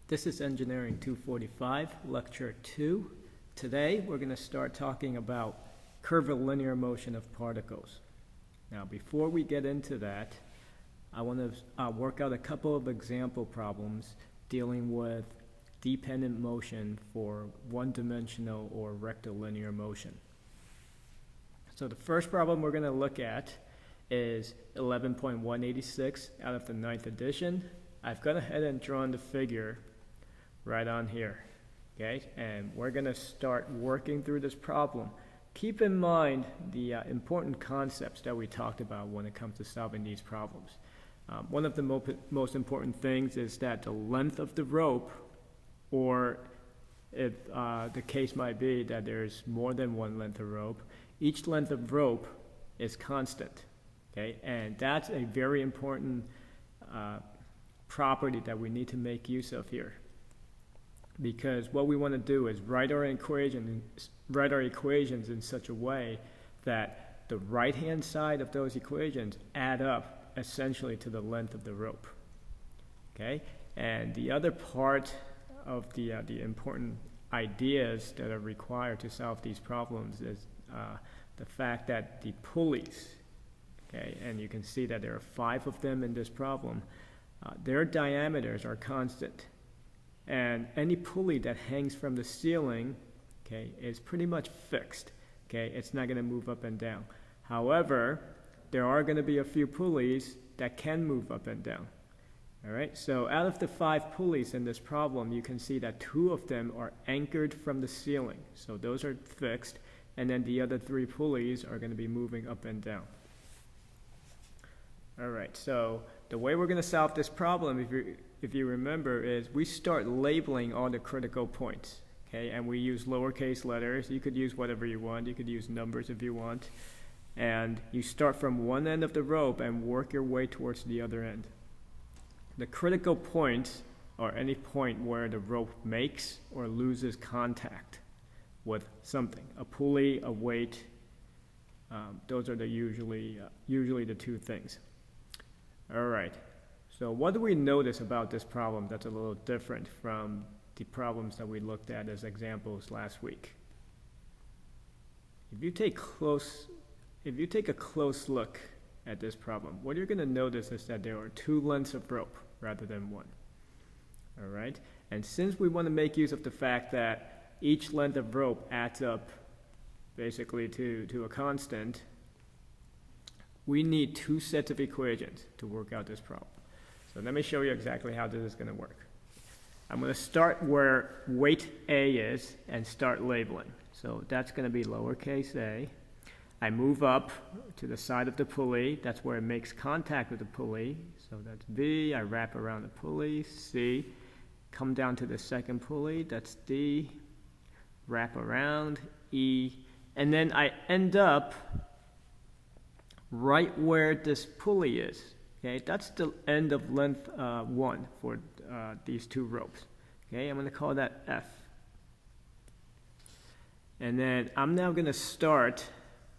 This is Engineering 245, Lecture 2. Today we're going to start talking about curvilinear motion of particles. Now before we get into that, I want to work out a couple of example problems dealing with dependent motion for one-dimensional or rectilinear motion. So the first problem we're going to look at is 11.186 out of the 9th edition. I've gone ahead and drawn the figure right on here, okay? And we're going to start working through this problem. Keep in mind the important concepts that we talked about when it comes to solving these problems. One of the most important things is that the length of the rope, or if the case might be that there's more than one length of rope, each length of rope is constant, okay? And that's a very important property that we need to make use of here. Because what we want to do is write our equations in such a way that the right-hand side of those equations add up essentially to the length of the rope. Okay, and the other part of the important ideas that are required to solve these problems is the fact that the pulleys, okay, and you can see that there are 5 of them in this problem, their diameters are constant. And any pulley that hangs from the ceiling, okay, is pretty much fixed. Okay, it's not going to move up and down. However, there are going to be a few pulleys that can move up and down. All right, so out of the 5 pulleys in this problem, you can see that 2 of them are anchored from the ceiling. So those are fixed, and then the other 3 pulleys are going to be moving up and down. All right, so the way we're going to solve this problem, if you remember, is we start labeling all the critical points, okay? And we use lowercase letters. You could use whatever you want. You could use numbers if you want. And you start from one end of the rope and work your way towards the other end. The critical points are any point where the rope makes or loses contact with something, a pulley, a weight. Those are usually the 2 things. All right. So what do we notice about this problem that's a little different from the problems that we looked at as examples last week? If you take a close look at this problem, what you're going to notice is that there are 2 lengths of rope rather than 1. All right? And since we want to make use of the fact that each length of rope adds up basically to a constant, we need 2 sets of equations to work out this problem. So let me show you exactly how this is going to work. I'm going to start where weight A is and start labeling. So that's going to be lowercase a. I move up to the side of the pulley. That's where it makes contact with the pulley. So that's B. I wrap around the pulley, C. Come down to the second pulley. That's D. Wrap around, E. And then I end up right where this pulley is. Okay, that's the end of length 1 for these 2 ropes. Okay, I'm going to call that F. And then I'm now going to start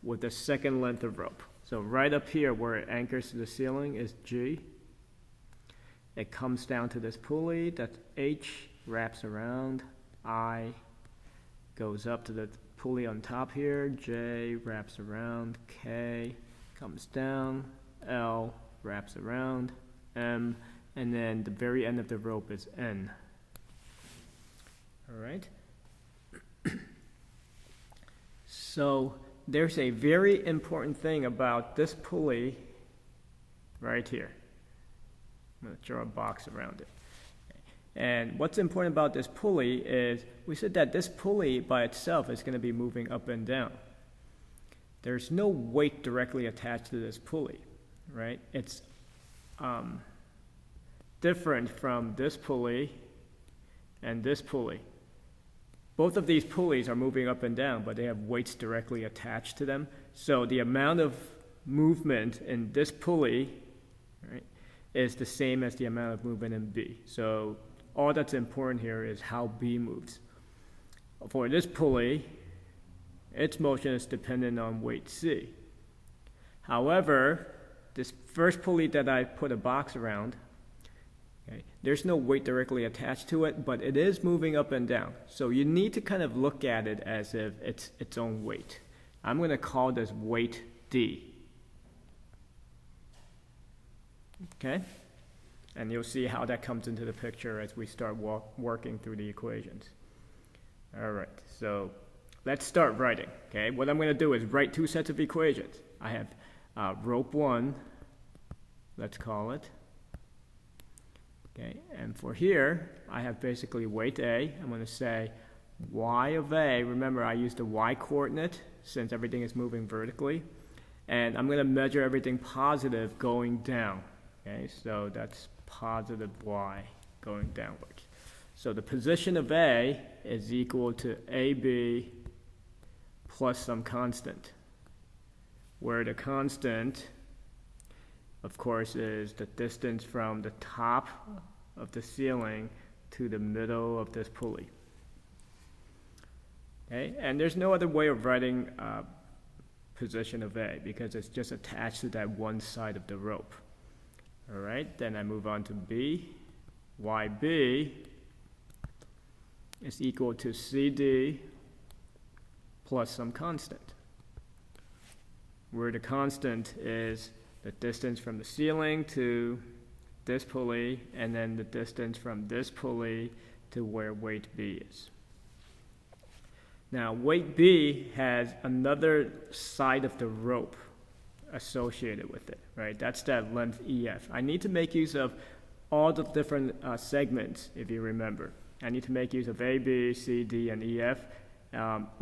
with the second length of rope. So right up here where it anchors to the ceiling is G. It comes down to this pulley, that's H, wraps around, I, goes up to the pulley on top here, J, wraps around, K, comes down, L, wraps around, M, and then the very end of the rope is N. All right? So there's a very important thing about this pulley right here. I'm going to draw a box around it. And what's important about this pulley is we said that this pulley by itself is going to be moving up and down. There's no weight directly attached to this pulley. Right? It's different from this pulley and this pulley. Both of these pulleys are moving up and down, but they have weights directly attached to them. So the amount of movement in this pulley, right, is the same as the amount of movement in B. So all that's important here is how B moves. For this pulley, its motion is dependent on weight C. However, this first pulley that I put a box around, Okay? There's no weight directly attached to it, but it is moving up and down. So you need to kind of look at it as if it's its own weight. I'm going to call this weight D. Okay? And you'll see how that comes into the picture as we start working through the equations. All right, so let's start writing. Okay, what I'm going to do is write two sets of equations. I have rope 1, let's call it. Okay, and for here, I have basically weight A. I'm going to say y of A. Remember, I used the y coordinate since everything is moving vertically. And I'm going to measure everything positive going down. Okay, so that's positive y going downwards. So the position of A is equal to AB plus some constant, where the constant, of course, is the distance from the top of the ceiling to the middle of this pulley. Okay, and there's no other way of writing position of A because it's just attached to that one side of the rope. All right, then I move on to B. YB is equal to CD plus some constant, where the constant is the distance from the ceiling to this pulley, and then the distance from this pulley to where weight B is. Now, weight B has another side of the rope associated with it, right? That's that length EF. I need to make use of all the different segments, if you remember. I need to make use of A, B, C, D, and EF.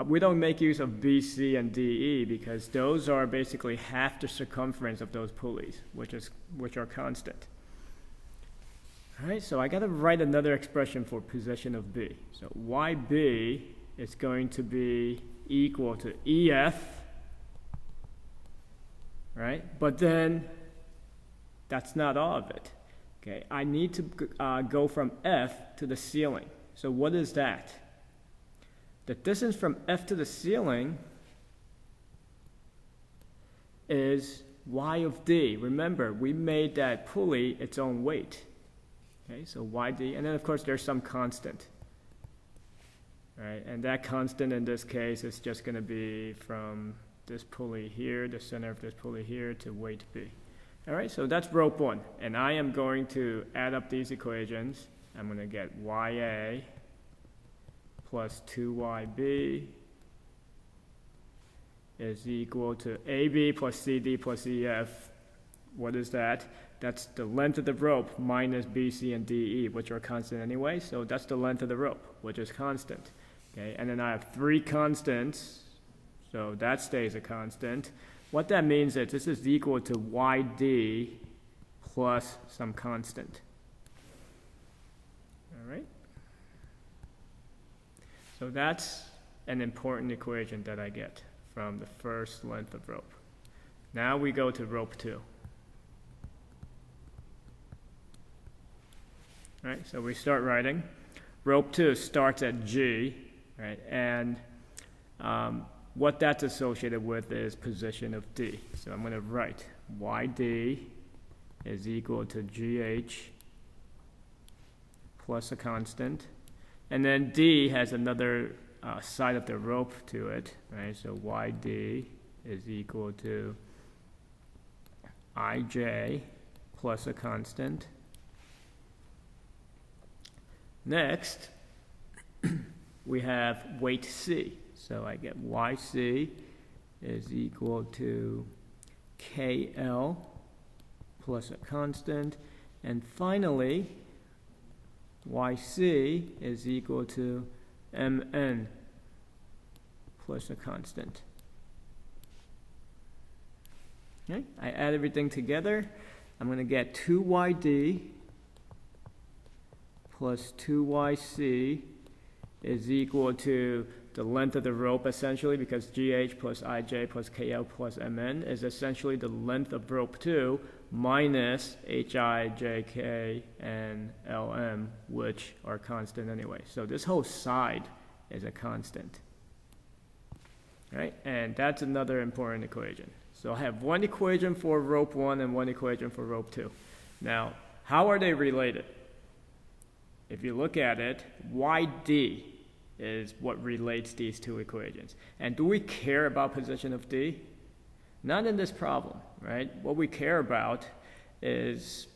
We don't make use of B, C, and DE because those are basically half the circumference of those pulleys, which are constant. All right, so I got to write another expression for position of B. So YB is going to be equal to EF, right? But then that's not all of it. Okay, I need to go from F to the ceiling. So what is that? The distance from F to the ceiling is Y of D. Remember, we made that pulley its own weight. Okay, so YD, and then of course there's some constant. Right, and that constant in this case is just going to be from this pulley here, the center of this pulley here, to weight B. All right, so that's rope 1. And I am going to add up these equations. I'm going to get YA plus 2YB is equal to AB plus CD plus EF. What is that? That's the length of the rope minus BC and DE, which are constant anyway. So that's the length of the rope, which is constant. Okay, and then I have 3 constants, so that stays a constant. What that means is this is equal to YD plus some constant. All right? So that's an important equation that I get from the first length of rope. Now we go to rope 2. All right, so we start writing. Rope 2 starts at G, right? And what that's associated with is position of D. So I'm going to write YD is equal to GH plus a constant. And then D has another side of the rope to it, right? So YD is equal to IJ plus a constant. Next, we have weight C. So I get YC is equal to KL plus a constant. And finally, YC is equal to MN plus a constant. Okay, I add everything together. I'm going to get 2YD plus 2YC is equal to the length of the rope, essentially, because GH plus IJ plus KL plus MN is essentially the length of rope 2 minus HI, JK, and LM, which are constant anyway. So this whole side is a constant. Right? And that's another important equation. So I have one equation for rope 1 and one equation for rope 2. Now, how are they related? if you look at it, yd is what relates these two equations. And do we care about position of d? Not in this problem, right? What we care about is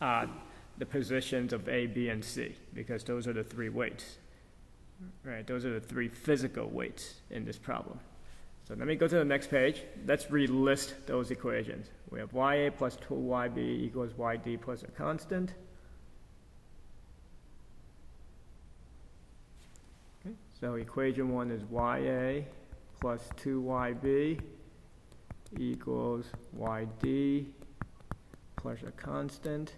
the positions of A, B, and C, because those are the three weights, right? Those are the three physical weights in this problem. So let me go to the next page. Let's relist those equations. We have ya plus 2yb equals yd plus a constant. Okay. So equation 1 is ya plus 2yb equals yd plus a constant.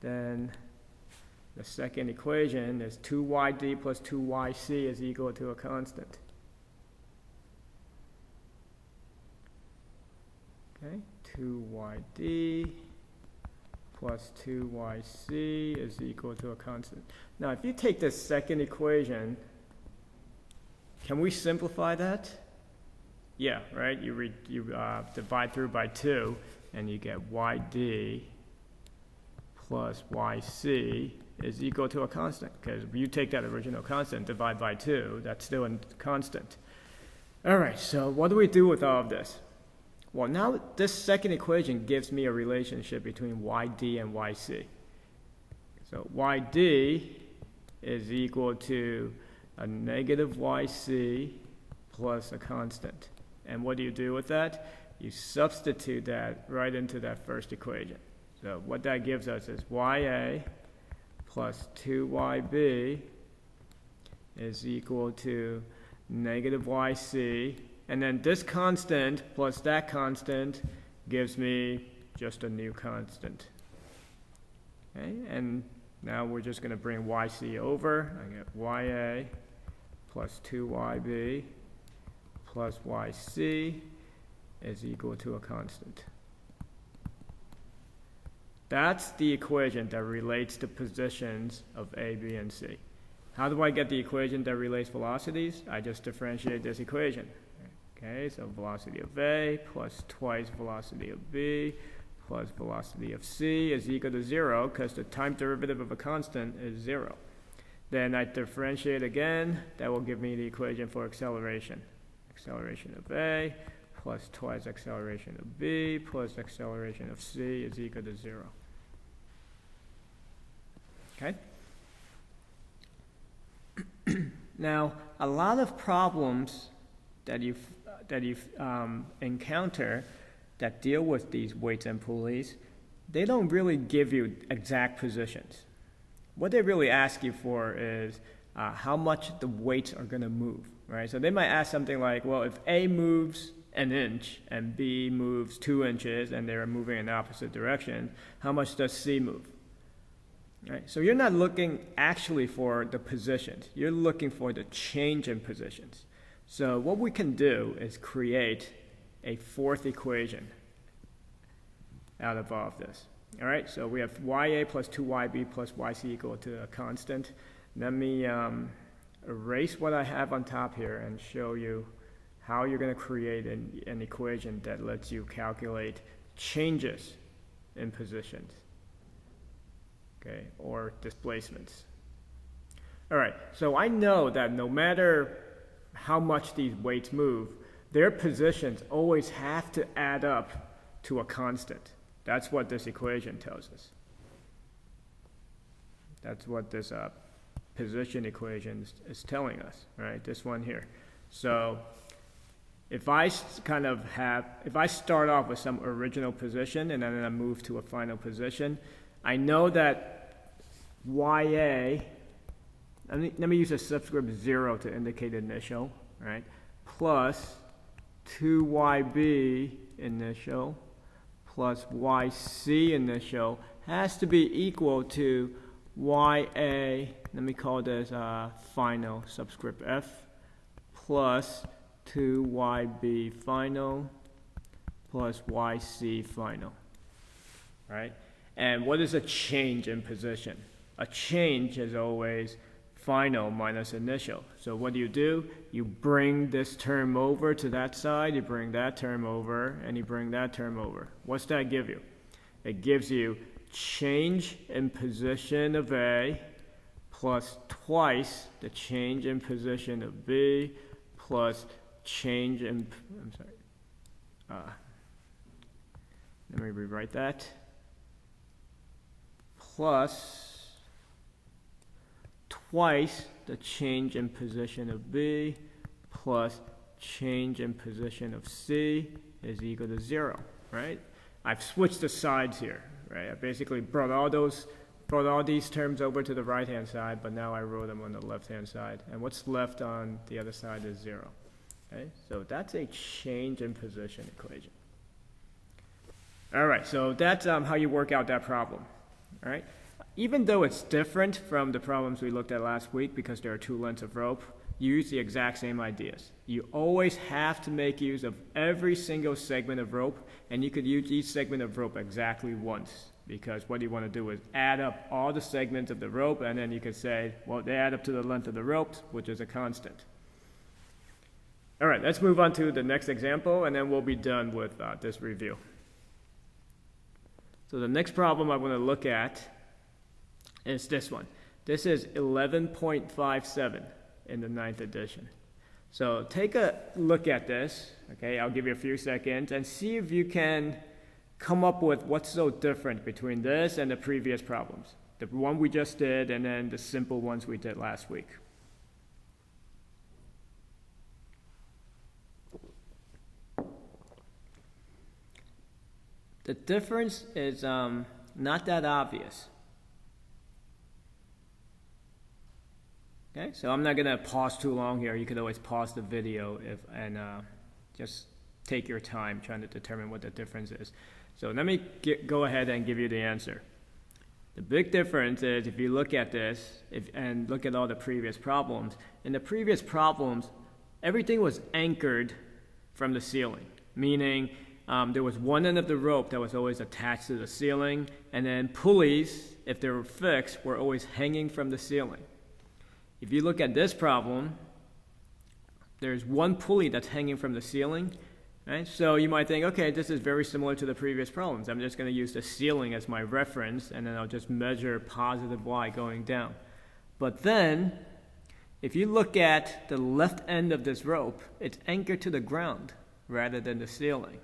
Then the second equation is 2yd plus 2yc is equal to a constant. Okay, 2yd plus 2yc is equal to a constant. Now, if you take this second equation, can we simplify that? Yeah, right? You divide through by 2, and you get yd plus yc is equal to a constant, because if you take that original constant, divide by 2, that's still a constant. All right, so what do we do with all of this? Well, now this second equation gives me a relationship between yd and yc. So yd is equal to a negative yc plus a constant. And what do you do with that? You substitute that right into that first equation. So what that gives us is ya plus 2yb is equal to negative yc. And then this constant plus that constant gives me just a new constant. Okay, and now we're just going to bring yc over. I get ya plus 2yb plus yc is equal to a constant. That's the equation that relates the positions of A, B, and C. How do I get the equation that relates velocities? I just differentiate this equation. Okay, so velocity of A plus twice velocity of B plus velocity of C is equal to 0, because the time derivative of a constant is 0. Then I differentiate again. That will give me the equation for acceleration. Acceleration of A plus twice acceleration of B plus acceleration of C is equal to 0. Okay? Now, a lot of problems that you encounter that deal with these weights and pulleys, they don't really give you exact positions. What they really ask you for is how much the weights are going to move, right? So they might ask something like, well, if A moves an inch and B moves 2 inches and they're moving in the opposite direction, how much does C move? Right? So you're not looking actually for the positions. You're looking for the change in positions. So what we can do is create a fourth equation out of all of this. All right, so we have ya plus 2yb plus yc equal to a constant. Let me erase what I have on top here and show you how you're going to create an equation that lets you calculate changes in positions, okay, or displacements. All right, so I know that no matter how much these weights move, their positions always have to add up to a constant. That's what this equation tells us. That's what this position equation is telling us, right? This one here. So if I start off with some original position and then I move to a final position, I know that ya, let me use a subscript 0 to indicate initial, right? Plus 2yb initial plus yc initial has to be equal to ya, let me call this final subscript f, plus 2yb final plus yc final, right? And what is a change in position? A change is always final minus initial. So what do? You bring this term over to that side, you bring that term over, and you bring that term over. What's that give you? It gives you change in position of A plus twice the change in position of B plus change in, let me rewrite that, plus twice the change in position of B plus change in position of C is equal to 0, right? I've switched the sides here, right? I basically brought all these terms over to the right-hand side, but now I wrote them on the left-hand side. And what's left on the other side is 0, okay? So that's a change in position equation. All right, so that's how you work out that problem, all right? Even though it's different from the problems we looked at last week because there are two lengths of rope, you use the exact same ideas. You always have to make use of every single segment of rope, and you could use each segment of rope exactly once, because what you want to do is add up all the segments of the rope, and then you could say, well, they add up to the length of the rope, which is a constant. All right, let's move on to the next example, and then we'll be done with this review. So the next problem I want to look at is this one. This is 11.57 in the 9th edition. So take a look at this, okay? I'll give you a few seconds and see if you can come up with what's so different between this and the previous problems. The one we just did and then the simple ones we did last week. The difference is not that obvious. Okay, so I'm not going to pause too long here. You could always pause the video and just take your time trying to determine what the difference is. So let me go ahead and give you the answer. The big difference is if you look at this and look at all the previous problems, in the previous problems, everything was anchored from the ceiling, meaning there was one end of the rope that was always attached to the ceiling, and then pulleys, if they were fixed, were always hanging from the ceiling. If you look at this problem, there's one pulley that's hanging from the ceiling, right? So you might think, okay, this is very similar to the previous problems. I'm just going to use the ceiling as my reference, and then I'll just measure positive y going down. But then, if you look at the left end of this rope, it's anchored to the ground rather than the ceiling.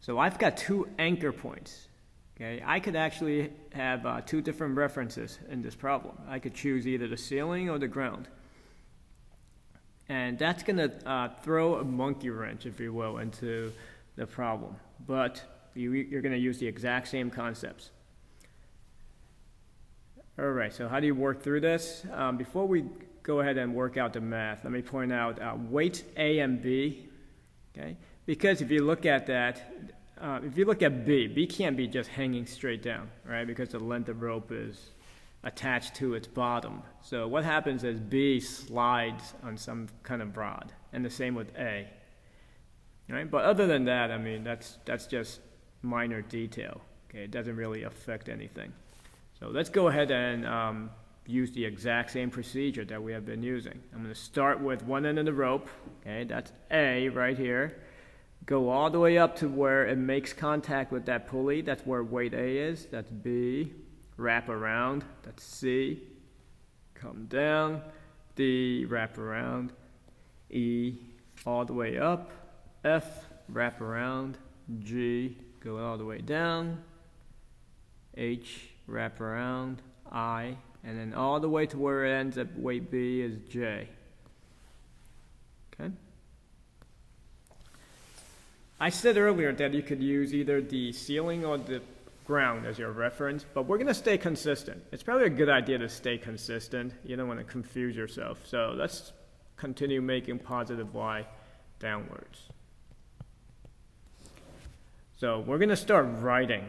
So I've got two anchor points. Okay, I could actually have two different references in this problem. I could choose either the ceiling or the ground. And that's going to throw a monkey wrench, if you will, into the problem. But you're going to use the exact same concepts. All right, so how do you work through this? Before we go ahead and work out the math, let me point out weight A and B. Okay, because if you look at that, if you look at B can't be just hanging straight down, right? Because the length of rope is attached to its bottom. So what happens is B slides on some kind of rod, and the same with A. Right? But other than that, I mean, that's just minor detail. Okay, it doesn't really affect anything. So let's go ahead and use the exact same procedure that we have been using. I'm going to start with one end of the rope. Okay, that's A right here. Go all the way up to where it makes contact with that pulley. That's where weight A is. That's B. Wrap around. That's C. Come down. D. Wrap around. E. All the way up. F. Wrap around. G. Go all the way down. H. Wrap around. I. And then all the way to where it ends at weight B is J. Okay? I said earlier that you could use either the ceiling or the ground as your reference, but we're going to stay consistent. It's probably a good idea to stay consistent. You don't want to confuse yourself. So let's continue making positive y downwards. So we're going to start writing.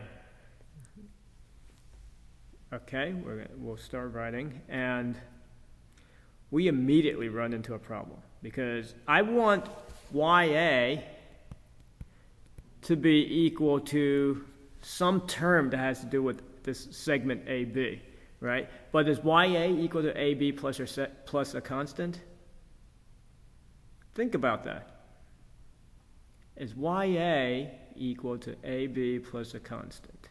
Okay, we'll start writing, and we immediately run into a problem because I want YA to be equal to some term that has to do with this segment AB, right? But is YA equal to AB plus a constant? Think about that. Is YA equal to AB plus a constant?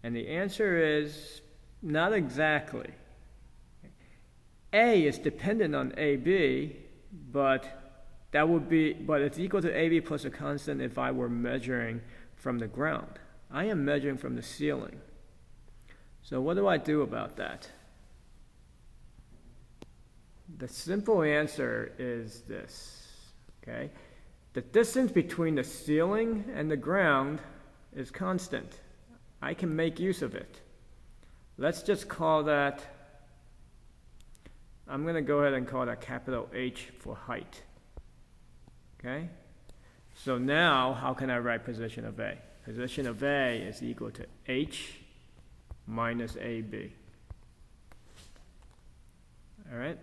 And the answer is not exactly. A is dependent on AB, but it's equal to AB plus a constant if I were measuring from the ground. I am measuring from the ceiling. So what do I do about that? The simple answer is this, okay? The distance between the ceiling and the ground is constant. I can make use of it. Let's just call that, I'm going to go ahead and call that capital H for height. Okay? So now, how can I write position of A? Position of A is equal to H minus AB. All right?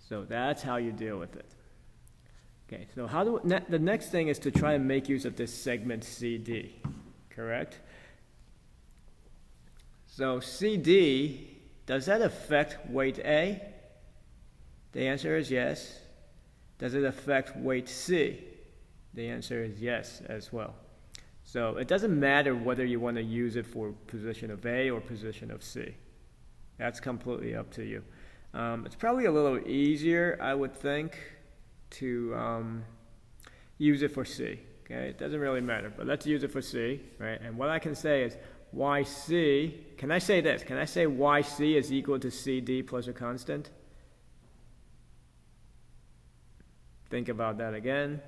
So that's how you deal with it. Okay, so the next thing is to try and make use of this segment CD, correct? So CD, does that affect weight A? The answer is yes. Does it affect weight C? The answer is yes as well. So it doesn't matter whether you want to use it for position of A or position of C. That's completely up to you. It's probably a little easier, I would think, to use it for C. Okay, it doesn't really matter, but let's use it for C, right? And what I can say is YC, can I say this? Can I say YC is equal to CD plus a constant? Think about that again.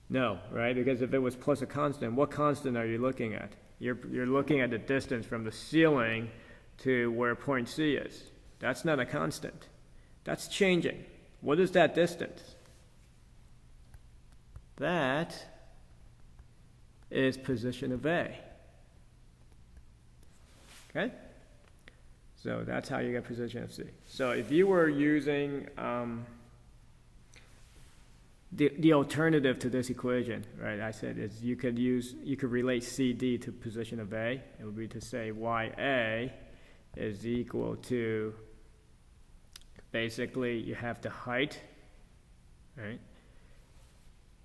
No, right? Because if it was plus a constant, what constant are you looking at? You're looking at the distance from the ceiling to where point C is. That's not a constant. That's changing. What is that distance? That is position of A. Okay? So that's how you get position of C. So if you were using the alternative to this equation, right, I said is you could relate CD to position of A. It would be to say YA is equal to, basically you have the height, right?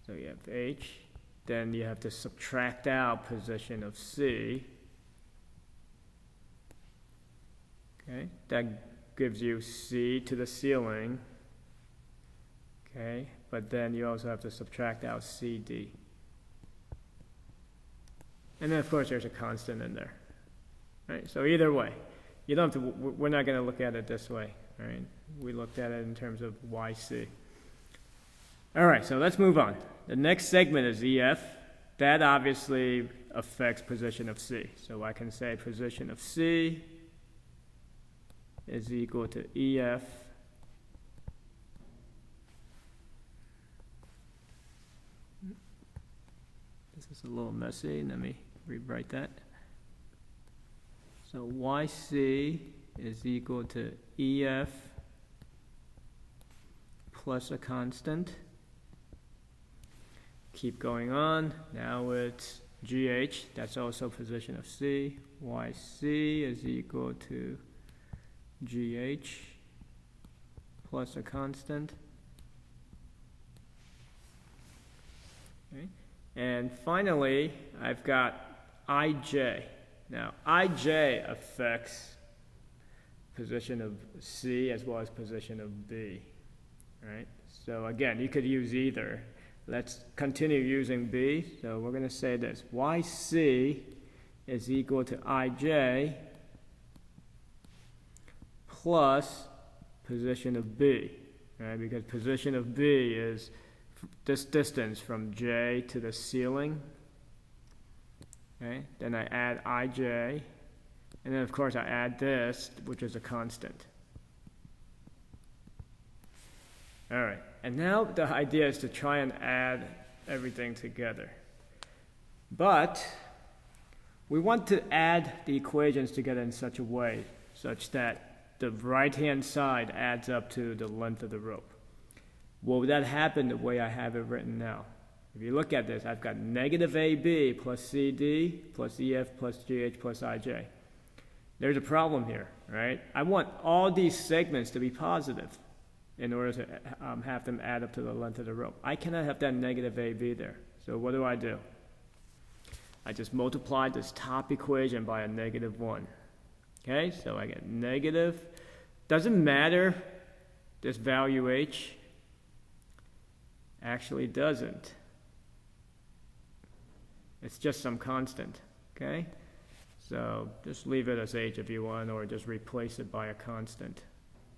So you have H, then you have to subtract out position of C. Okay, that gives you C to the ceiling. Okay, but then you also have to subtract out CD. And then of course there's a constant in there. Right? So either way, you don't have to, we're not going to look at it this way. Right? We looked at it in terms of YC. All right, so let's move on. The next segment is EF. That obviously affects position of C. So I can say position of C is equal to EF this is a little messy. Let me rewrite that. So YC is equal to EF plus a constant. Keep going on. Now it's GH. That's also position of C. YC is equal to GH plus a constant. Okay. And finally, I've got IJ. Now, IJ affects position of C as well as position of B, right? So again, you could use either. Let's continue using B. So we're going to say this. YC is equal to IJ plus position of B, right? Because position of B is this distance from J to the ceiling. Okay, then I add IJ, and then of course I add this, which is a constant. All right, and now the idea is to try and add everything together. But we want to add the equations together in such a way such that the right-hand side adds up to the length of the rope. Will that happen the way I have it written now? If you look at this, I've got negative AB plus CD plus EF plus GH plus IJ. There's a problem here, right? I want all these segments to be positive in order to have them add up to the length of the rope. I cannot have that negative AB there. So what do? I just multiplied this top equation by a -1. Okay, so I get negative. Doesn't matter, this value h actually doesn't. It's just some constant, okay? So just leave it as h if you want, or just replace it by a constant,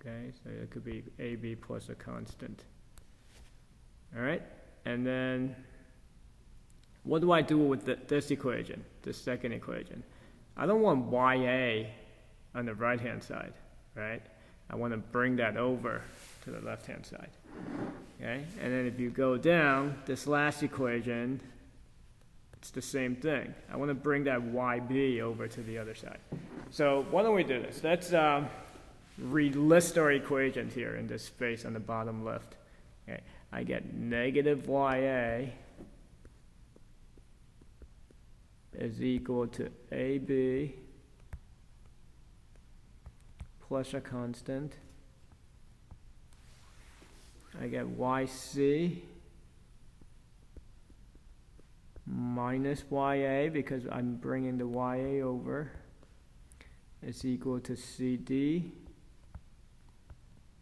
okay? So it could be ab plus a constant. All right, and then what do I do with this equation, this second equation? I don't want ya on the right-hand side, right? I want to bring that over to the left-hand side, okay? And then if you go down, this last equation, it's the same thing. I want to bring that yb over to the other side. So why don't we do this? Let's relist our equations here in this space on the bottom left. Okay, I get negative ya is equal to ab plus a constant. I get yc minus ya, because I'm bringing the ya over, is equal to cd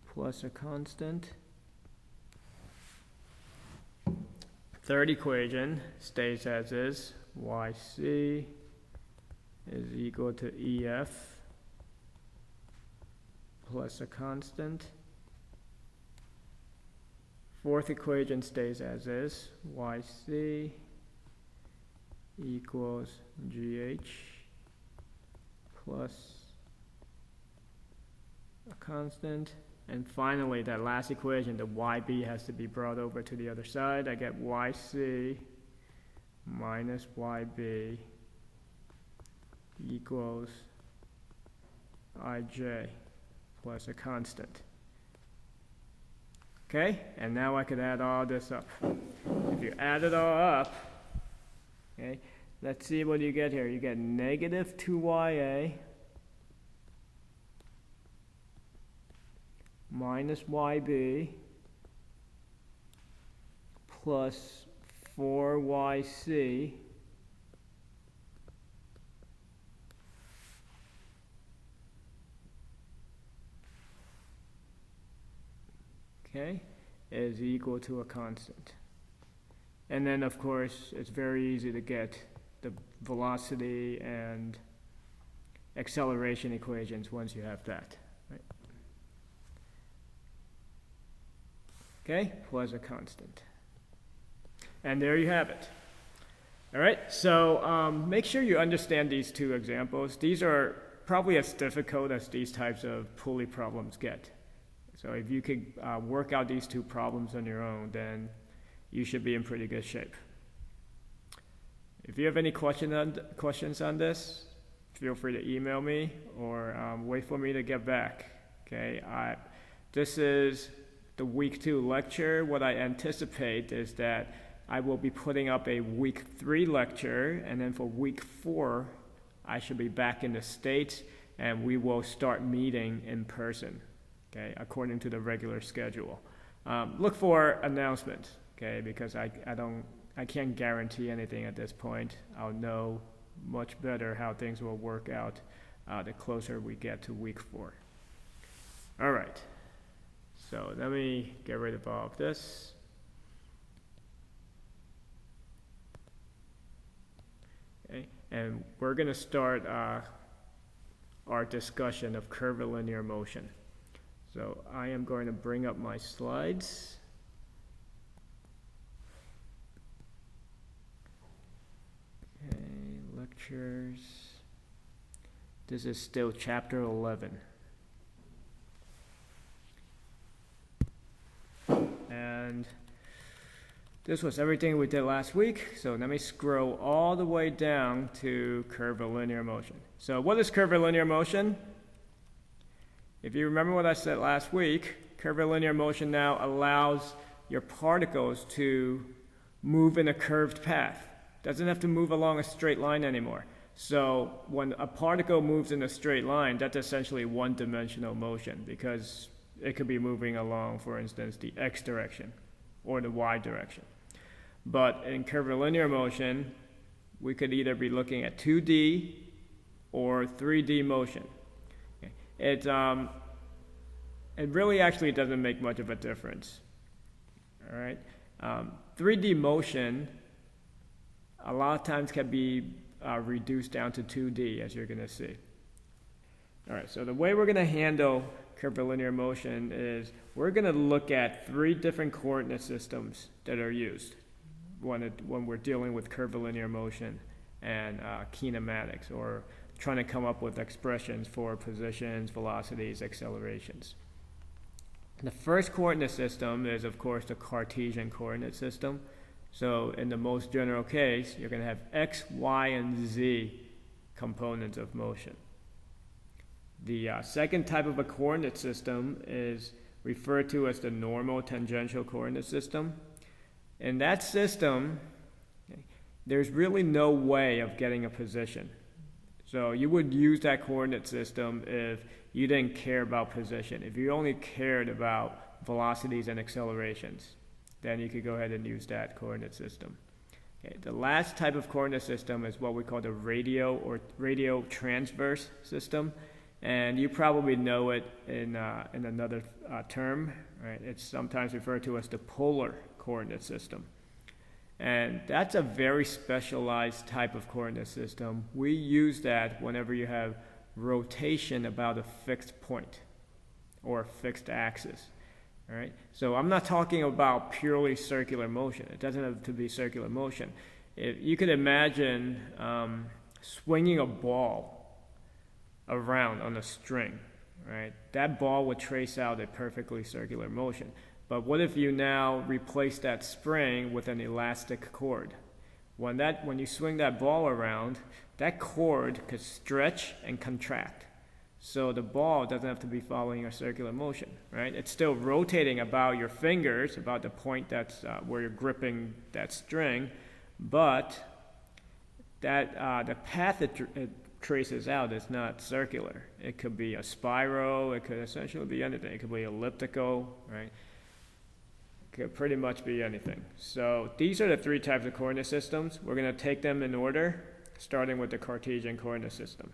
plus a constant. Third equation stays as is. Yc is equal to ef plus a constant. Fourth equation stays as is. Yc equals gh plus a constant. And finally, that last equation, the yb has to be brought over to the other side. I get yc minus yb equals ij plus a constant. Okay, and now I could add all this up. If you add it all up, okay, let's see what you get here. You get negative 2ya minus yb plus 4yc okay, is equal to a constant. And then of course it's very easy to get the velocity and acceleration equations once you have that. Right? Okay, plus a constant. And there you have it. All right, so make sure you understand these two examples. These are probably as difficult as these types of pulley problems get. So if you could work out these two problems on your own, then you should be in pretty good shape. If you have any questions on this, feel free to email me or wait for me to get back. Okay, this is the week 2 lecture. What I anticipate is that I will be putting up a week 3 lecture, and then for week 4, I should be back in the States, and we will start meeting in person, okay, according to the regular schedule. Look for announcements, okay, because I can't guarantee anything at this point. I'll know much better how things will work out the closer we get to week 4. All right, so let me get rid of all of this. Okay, and we're going to start our discussion of curvilinear motion. So I am going to bring up my slides. Okay, lectures. This is still chapter 11. And this was everything we did last week. So let me scroll all the way down to curvilinear motion. So what is curvilinear motion? If you remember what I said last week, curvilinear motion now allows your particles to move in a curved path. Doesn't have to move along a straight line anymore. So when a particle moves in a straight line, that's essentially one-dimensional motion, because it could be moving along, for instance, the x direction or the y direction. But in curvilinear motion, we could either be looking at 2D or 3D motion. Okay. It really actually doesn't make much of a difference. All right. 3D motion a lot of times can be reduced down to 2D, as you're going to see. All right, so the way we're going to handle curvilinear motion is we're going to look at 3 different coordinate systems that are used when we're dealing with curvilinear motion and kinematics, or trying to come up with expressions for positions, velocities, accelerations. The first coordinate system is, of course, the Cartesian coordinate system. So in the most general case, you're going to have x, y, and z components of motion. The second type of a coordinate system is referred to as the normal tangential coordinate system. In that system, there's really no way of getting a position. So you would use that coordinate system if you didn't care about position. If you only cared about velocities and accelerations, then you could go ahead and use that coordinate system. Okay, the last type of coordinate system is what we call the radio or radio transverse system. And you probably know it in another term, right? It's sometimes referred to as the polar coordinate system. And that's a very specialized type of coordinate system. We use that whenever you have rotation about a fixed point or a fixed axis. All right? So I'm not talking about purely circular motion. It doesn't have to be circular motion. You could imagine swinging a ball around on a string, right? That ball would trace out a perfectly circular motion. But what if you now replace that spring with an elastic cord? When you swing that ball around, that cord could stretch and contract. So the ball doesn't have to be following a circular motion, right? It's still rotating about your fingers, about the point that's where you're gripping that string, but the path it traces out is not circular. It could be a spiral, it could essentially be anything. It could be elliptical, right? It could pretty much be anything. So these are the 3 types of coordinate systems. We're going to take them in order, starting with the Cartesian coordinate system.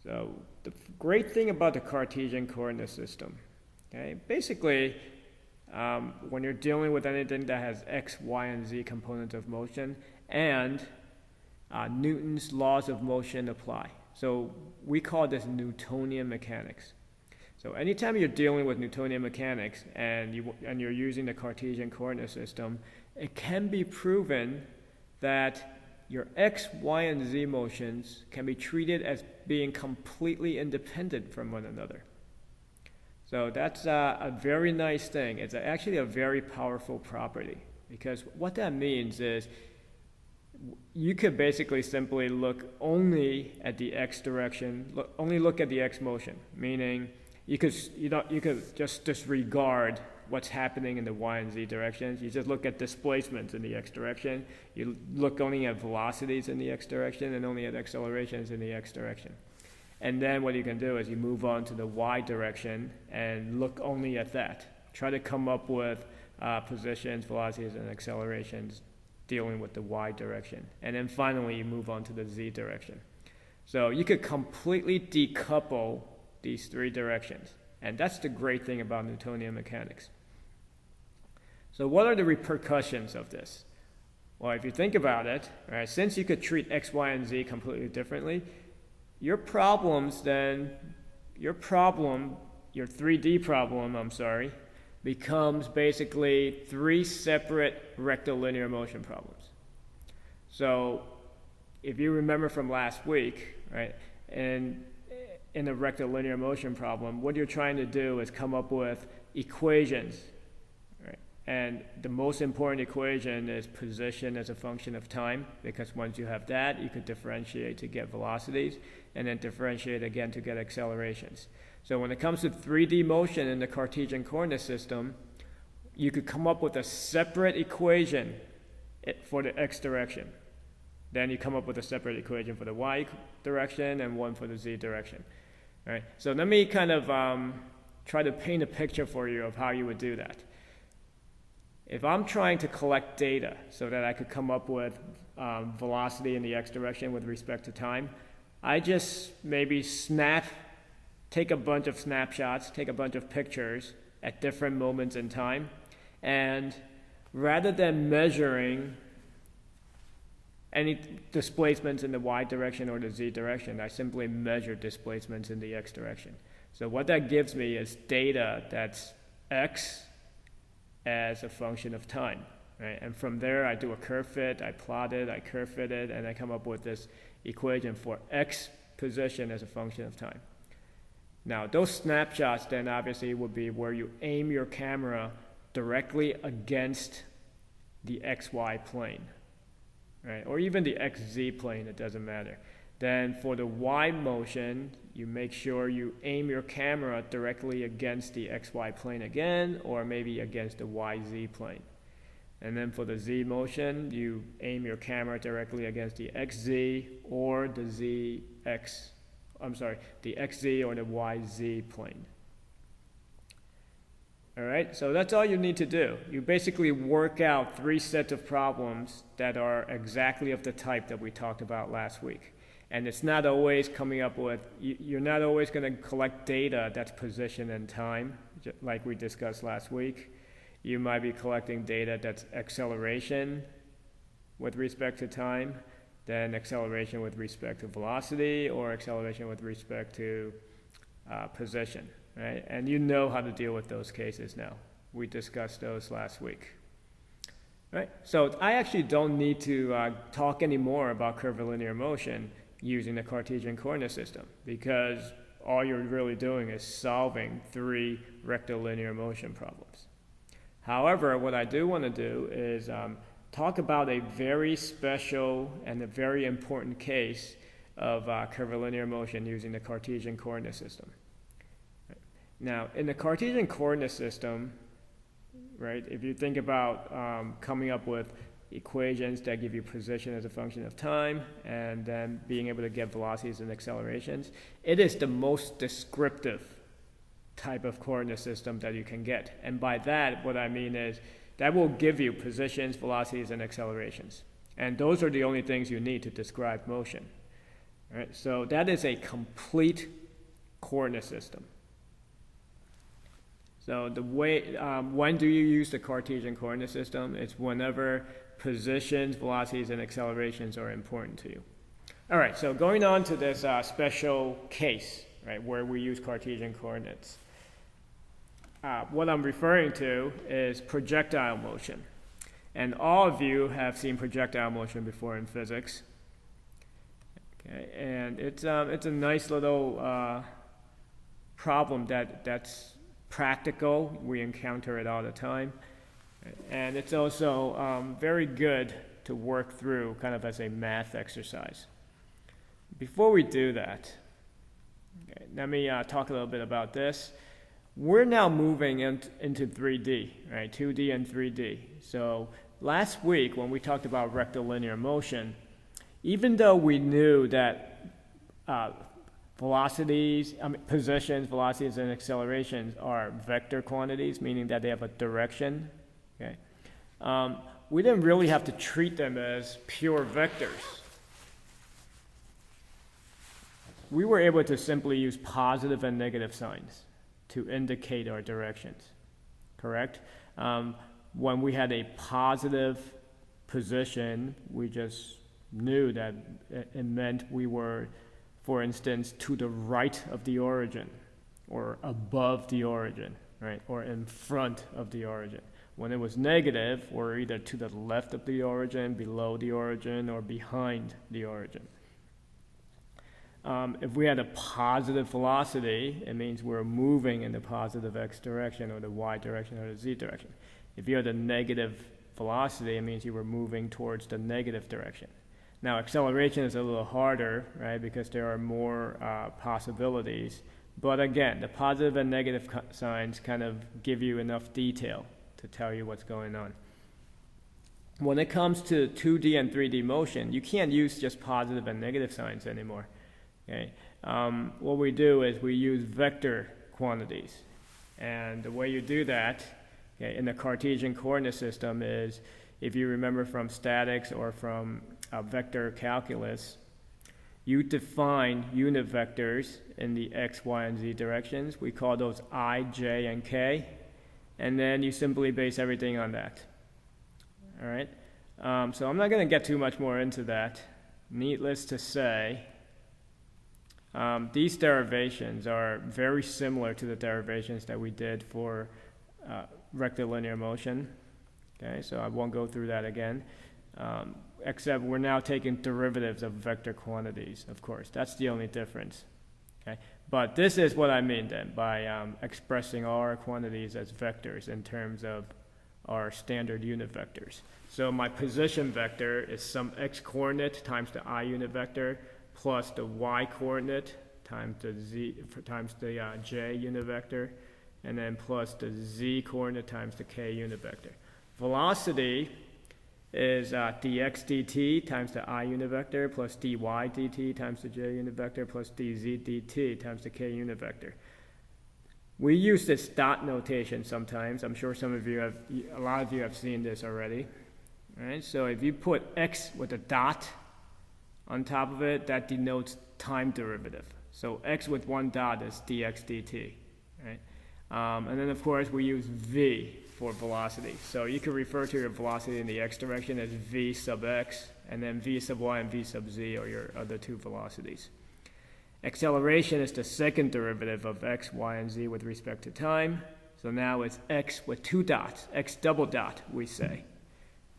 So the great thing about the Cartesian coordinate system, okay, basically when you're dealing with anything that has x, y, and z components of motion, and Newton's laws of motion apply. So we call this Newtonian mechanics. So anytime you're dealing with Newtonian mechanics and you're using the Cartesian coordinate system, it can be proven that your x, y, and z motions can be treated as being completely independent from one another. So that's a very nice thing. It's actually a very powerful property, because what that means is you could basically simply look only at the x direction, only look at the x motion, meaning you could just disregard what's happening in the y and z directions. You just look at displacements in the x direction. You look only at velocities in the x direction and only at accelerations in the x direction. And then what you can do is you move on to the y direction and look only at that. Try to come up with positions, velocities, and accelerations dealing with the y direction. And then finally you move on to the z direction. So you could completely decouple these 3 directions. And that's the great thing about Newtonian mechanics. So what are the repercussions of this? Well, if you think about it, right, since you could treat x, y, and z completely differently, your 3D problem, becomes basically 3 separate rectilinear motion problems. So if you remember from last week, right, and in a rectilinear motion problem, what you're trying to do is come up with equations, right? And the most important equation is position as a function of time, because once you have that, you could differentiate to get velocities, and then differentiate again to get accelerations. So when it comes to 3D motion in the Cartesian coordinate system, you could come up with a separate equation for the x direction. Then you come up with a separate equation for the y direction and one for the z direction. All right. So let me kind of try to paint a picture for you of how you would do that. If I'm trying to collect data so that I could come up with velocity in the x direction with respect to time, I just maybe take a bunch of snapshots, take a bunch of pictures at different moments in time, and rather than measuring any displacements in the y direction or the z direction, I simply measure displacements in the x direction. So what that gives me is data that's x as a function of time, right? And from there, I do a curve fit, I plot it, I curve fit it, and I come up with this equation for x position as a function of time. Now, those snapshots then obviously would be where you aim your camera directly against the xy plane, right? Or even the xz plane, it doesn't matter. Then for the y motion, you make sure you aim your camera directly against the xy plane again, or maybe against the yz plane. And then for the z motion, you aim your camera directly against the xz or the xz or the yz plane. All right, so that's all you need to do. You basically work out 3 sets of problems that are exactly of the type that we talked about last week. And it's not always coming up with, you're not always going to collect data that's position and time, like we discussed last week. You might be collecting data that's acceleration with respect to time, then acceleration with respect to velocity, or acceleration with respect to position, right? And you know how to deal with those cases now. We discussed those last week. Right? So I actually don't need to talk anymore about curvilinear motion using the Cartesian coordinate system, because all you're really doing is solving 3 rectilinear motion problems. However, what I do want to do is talk about a very special and a very important case of curvilinear motion using the Cartesian coordinate system. Now, in the Cartesian coordinate system, right, if you think about coming up with equations that give you position as a function of time, and then being able to get velocities and accelerations, it is the most descriptive type of coordinate system that you can get. And by that, what I mean is that will give you positions, velocities, and accelerations. And those are the only things you need to describe motion. All right? So that is a complete coordinate system. So the way, when do you use the Cartesian coordinate system? It's whenever positions, velocities, and accelerations are important to you. All right, so going on to this special case, right, where we use Cartesian coordinates. What I'm referring to is projectile motion. And all of you have seen projectile motion before in physics. Okay, and it's a nice little problem that's practical. We encounter it all the time. And it's also very good to work through kind of as a math exercise. Before we do that, okay, let me talk a little bit about this. We're now moving into 3D, right? 2D and 3D. So last week when we talked about rectilinear motion, even though we knew that positions, velocities, and accelerations are vector quantities, meaning that they have a direction, okay? We didn't really have to treat them as pure vectors. We were able to simply use positive and negative signs to indicate our directions, correct? When we had a positive position, we just knew that it meant we were, for instance, to the right of the origin, or above the origin, right? Or in front of the origin. When it was negative, we're either to the left of the origin, below the origin, or behind the origin. If we had a positive velocity, it means we're moving in the positive x direction, or the y direction, or the z direction. If you had a negative velocity, it means you were moving towards the negative direction. Now, acceleration is a little harder, right, because there are more possibilities. But again, the positive and negative signs kind of give you enough detail to tell you what's going on. When it comes to 2D and 3D motion, you can't use just positive and negative signs anymore. Okay? What we do is we use vector quantities. And the way you do that, okay, in the Cartesian coordinate system is, if you remember from statics or from vector calculus, you define unit vectors in the x, y, and z directions. We call those I, j, and k, and then you simply base everything on that. All right, so I'm not going to get too much more into that. Needless to say, these derivations are very similar to the derivations that we did for rectilinear motion. Okay, so I won't go through that again, except we're now taking derivatives of vector quantities, of course. That's the only difference. Okay, but this is what I mean then by expressing all our quantities as vectors in terms of our standard unit vectors. So my position vector is some x coordinate times the I unit vector plus the y coordinate times the j unit vector, and then plus the z coordinate times the k unit vector. Velocity is dx dt times the I unit vector plus dy dt times the j unit vector plus dz dt times the k unit vector. We use this dot notation sometimes. I'm sure a lot of you have seen this already. All right, so if you put x with a dot on top of it, that denotes time derivative. So x with one dot is dx dt. Right? And then of course we use v for velocity. So you can refer to your velocity in the x direction as v sub x, and then v sub y and v sub z are your other two velocities. Acceleration is the second derivative of x, y, and z with respect to time. So now it's x with two dots, x double dot, we say,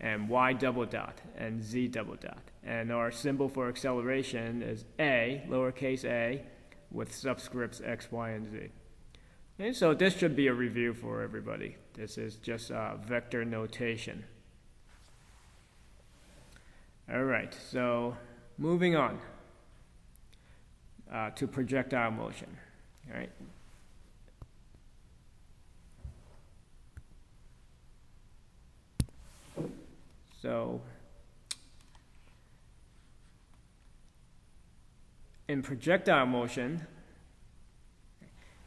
and y double dot, and z double dot. And our symbol for acceleration is a, lowercase a, with subscripts x, y, and z. And so this should be a review for everybody. This is just vector notation. All right, so moving on to projectile motion. All right. So in projectile motion,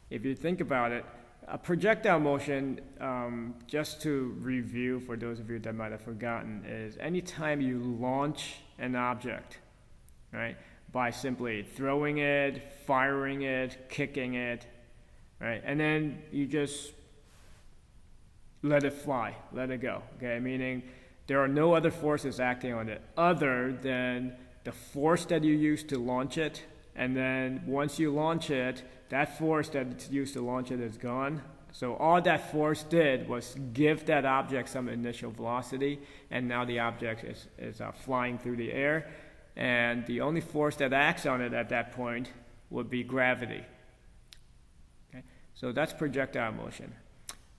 if you think about it, a projectile motion, just to review for those of you that might have forgotten, is anytime you launch an object, right, by simply throwing it, firing it, kicking it, right, and then you just let it fly, let it go, okay, meaning there are no other forces acting on it other than the force that you use to launch it, and then once you launch it, that force that's used to launch it is gone. So all that force did was give that object some initial velocity, and now the object is flying through the air, and the only force that acts on it at that point would be gravity. Okay? So that's projectile motion.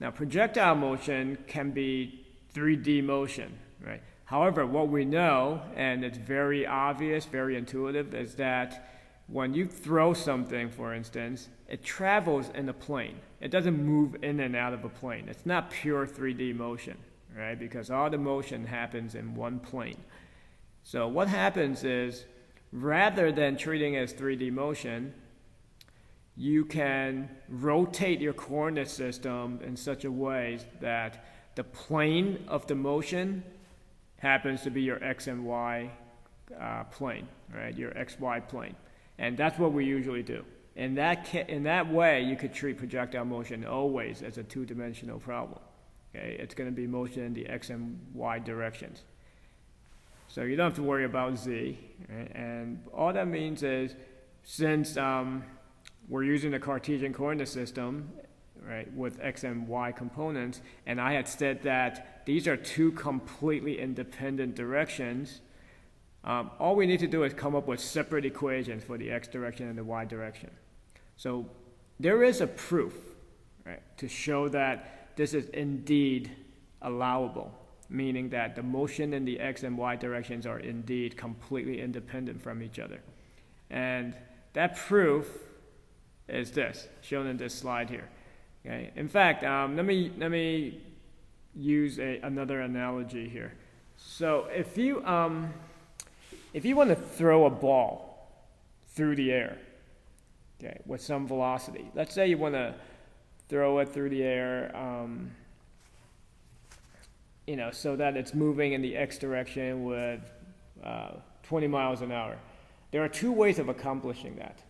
Now projectile motion can be 3D motion, right? However, what we know, and it's very obvious, very intuitive, is that when you throw something, for instance, it travels in a plane. It doesn't move in and out of a plane. It's not pure 3D motion, right? Because all the motion happens in one plane. So what happens is, rather than treating it as 3D motion, you can rotate your coordinate system in such a way that the plane of the motion happens to be your x and y plane, right? Your xy plane. And that's what we usually do. In that way, you could treat projectile motion always as a two-dimensional problem. Okay? It's going to be motion in the x and y directions. So you don't have to worry about z. Right? And all that means is, since we're using the Cartesian coordinate system, right, with x and y components, and I had said that these are two completely independent directions, all we need to do is come up with separate equations for the x direction and the y direction. So there is a proof, right, to show that this is indeed allowable, meaning that the motion in the x and y directions are indeed completely independent from each other. And that proof is this, shown in this slide here. Okay? In fact, let me use another analogy here. So if you want to throw a ball through the air, okay, with some velocity, let's say you want to throw it through the air so that it's moving in the x direction with 20 miles an hour. There are two ways of accomplishing that.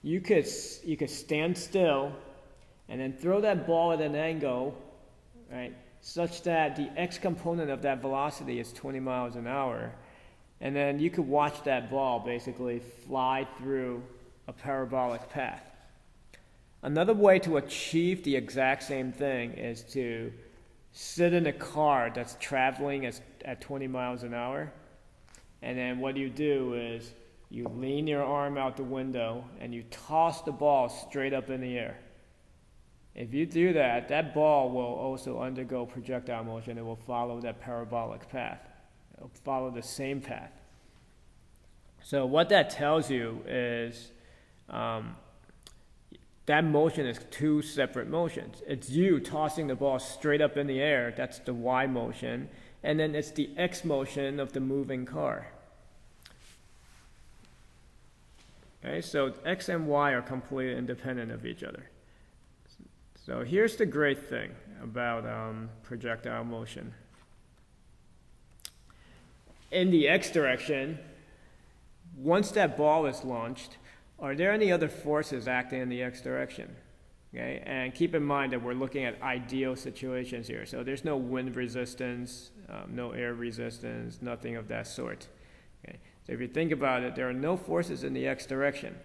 You could stand still and then throw that ball at an angle, right, such that the x component of that velocity is 20 miles an hour, and then you could watch that ball basically fly through a parabolic path. Another way to achieve the exact same thing is to sit in a car that's traveling at 20 miles an hour, and then what you do is you lean your arm out the window and you toss the ball straight up in the air. If you do that, that ball will also undergo projectile motion. It will follow that parabolic path. It will follow the same path. So what that tells you is that motion is two separate motions. It's you tossing the ball straight up in the air. That's the y motion. And then it's the x motion of the moving car. Okay, so x and y are completely independent of each other. So here's the great thing about projectile motion. In the x direction, once that ball is launched, are there any other forces acting in the x direction? Okay, and keep in mind that we're looking at ideal situations here. So there's no wind resistance, no air resistance, nothing of that sort. Okay. So if you think about it, there are no forces in the x direction.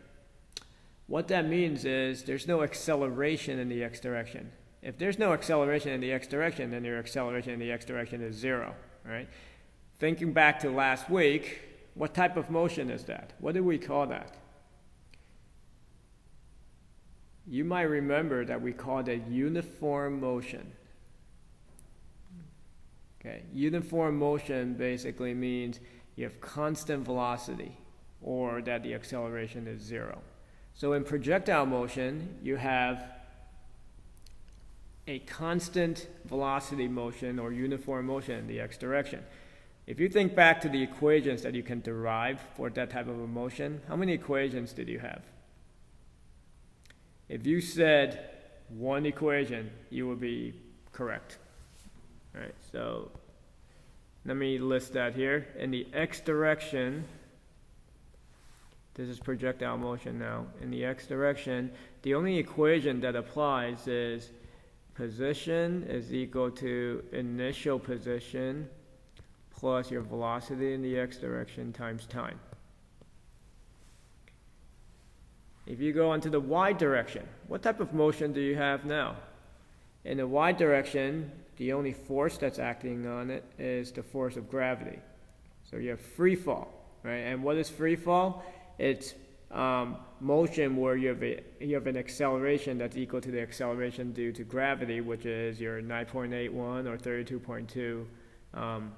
What that means is there's no acceleration in the x direction. If there's no acceleration in the x direction, then your acceleration in the x direction is zero, right? Thinking back to last week, what type of motion is that? What do we call that? You might remember that we called it uniform motion. Okay, uniform motion basically means you have constant velocity, or that the acceleration is zero. So in projectile motion, you have a constant velocity motion or uniform motion in the x direction. If you think back to the equations that you can derive for that type of a motion, how many equations did you have? If you said one equation, you would be correct. All right, so let me list that here. In the x direction, this is projectile motion now. In the x direction, the only equation that applies is position is equal to initial position plus your velocity in the x direction times time. If you go into the y direction, what type of motion do you have now? In the y direction, the only force that's acting on it is the force of gravity. So you have free fall, right? And what is free fall? It's motion where you have an acceleration that's equal to the acceleration due to gravity, which is your 9.81 or 32.2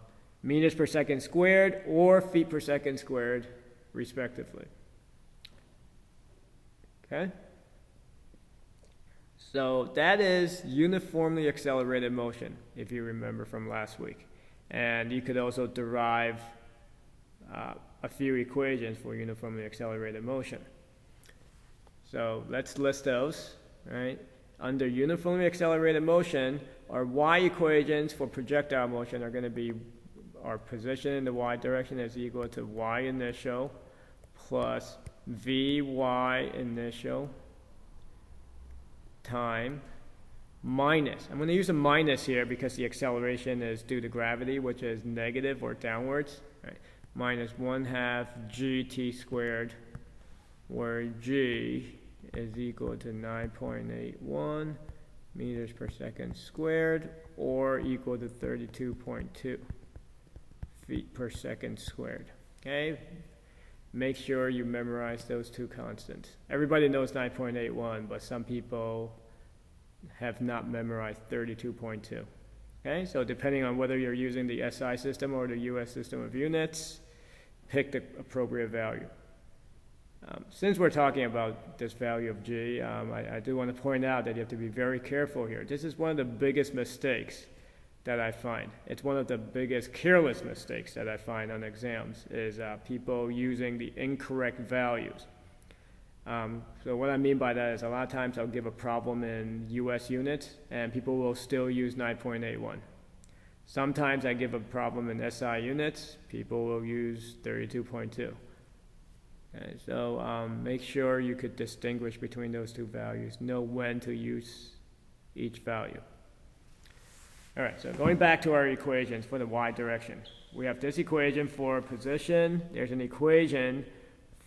meters per second squared or feet per second squared, respectively. Okay? So that is uniformly accelerated motion, if you remember from last week. And you could also derive a few equations for uniformly accelerated motion. So let's list those, right? Under uniformly accelerated motion, our y equations for projectile motion are going to be our position in the y direction is equal to y initial plus vy initial time minus, I'm going to use a minus here because the acceleration is due to gravity, which is negative or downwards, right? Minus 1/2 gt squared, where g is equal to 9.81 meters per second squared, or equal to 32.2 feet per second squared. Okay? Make sure you memorize those two constants. Everybody knows 9.81, but some people have not memorized 32.2. Okay, so depending on whether you're using the SI system or the US system of units, pick the appropriate value. Since we're talking about this value of G, I do want to point out that you have to be very careful here. This is one of the biggest mistakes that I find. It's one of the biggest careless mistakes that I find on exams is people using the incorrect values. So what I mean by that is a lot of times I'll give a problem in US units and people will still use 9.81. Sometimes I give a problem in SI units. People will use 32.2. Okay, so make sure you could distinguish between those two values. Know when to use each value. All right, so going back to our equations for the y direction. We have this equation for position. There's an equation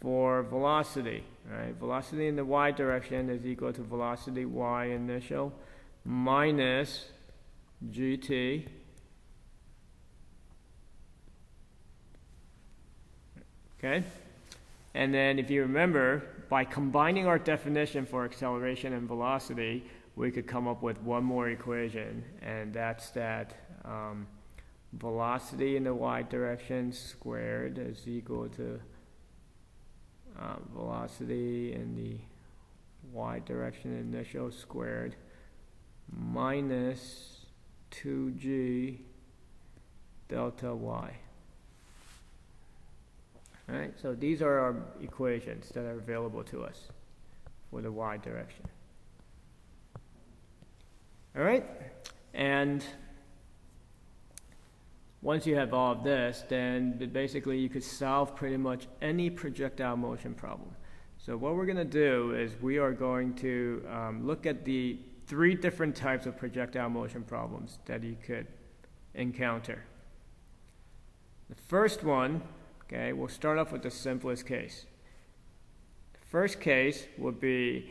for velocity. Right? Velocity in the y direction is equal to velocity y initial minus gt okay? And then if you remember, by combining our definition for acceleration and velocity, we could come up with one more equation, and that's that velocity in the y direction squared is equal to velocity in the y direction initial squared minus 2g delta y. All right, so these are our equations that are available to us for the y direction. All right, and once you have all of this, then basically you could solve pretty much any projectile motion problem. So what we're going to do is we are going to look at the 3 different types of projectile motion problems that you could encounter. The first one, okay, we'll start off with the simplest case. The first case would be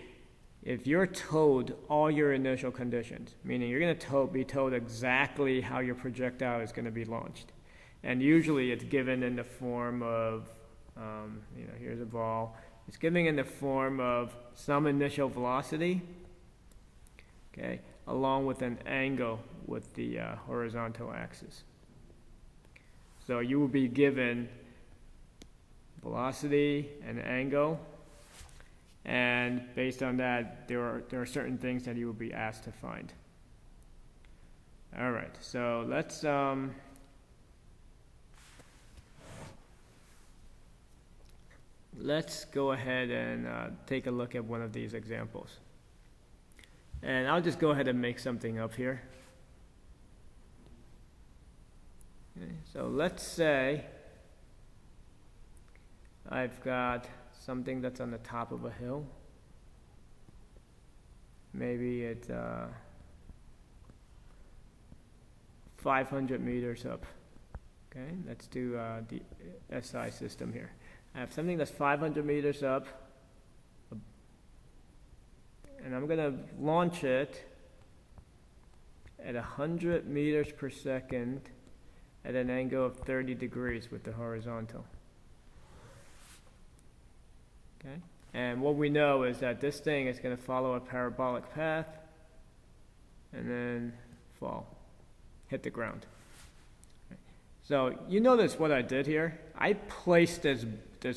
if you're told all your initial conditions, meaning you're going to be told exactly how your projectile is going to be launched. And usually it's given in the form of, here's a ball. It's given in the form of some initial velocity, okay, along with an angle with the horizontal axis. So you will be given velocity and angle, and based on that, there are certain things that you will be asked to find. All right, so let's go ahead and take a look at one of these examples. And I'll just go ahead and make something up here. Okay, so let's say I've got something that's on the top of a hill. Maybe it's 500 meters up. Okay, let's do the SI system here. I have something that's 500 meters up, and I'm going to launch it at 100 meters per second at an angle of 30 degrees with the horizontal. Okay. And what we know is that this thing is going to follow a parabolic path and then fall, hit the ground. Okay. So you notice what I did here? I placed this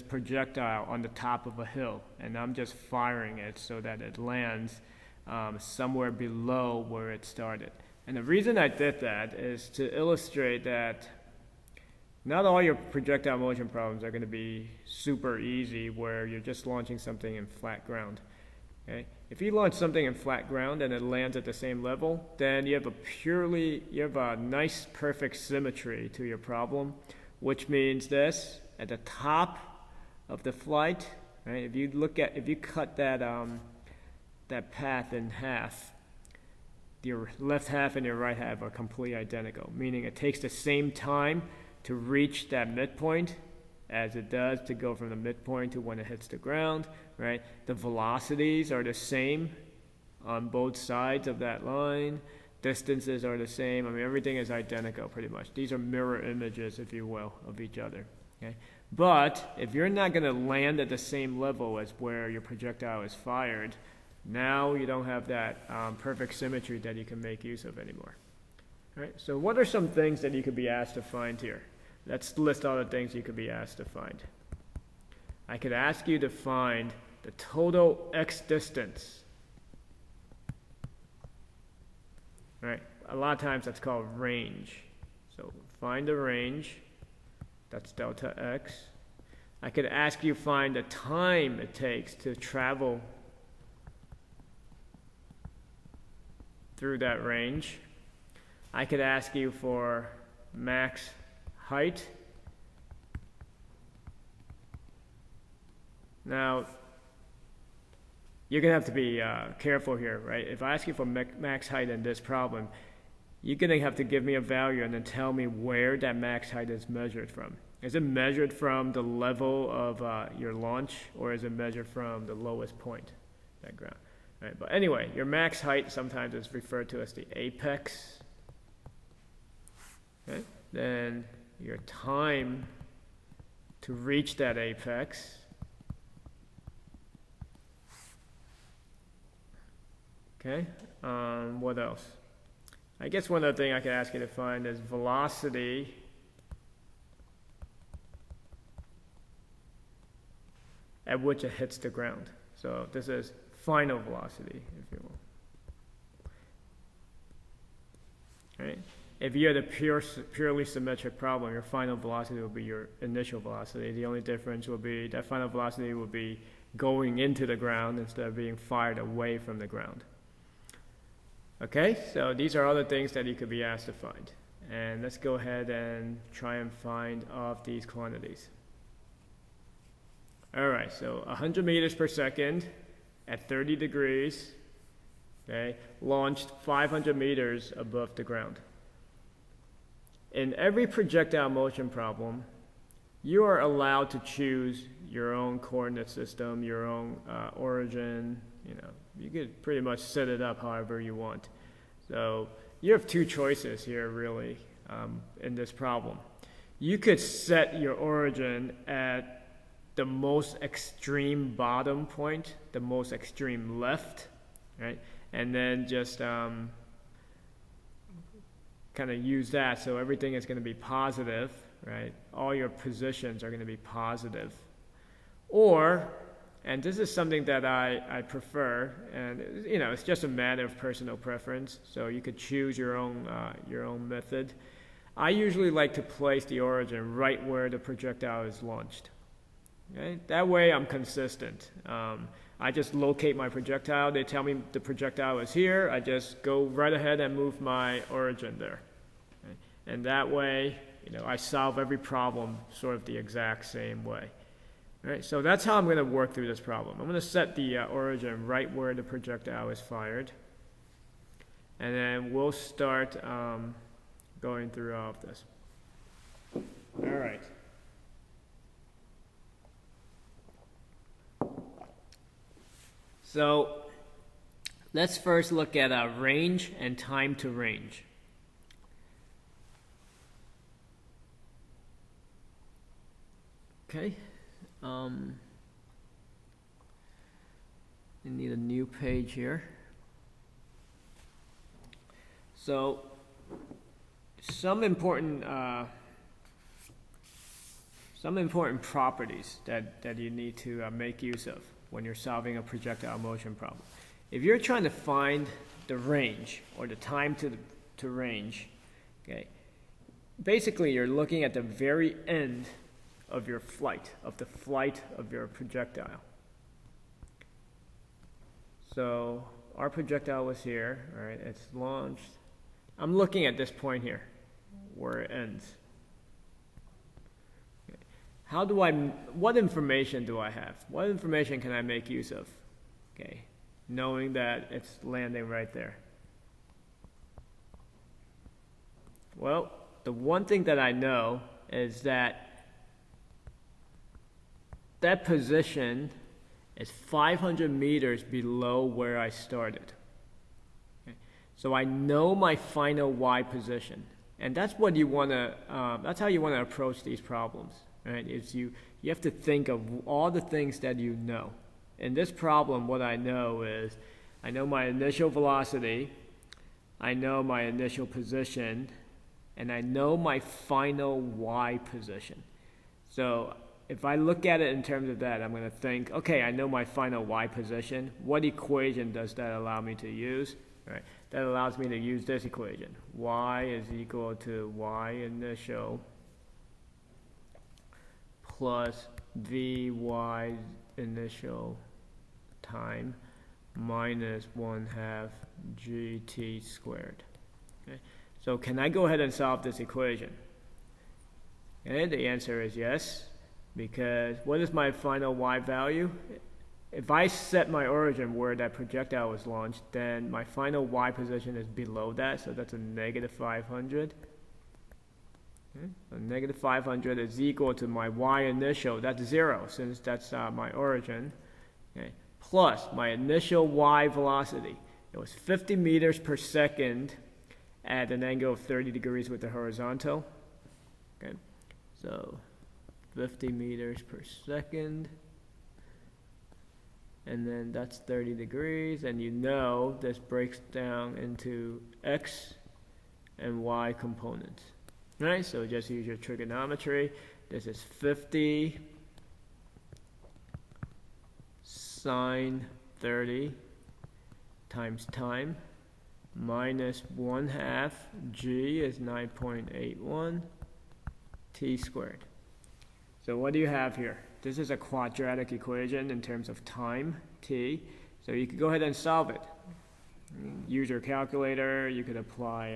projectile on the top of a hill, and I'm just firing it so that it lands somewhere below where it started. And the reason I did that is to illustrate that not all your projectile motion problems are going to be super easy where you're just launching something in flat ground. Okay? If you launch something in flat ground and it lands at the same level, then you have a nice perfect symmetry to your problem, which means this: at the top of the flight, right? If you cut that path in half, your left half and your right half are completely identical, meaning it takes the same time to reach that midpoint as it does to go from the midpoint to when it hits the ground, right? The velocities are the same on both sides of that line. Distances are the same. I mean, everything is identical pretty much. These are mirror images, if you will, of each other. Okay? But if you're not going to land at the same level as where your projectile is fired, now you don't have that perfect symmetry that you can make use of anymore. All right? So what are some things that you could be asked to find here? Let's list all the things you could be asked to find. I could ask you to find the total x distance. All right? A lot of times that's called range. So find the range. That's delta x. I could ask you find the time it takes to travel through that range. I could ask you for max height. Now, you're going to have to be careful here, right? If I ask you for max height in this problem, you're going to have to give me a value and then tell me where that max height is measured from. Is it measured from the level of your launch, or is it measured from the lowest point, that ground? Right, but anyway, your max height sometimes is referred to as the apex. Okay? Then your time to reach that apex. Okay, what else? I guess one other thing I could ask you to find is velocity at which it hits the ground. So this is final velocity, if you will. Right? If you had a purely symmetric problem, your final velocity would be your initial velocity. The only difference would be that final velocity would be going into the ground instead of being fired away from the ground. Okay, so these are other things that you could be asked to find. And let's go ahead and try and find of these quantities. All right, so 100 meters per second at 30 degrees, okay, launched 500 meters above the ground. In every projectile motion problem, you are allowed to choose your own coordinate system, your own origin. You know, you could pretty much set it up however you want. So you have two choices here, really, in this problem. You could set your origin at the most extreme bottom point, the most extreme left, right? And then just kind of use that, so everything is going to be positive, right? All your positions are going to be positive. Or, and this is something that I prefer, and you know, it's just a matter of personal preference, so you could choose your own method. I usually like to place the origin right where the projectile is launched. Okay? That way I'm consistent. I just locate my projectile. They tell me the projectile is here. I just go right ahead and move my origin there. Okay? And that way, you know, I solve every problem sort of the exact same way. All right, so that's how I'm going to work through this problem. I'm going to set the origin right where the projectile is fired. And then we'll start going through all of this. All right. So let's first look at range and time to range. Okay. I need a new page here. So some important properties that you need to make use of when you're solving a projectile motion problem. If you're trying to find the range or the time to range, okay, basically you're looking at the very end of your flight, of the flight of your projectile. So our projectile was here, all right, it's launched. I'm looking at this point here, where it ends. Okay. What information do I have? What information can I make use of? Okay, knowing that it's landing right there. Well, the one thing that I know is that that position is 500 meters below where I started. Okay. So I know my final Y position, and that's what you want to. That's how you want to approach these problems, right? Is you have to think of all the things that you know. In this problem, what I know is I know my initial velocity, I know my initial position, and I know my final Y position. So if I look at it in terms of that, I'm going to think, okay, I know my final Y position. What equation does that allow me to use? Right. That allows me to use this equation. Y is equal to Y initial plus Vy initial time minus 1/2 GT squared. Okay. So can I go ahead and solve this equation? Okay, the answer is yes, because what is my final y value? If I set my origin where that projectile was launched, then my final y position is below that, so that's a negative 500. Okay. So negative 500 is equal to my y initial, that's 0, since that's my origin, okay, plus my initial y velocity. It was 50 meters per second at an angle of 30 degrees with the horizontal. Okay. So 50 meters per second, and then that's 30 degrees, and you know this breaks down into x and y components. Right, so just use your trigonometry. This is 50 sine 30 times time minus 1/2 g is 9.81 t squared. So what do you have here? This is a quadratic equation in terms of time, t. So you could go ahead and solve it. Use your calculator. You could apply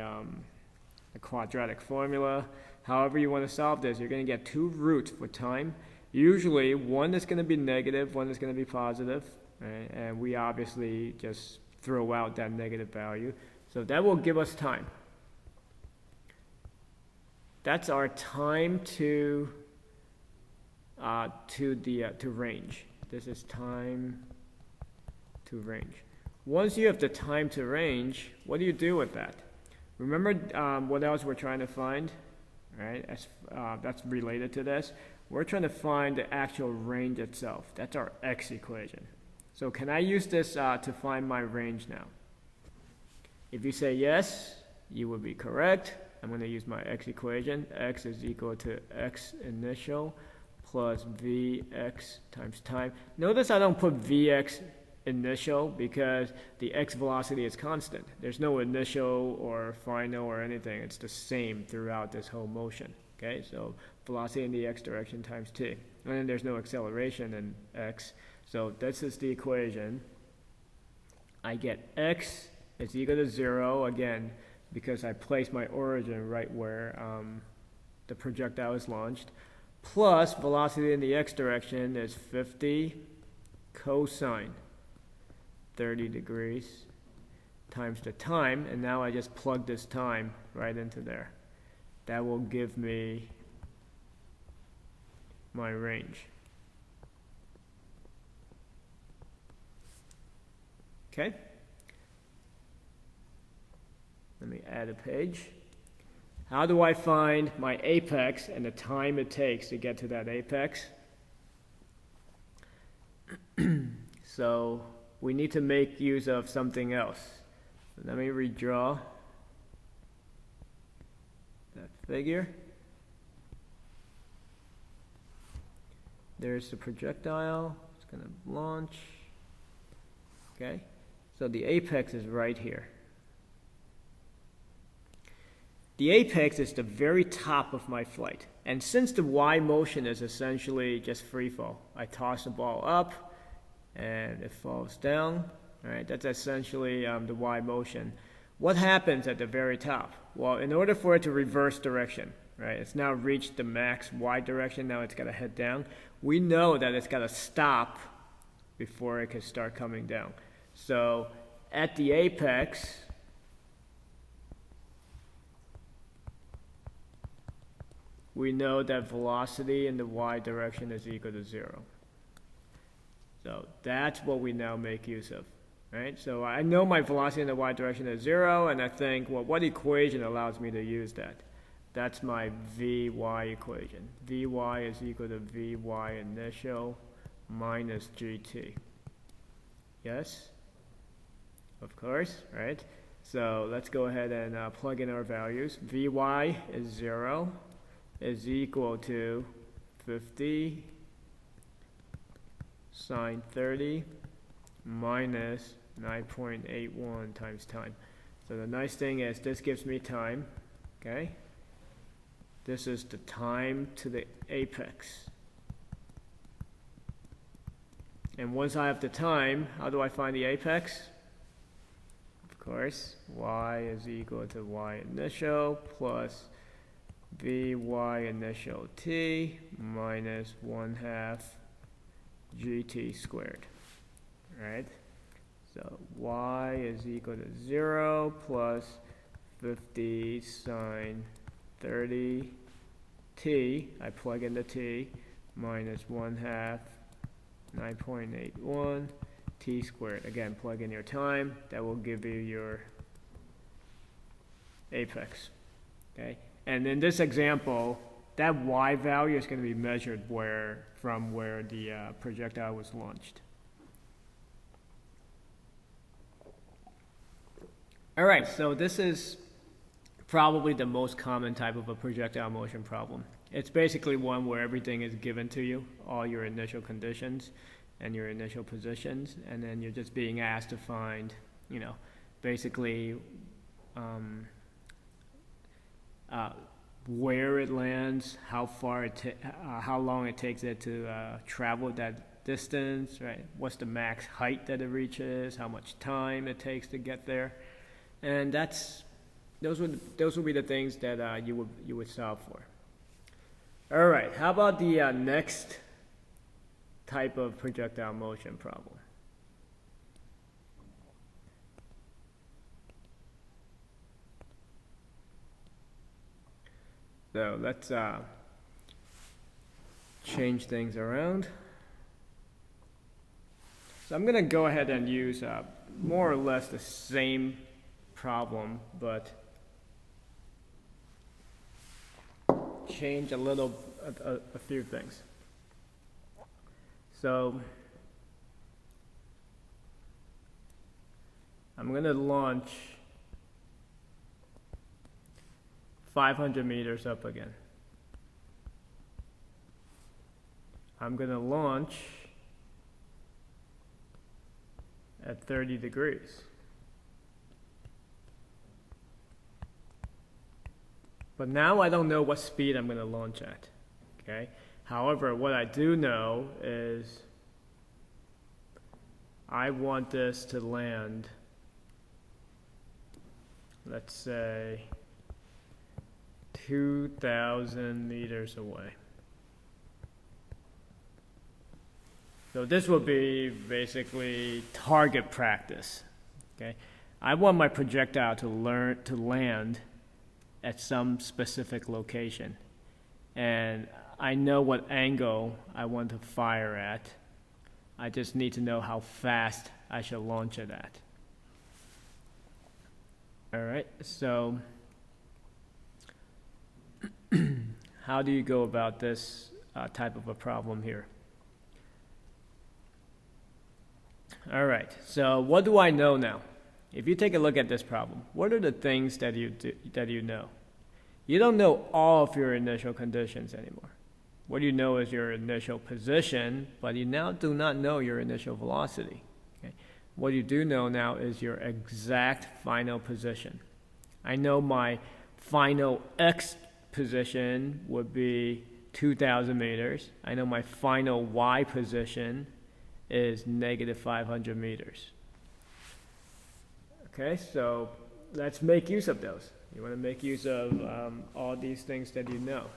a quadratic formula. However you want to solve this, you're going to get two roots for time. Usually one is going to be negative, one is going to be positive, right? And we obviously just throw out that negative value. So that will give us time. That's our time to range. This is time to range. Once you have the time to range, what do you do with that? Remember what else we're trying to find, right? That's related to this. We're trying to find the actual range itself. That's our x equation. So can I use this to find my range now? If you say yes, you would be correct. I'm going to use my x equation. X is equal to x initial plus vx times time. Notice I don't put vx initial because the x velocity is constant. There's no initial or final or anything. It's the same throughout this whole motion. Okay, so velocity in the x direction times t. And then there's no acceleration in x. So this is the equation. I get x is equal to 0, again, because I placed my origin right where the projectile is launched, plus velocity in the x direction is 50 cosine 30 degrees times the time, and now I just plug this time right into there. That will give me my range. Okay? Let me add a page. How do I find my apex and the time it takes to get to that apex? So we need to make use of something else. Let me redraw that figure. There's the projectile. It's going to launch. Okay? So the apex is right here. The apex is the very top of my flight. And since the y motion is essentially just free fall, I toss the ball up and it falls down. All right, that's essentially the y motion. What happens at the very top? Well, in order for it to reverse direction, right, it's now reached the max y direction, now it's got to head down. We know that it's got to stop before it can start coming down. So at the apex, we know that velocity in the y direction is equal to 0. So that's what we now make use of, right? So I know my velocity in the y direction is 0, and I think, well, what equation allows me to use that? That's my Vy equation. Vy is equal to Vy initial minus gt. Yes? Of course, right? So let's go ahead and plug in our values. Vy is 0. Is equal to 50 sine 30 minus 9.81 times time. So the nice thing is this gives me time, okay? This is the time to the apex. And once I have the time, how do I find the apex? Of course, y is equal to y initial plus vy initial t minus 1/2 gt squared, right? So y is equal to 0 plus 50 sine 30 t, I plug in the t, minus 1/2 9.81 t squared. Again, plug in your time. That will give you your apex. Okay, and in this example, that y value is going to be measured from where the projectile was launched. All right, so this is probably the most common type of a projectile motion problem. It's basically one where everything is given to you, all your initial conditions and your initial positions, and then you're just being asked to find, basically where it lands, how long it takes it to travel that distance, right? What's the max height that it reaches? How much time it takes to get there? And those would be the things that you would solve for. All right, how about the next type of projectile motion problem? So let's change things around. So I'm going to go ahead and use more or less the same problem, but change a few things. So I'm going to launch 500 meters up again. I'm going to launch at 30 degrees. But now I don't know what speed I'm going to launch at, okay? However, what I do know is I want this to land, let's say, 2,000 meters away. So this will be basically target practice, okay? I want my projectile to land at some specific location, and I know what angle I want to fire at. I just need to know how fast I should launch it at. All right, so how do you go about this type of a problem here? All right, so what do I know now? If you take a look at this problem, what are the things that you know? You don't know all of your initial conditions anymore. What you know is your initial position, but you now do not know your initial velocity. Okay? What you do know now is your exact final position. I know my final X position would be 2,000 meters. I know my final Y position is negative 500 meters. Okay, so let's make use of those. You want to make use of all these things that you know.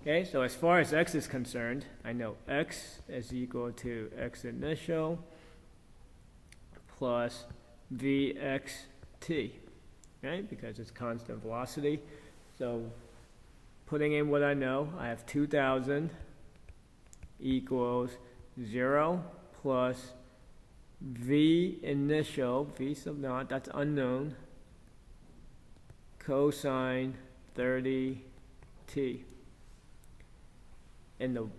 Okay, so as far as X is concerned, I know X is equal to X initial plus Vxt, okay, because it's constant velocity. So putting in what I know, I have 2,000 equals 0 plus V initial, V sub naught, that's unknown, cosine 30t.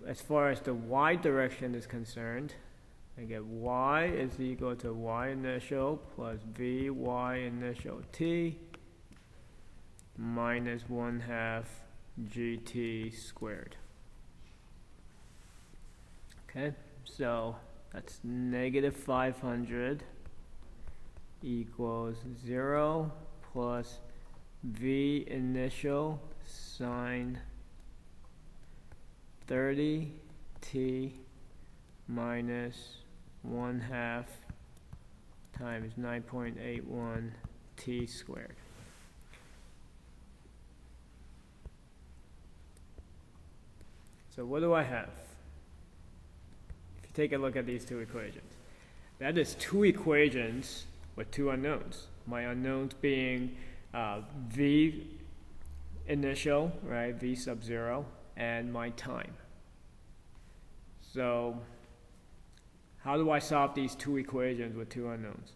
As far as the y direction is concerned, I get y is equal to y initial plus vy initial t minus 1/2 gt squared. Okay, so that's negative 500 equals 0 plus v initial sine 30t minus 1/2 times 9.81 t squared. So what do I have? If you take a look at these two equations, that is two equations with two unknowns. My unknowns being v initial, right, v sub 0, and my time. So how do I solve these two equations with two unknowns?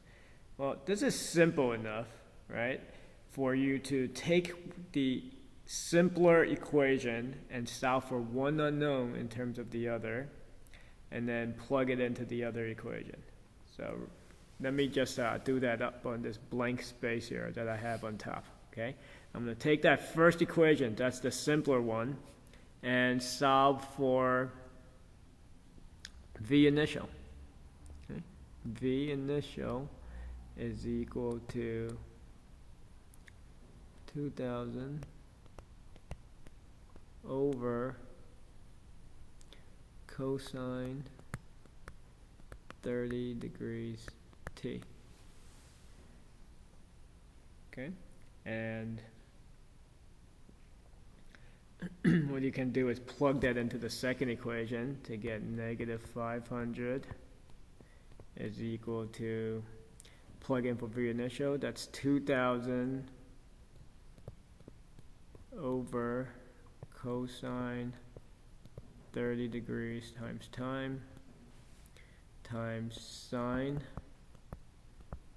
Well, this is simple enough, right, for you to take the simpler equation and solve for one unknown in terms of the other, and then plug it into the other equation. So let me just do that up on this blank space here that I have on top, okay? I'm going to take that first equation, that's the simpler one, and solve for v initial. Okay? V initial is equal to 2,000 over cosine 30 degrees t. Okay, and what you can do is plug that into the second equation to get negative 500 is equal to, plug in for v initial, that's 2,000 over cosine 30 degrees times time times sine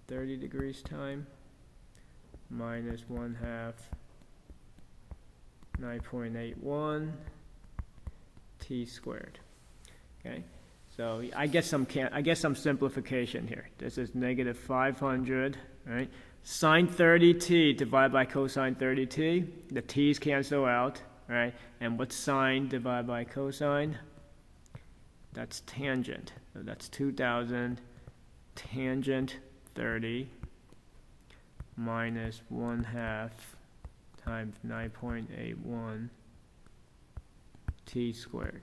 30 degrees time minus 1/2 9.81 t squared. Okay, so I get some simplification here. This is negative 500, right? Sine 30t divided by cosine 30t. The t's cancel out, right? And what's sine divided by cosine? That's tangent. So that's 2,000 tangent 30 minus 1/2 times 9.81 t squared.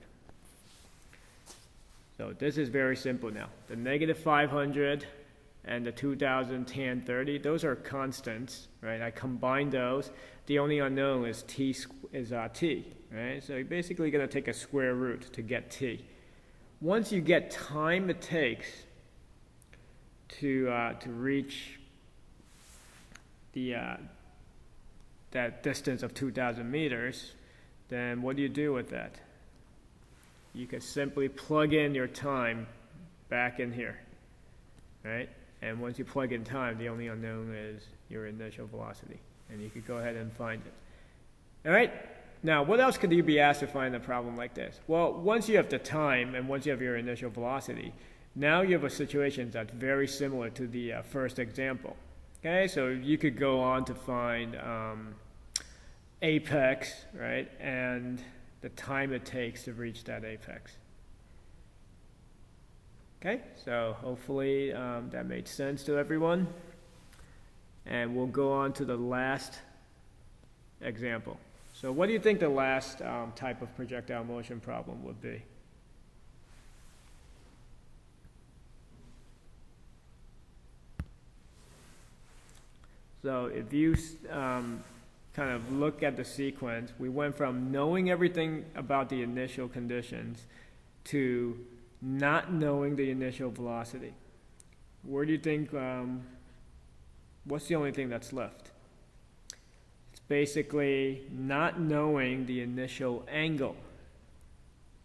So this is very simple now. The negative 500 and the 2,000 tan 30, those are constants, right? I combine those. The only unknown is t, right? So you're basically going to take a square root to get t. Once you get time it takes to reach the that distance of 2,000 meters, then what do you do with that? You can simply plug in your time back in here, right? And once you plug in time, the only unknown is your initial velocity, and you could go ahead and find it. All right? Now, what else could you be asked to find a problem like this? Well, once you have the time and once you have your initial velocity, now you have a situation that's very similar to the first example. Okay, so you could go on to find apex, right, and the time it takes to reach that apex. Okay, so hopefully that made sense to everyone. And we'll go on to the last example. So what do you think the last type of projectile motion problem would be? So if you kind of look at the sequence, we went from knowing everything about the initial conditions to not knowing the initial velocity. Where do you think, what's the only thing that's left? It's basically not knowing the initial angle.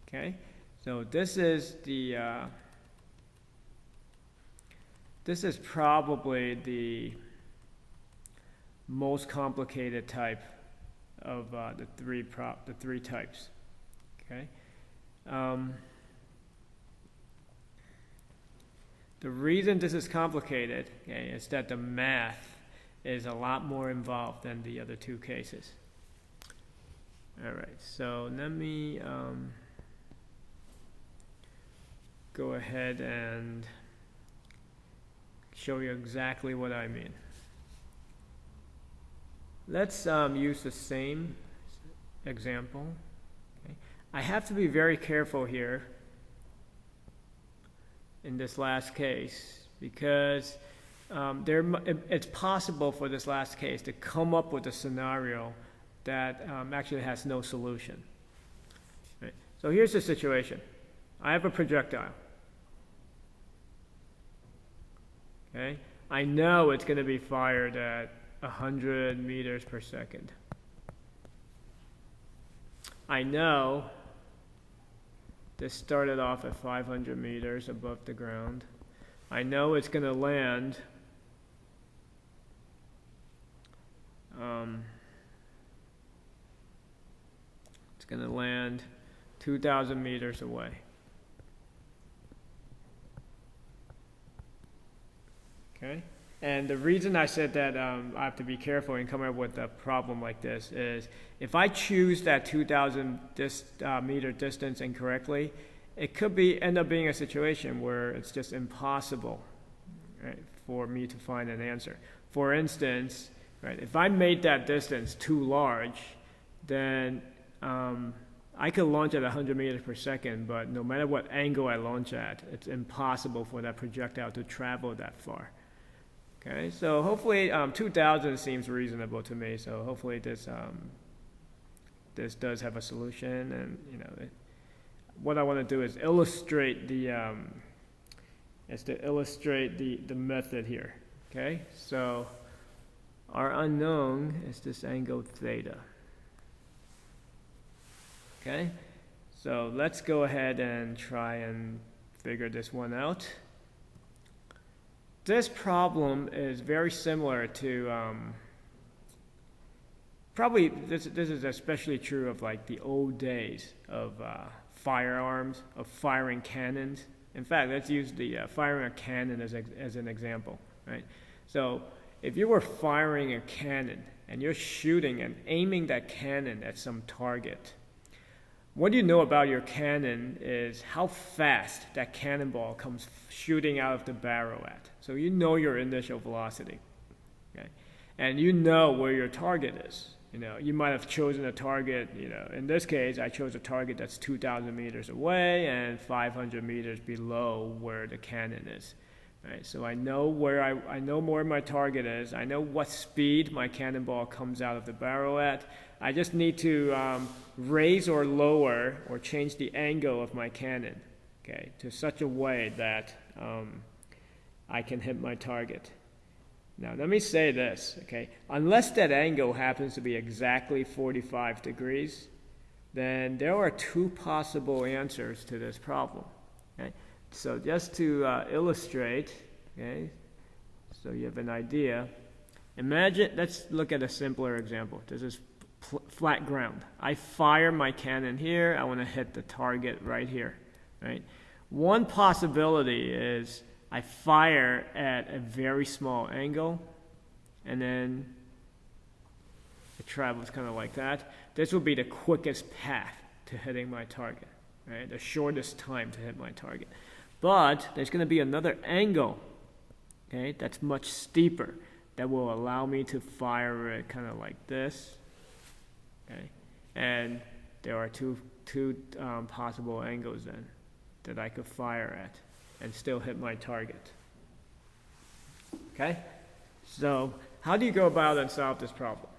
Okay, so this is probably the most complicated type of the three types. Okay. The reason this is complicated, okay, is that the math is a lot more involved than the other two cases. All right, so let me go ahead and show you exactly what I mean. Let's use the same example. Okay. I have to be very careful here in this last case, because it's possible for this last case to come up with a scenario that actually has no solution. Right? So here's the situation. I have a projectile. Okay? I know it's going to be fired at 100 meters per second. I know this started off at 500 meters above the ground. I know it's going to land it's going to land 2,000 meters away. Okay? And the reason I said that I have to be careful in coming up with a problem like this is if I choose that 2,000 meter distance incorrectly, it could end up being a situation where it's just impossible, right, for me to find an answer. For instance, right, if I made that distance too large, then I could launch at 100 meters per second, but no matter what angle I launch at, it's impossible for that projectile to travel that far. Okay, so hopefully 2,000 seems reasonable to me. So hopefully this does have a solution, and what I want to do is illustrate the method here. Okay, so our unknown is this angle theta. Okay, so let's go ahead and try and figure this one out. This problem is very similar to, probably this is especially true of like the old days of firearms, of firing cannons. In fact, let's use the firing a cannon as an example, right? So if you were firing a cannon and you're shooting and aiming that cannon at some target, what you know about your cannon is how fast that cannonball comes shooting out of the barrel at. So you know your initial velocity, okay? And you know where your target is. You might have chosen a target, in this case, I chose a target that's 2,000 meters away and 500 meters below where the cannon is. Right? So I know I know where my target is. I know what speed my cannonball comes out of the barrel at. I just need to raise or lower or change the angle of my cannon, okay, to such a way that I can hit my target. Now let me say this, okay, unless that angle happens to be exactly 45 degrees, then there are two possible answers to this problem. Okay? So just to illustrate, okay, so you have an idea, imagine, let's look at a simpler example. This is flat ground. I fire my cannon here. I want to hit the target right here, right? One possibility is I fire at a very small angle, and then it travels kind of like that. This will be the quickest path to hitting my target, right? The shortest time to hit my target. But there's going to be another angle, okay, that's much steeper that will allow me to fire it kind of like this, okay? And there are two possible angles then that I could fire at and still hit my target. Okay? So how do you go about and solve this problem?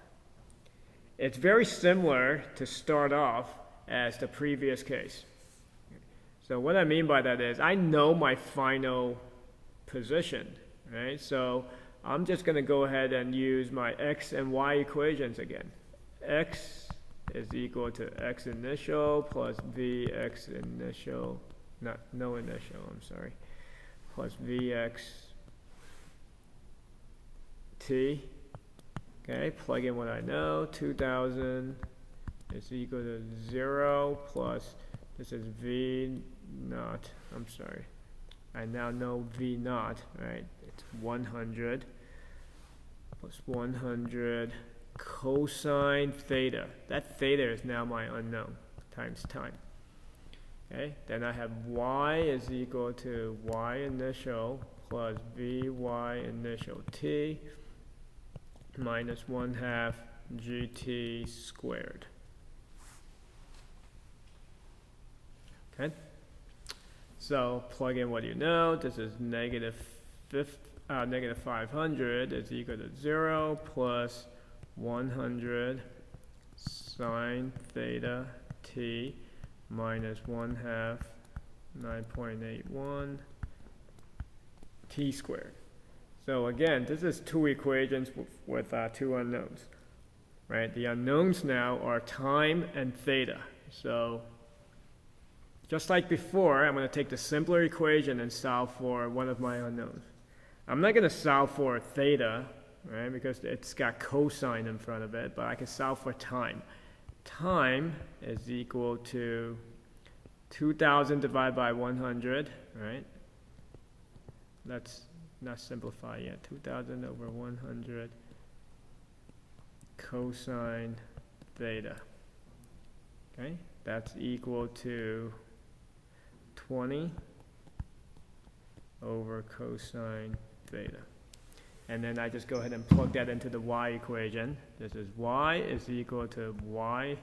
It's very similar to start off as the previous case. So what I mean by that is I know my final position, right? So I'm just going to go ahead and use my x and y equations again. X is equal to x initial plus vx initial, no initial, I'm sorry, plus vx t. Okay, plug in what I know. 2,000 is equal to 0 plus, this is v naught, I'm sorry. I now know v naught, right? It's 100 plus 100 cosine theta. That theta is now my unknown times time. Okay, then I have y is equal to y initial plus vy initial t minus 1/2 gt squared. Okay, so plug in what you know. This is negative negative 500 is equal to 0 plus 100 sine theta t minus 1/2 9.81 t squared. So again, this is two equations with two unknowns, right? The unknowns now are time and theta. So just like before, I'm going to take the simpler equation and solve for one of my unknowns. I'm not going to solve for theta, right, because it's got cosine in front of it, but I can solve for time. Time is equal to 2,000 divided by 100, right? Let's not simplify yet. 2,000 over 100 cosine theta. Okay, that's equal to 20 over cosine theta. And then I just go ahead and plug that into the y equation. This is y is equal to y.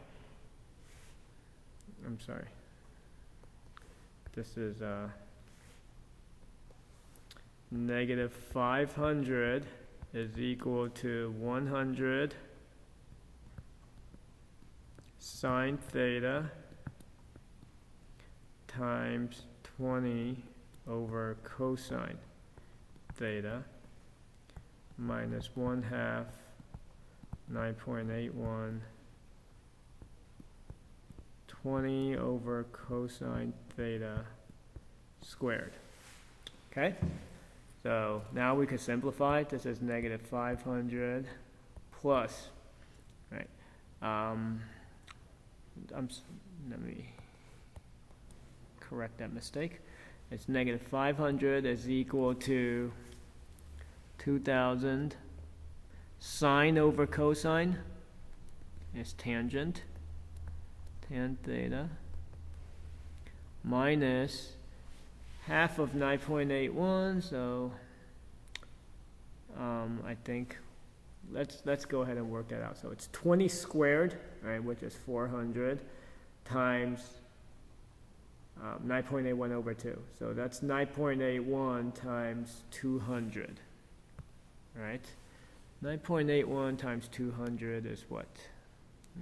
I'm sorry. This is negative 500 is equal to 100 sine theta times 20 over cosine theta minus 1/2 9.81 20 over cosine theta squared. Okay, so now we can simplify. This is negative 500 plus, right? Let me correct that mistake. It's negative 500 is equal to 2,000 sine over cosine is tangent, tan theta, minus half of 9.81, so I think let's go ahead and work that out. So it's 20 squared, right, which is 400, times 9.81 over 2. So that's 9.81 times 200, right? 9.81 times 200 is what?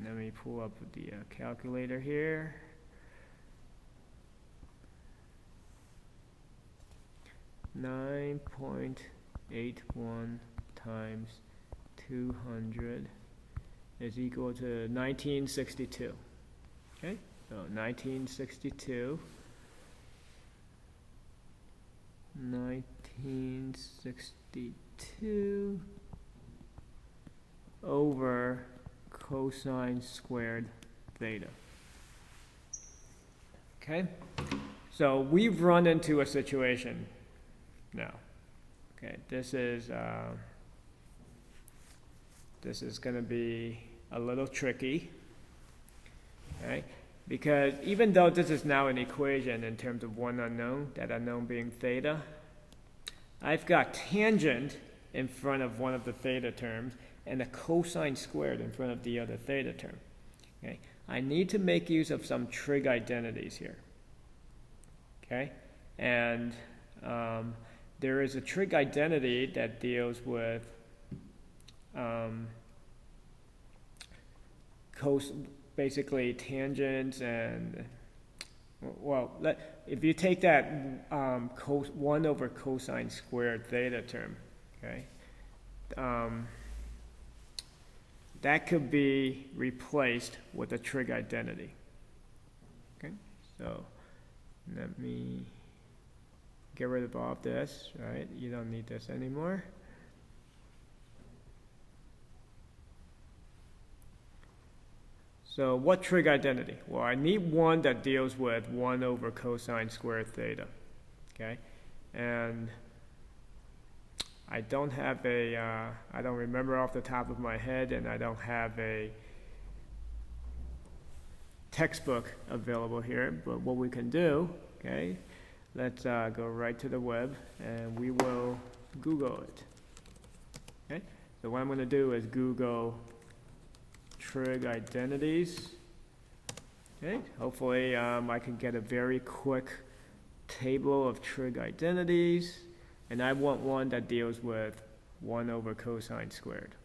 Let me pull up the calculator here. .81 times 200 is equal to 1962. Okay, so 1962 over cosine squared theta. Okay, so we've run into a situation now. Okay, this is going to be a little tricky, okay? Because even though this is now an equation in terms of one unknown, that unknown being theta, I've got tangent in front of one of the theta terms and a cosine squared in front of the other theta term. Okay, I need to make use of some trig identities here. Okay, and there is a trig identity that deals with basically tangents and, well, if you take that 1 over cosine squared theta term, okay, that could be replaced with a trig identity. Okay, so let me get rid of all of this, right? You don't need this anymore. So what trig identity? Well, I need one that deals with 1 over cosine squared theta, okay? And I don't have a, I don't remember off the top of my head, and I don't have a textbook available here, but what we can do, okay, let's go right to the web and we will Google it. Okay, so what I'm going to do is Google trig identities. Okay, hopefully I can get a very quick table of trig identities. And I want one that deals with 1 over cosine squared.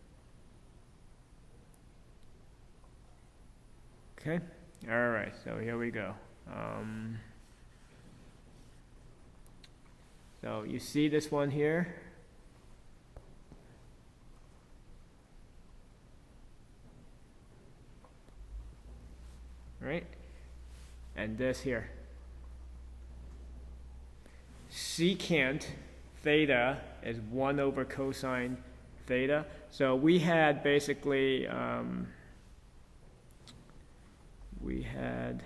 Okay, all right, so here we go. So you see this one here? Right? And this here. Secant theta is 1 over cosine theta. So we had basically, we had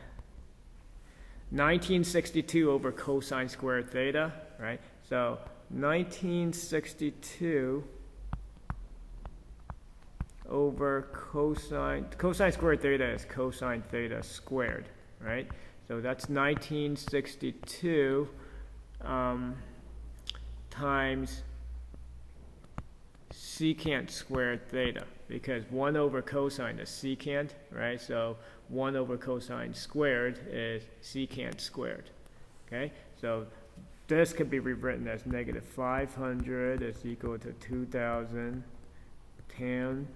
1962 over cosine squared theta, right? So 1962 over cosine squared theta is cosine theta squared, right? So that's 1962 times secant squared theta, because 1 over cosine is secant, right? So 1 over cosine squared is secant squared, okay? So this could be rewritten as negative 500 is equal to 2000 tan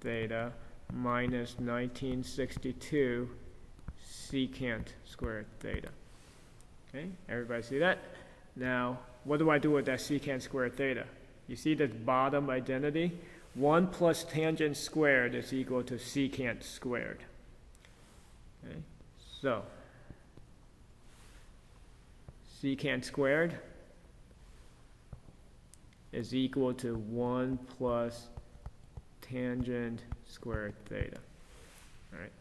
theta minus 1962 secant squared theta. Okay, everybody see that? Now, what do I do with that secant squared theta? You see this bottom identity? 1 plus tangent squared is equal to secant squared. Okay, so secant squared is equal to 1 plus tangent squared theta. All right.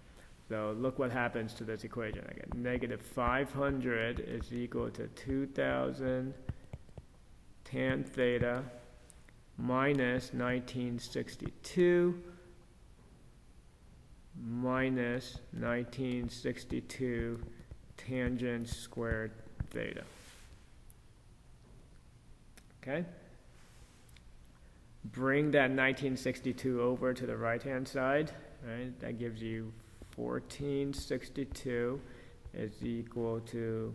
So look what happens to this equation. I get negative 500 is equal to 2000 tan theta minus 1962 minus 1962 tangent squared theta. Okay? Bring that 1962 over to the right-hand side, right? That gives you 1462 is equal to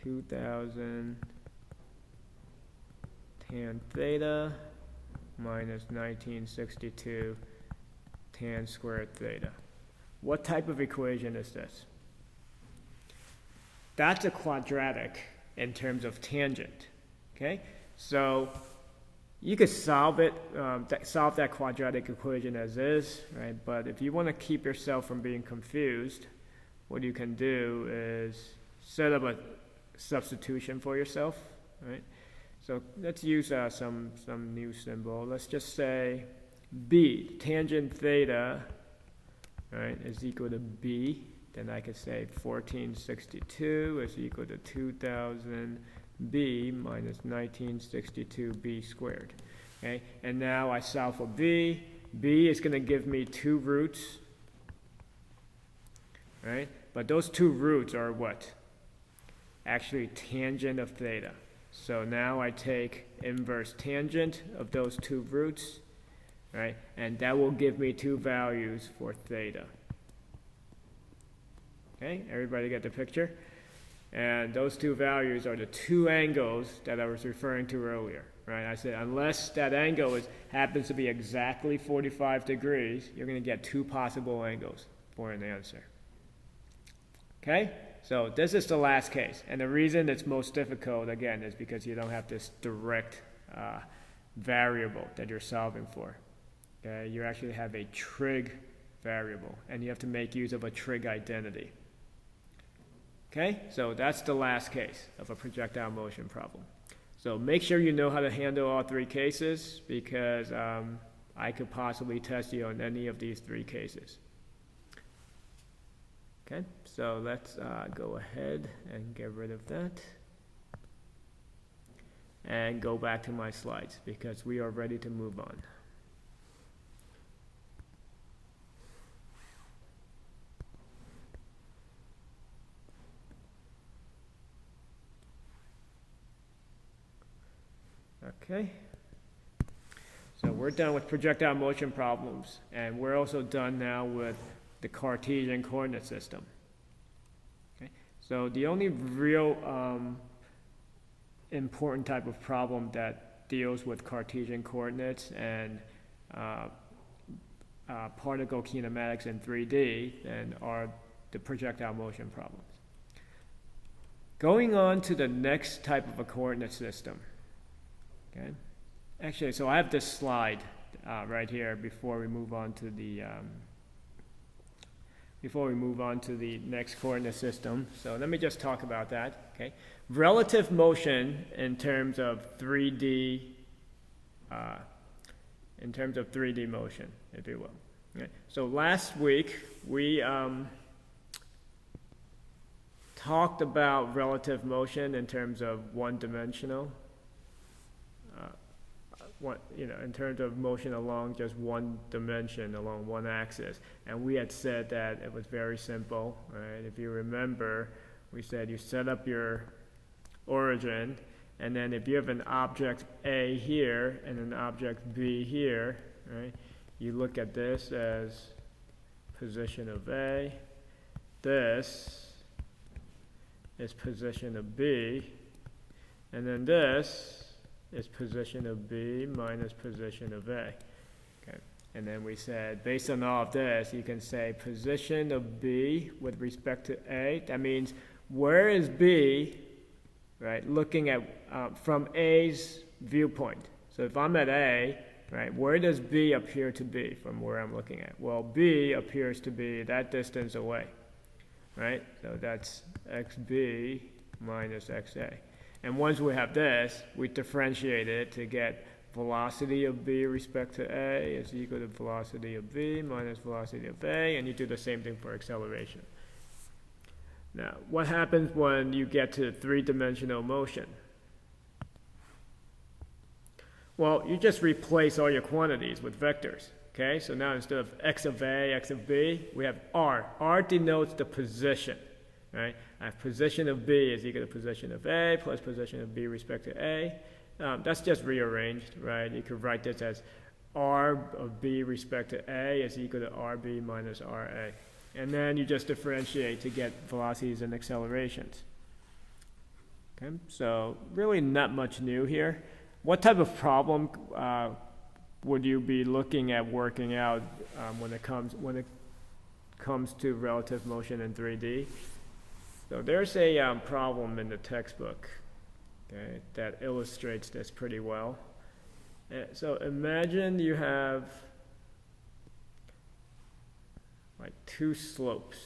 2000 tan theta minus 1962 tan squared theta. What type of equation is this? That's a quadratic in terms of tangent, okay? So you could solve it, solve that quadratic equation as is, right? But if you want to keep yourself from being confused, what you can do is set up a substitution for yourself, right? So let's use some new symbol. Let's just say b, tangent theta, right, is equal to b. Then I could say 1462 is equal to 2000 b minus 1962 b squared. Okay, and now I solve for b. B is going to give me 2 roots, right? But those 2 roots are what? Actually tangent of theta. So now I take inverse tangent of those 2 roots, right? And that will give me 2 values for theta. Okay, everybody get the picture? And those 2 values are the 2 angles that I was referring to earlier, right? I said unless that angle happens to be exactly 45 degrees, you're going to get 2 possible angles for an answer. Okay? So this is the last case. And the reason it's most difficult, again, is because you don't have this direct variable that you're solving for. Okay? You actually have a trig variable, and you have to make use of a trig identity. Okay, so that's the last case of a projectile motion problem. So make sure you know how to handle all 3 cases, because I could possibly test you on any of these 3 cases. Okay, so let's go ahead and get rid of that. And go back to my slides, because we are ready to move on. Okay, so we're done with projectile motion problems, and we're also done now with the Cartesian coordinate system. Okay, so the only real important type of problem that deals with Cartesian coordinates and particle kinematics in 3D and are the projectile motion problems. Going on to the next type of a coordinate system. Okay. Actually, so I have this slide right here before we move on to the next coordinate system. So let me just talk about that. Okay. Relative motion in terms of 3D motion, if you will. Okay. So last week we talked about relative motion in terms of one-dimensional, in terms of motion along just one dimension, along one axis. And we had said that it was very simple, right? If you remember, we said you set up your origin, and then if you have an object A here and an object B here, right? You look at this as position of A, this is position of B, and then this is position of B minus position of A. Okay. And then we said, based on all of this, you can say position of B with respect to A. That means where is B, right, looking at from A's viewpoint. So if I'm at A, right, where does B appear to be from where I'm looking at? Well, B appears to be that distance away. Right? So that's xb minus xa. And once we have this, we differentiate it to get velocity of b respect to a is equal to velocity of b minus velocity of a, and you do the same thing for acceleration. Now, what happens when you get to three-dimensional motion? Well, you just replace all your quantities with vectors. Okay, so now instead of x of a, x of b, we have r. R denotes the position, right? I have position of b is equal to position of a plus position of b respect to a. That's just rearranged, right? You could write this as r of b respect to a is equal to rb minus ra. And then you just differentiate to get velocities and accelerations. Okay, so really not much new here. What type of problem would you be looking at working out when it comes to relative motion in 3D? So there's a problem in the textbook, okay, that illustrates this pretty well. So imagine you have like two slopes,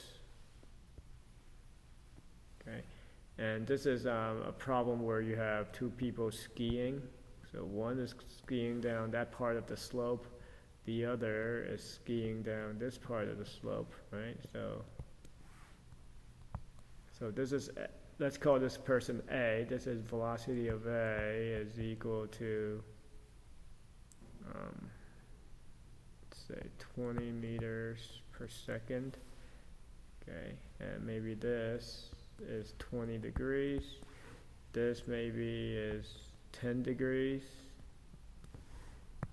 okay, and this is a problem where you have two people skiing. So one is skiing down that part of the slope, the other is skiing down this part of the slope, right? So this is, let's call this person A. This is velocity of A is equal to, say 20 meters per second. Okay, and maybe this is 20 degrees. This maybe is 10 degrees,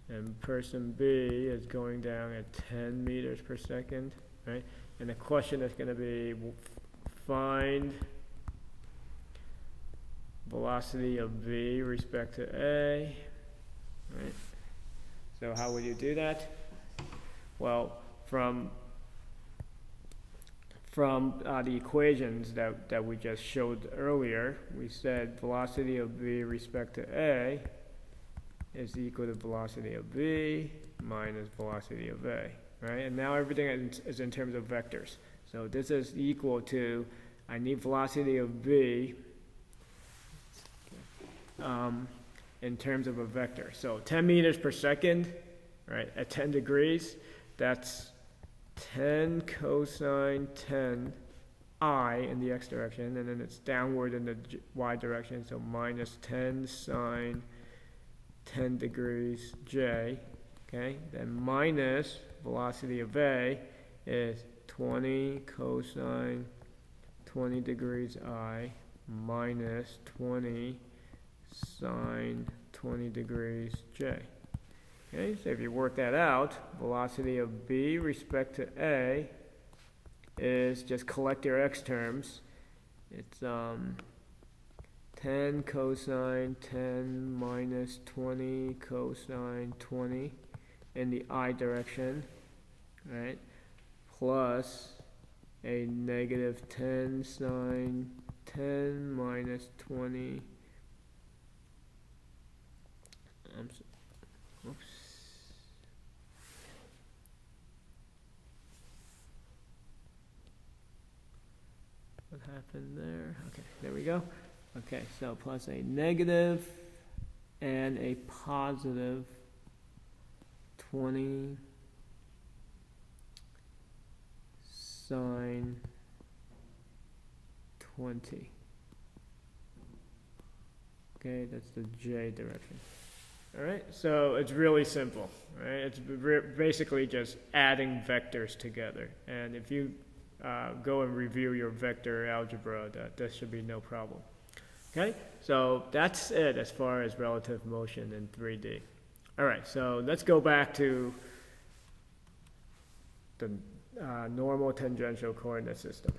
and person B is going down at 10 meters per second, right? And the question is going to be find velocity of B respect to A, right? So how would you do that? Well, from the equations that we just showed earlier, we said velocity of B respect to A is equal to velocity of B minus velocity of A, right? And now everything is in terms of vectors. So this is equal to, I need velocity of B in terms of a vector. So 10 meters per second, right, at 10 degrees, that's 10 cosine 10 I in the x direction, and then it's downward in the y direction, so minus 10 sine 10 degrees j, okay? Then minus velocity of A is 20 cosine 20 degrees I minus 20 sine 20 degrees j. Okay, so if you work that out, velocity of B respect to A is, just collect your x terms, it's 10 cosine 10 minus 20 cosine 20 in the I direction, right? Plus a negative 10 sine 10 minus 20. Oops. What happened there? Okay, there we go. Okay, so plus a negative and a positive 20 sine 20. Okay, that's the J direction. All right, so it's really simple, right? It's basically just adding vectors together. And if you go and review your vector algebra, that should be no problem. Okay, so that's it as far as relative motion in 3D. All right, so let's go back to the normal tangential coordinate system.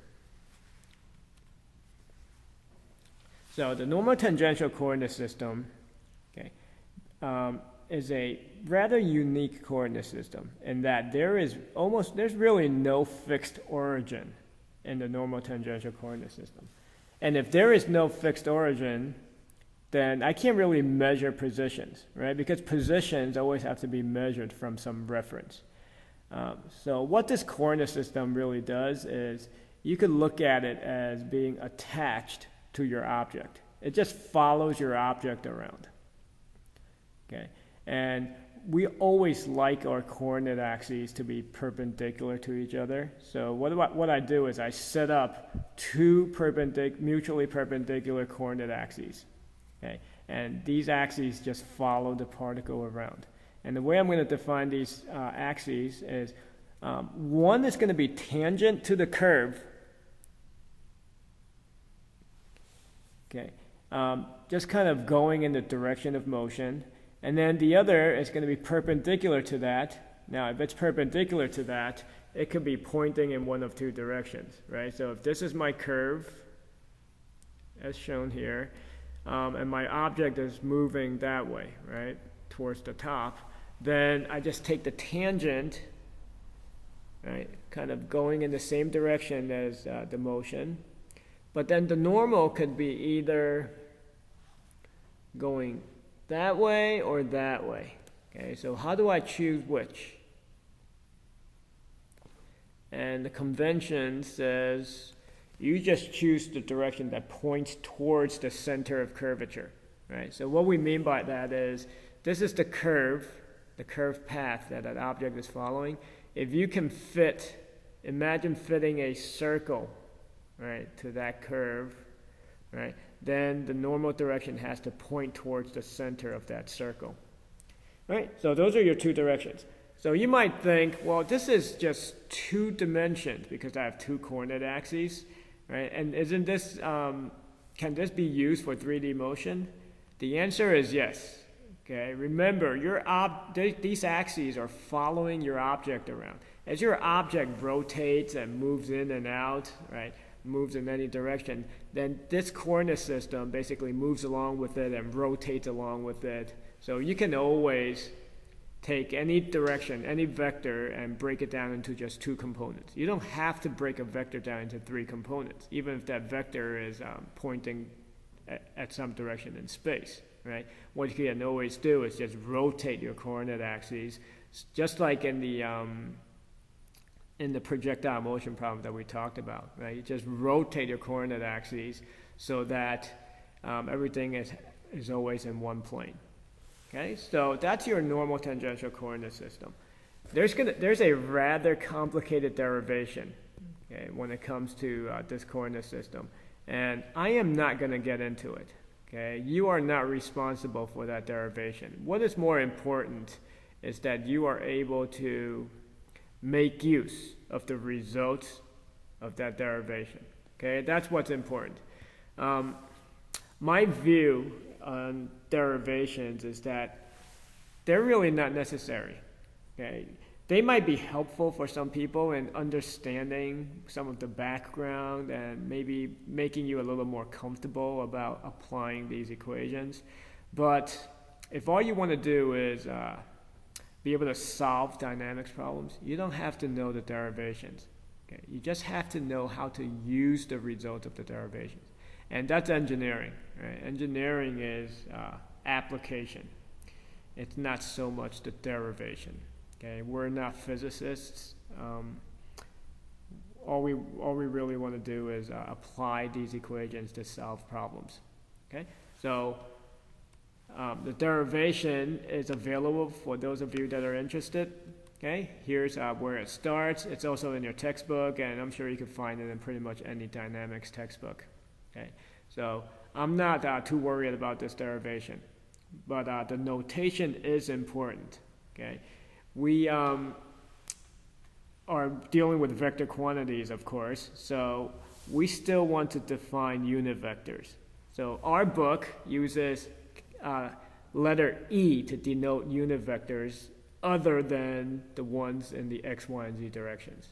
So the normal tangential coordinate system, okay, is a rather unique coordinate system in that there's really no fixed origin in the normal tangential coordinate system. And if there is no fixed origin, then I can't really measure positions, right? Because positions always have to be measured from some reference. So what this coordinate system really does is you could look at it as being attached to your object. It just follows your object around. Okay, and we always like our coordinate axes to be perpendicular to each other. So what I do is I set up two mutually perpendicular coordinate axes. Okay, and these axes just follow the particle around. And the way I'm going to define these axes is one is going to be tangent to the curve. Okay, just kind of going in the direction of motion. And then the other is going to be perpendicular to that. Now, if it's perpendicular to that, it could be pointing in one of two directions, right? So if this is my curve, as shown here, and my object is moving that way, right, towards the top, then I just take the tangent, right, kind of going in the same direction as the motion. But then the normal could be either going that way or that way. Okay, so how do I choose which? And the convention says you just choose the direction that points towards the center of curvature, right? So what we mean by that is this is the curve path that an object is following. If you can imagine fitting a circle, right, to that curve, right, then the normal direction has to point towards the center of that circle. Right? So those are your two directions. So you might think, well, this is just two dimensions because I have two coordinate axes, right? And isn't this, can this be used for 3D motion? The answer is yes. Okay, remember, these axes are following your object around. As your object rotates and moves in and out, right, moves in any direction, then this coordinate system basically moves along with it and rotates along with it. So you can always take any direction, any vector, and break it down into just two components. You don't have to break a vector down into three components, even if that vector is pointing at some direction in space, right? What you can always do is just rotate your coordinate axes, just like in the projectile motion problem that we talked about, right? You just rotate your coordinate axes so that everything is always in one plane. Okay, so that's your normal tangential coordinate system. There's a rather complicated derivation, okay, when it comes to this coordinate system, and I am not going to get into it. Okay, you are not responsible for that derivation. What is more important is that you are able to make use of the results of that derivation. Okay, that's what's important. My view on derivations is that they're really not necessary. Okay, they might be helpful for some people in understanding some of the background and maybe making you a little more comfortable about applying these equations. But if all you want to do is be able to solve dynamics problems, you don't have to know the derivations. Okay? You just have to know how to use the result of the derivations. And that's engineering. Right? Engineering is application. It's not so much the derivation. Okay? We're not physicists. All we really want to do is apply these equations to solve problems. Okay? So the derivation is available for those of you that are interested. Okay? Here's where it starts. It's also in your textbook, and I'm sure you can find it in pretty much any dynamics textbook. Okay? So I'm not too worried about this derivation, but the notation is important. Okay? We are dealing with vector quantities, of course, so we still want to define unit vectors. So our book uses letter E to denote unit vectors other than the ones in the x, y, and z directions.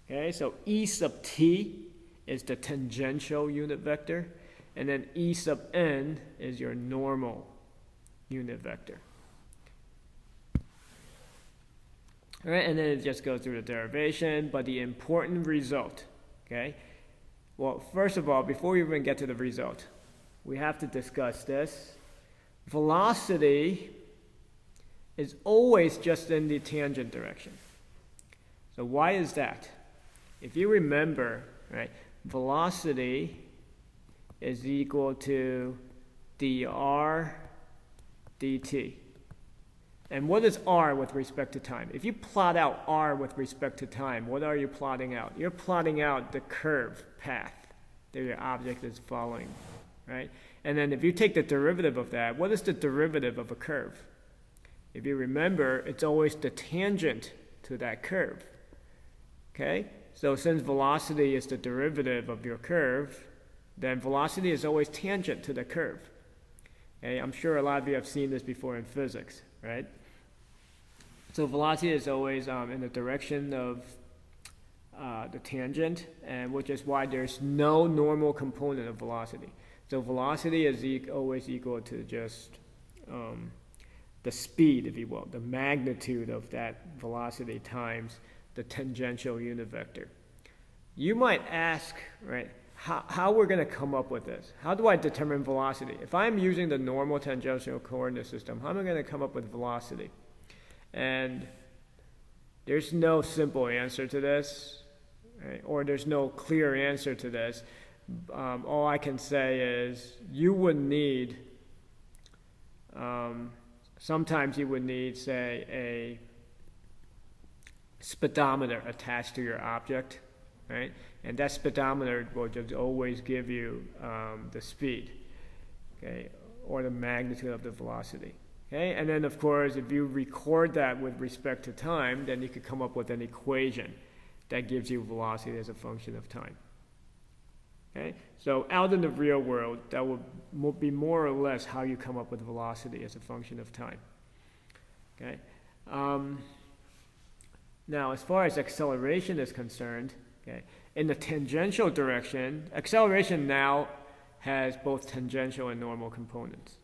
Okay, so E sub t is the tangential unit vector, and then E sub n is your normal unit vector. All right, and then it just goes through the derivation, but the important result, okay? Well, first of all, before we even get to the result, we have to discuss this. Velocity is always just in the tangent direction. So why is that? If you remember, right, velocity is equal to dr dt. And what is r with respect to time? If you plot out r with respect to time, what are you plotting out? You're plotting out the curve path that your object is following, right? And then if you take the derivative of that, what is the derivative of a curve? If you remember, it's always the tangent to that curve, okay? So since velocity is the derivative of your curve, then velocity is always tangent to the curve. Okay? I'm sure a lot of you have seen this before in physics, right? So velocity is always in the direction of the tangent, and which is why there's no normal component of velocity. So velocity is always equal to just the speed, if you will, the magnitude of that velocity times the tangential unit vector. You might ask, right, how we're going to come up with this. How do I determine velocity? If I'm using the normal tangential coordinate system, how am I going to come up with velocity? And there's no simple answer to this, right? Or there's no clear answer to this. All I can say is you would need, sometimes you would need, say, a speedometer attached to your object, right? And that speedometer will just always give you the speed, okay, or the magnitude of the velocity. Okay? And then, of course, if you record that with respect to time, then you could come up with an equation that gives you velocity as a function of time. Okay? So out in the real world, that will be more or less how you come up with velocity as a function of time. Okay? Now, as far as acceleration is concerned, okay, in the tangential direction, acceleration now has both tangential and normal components.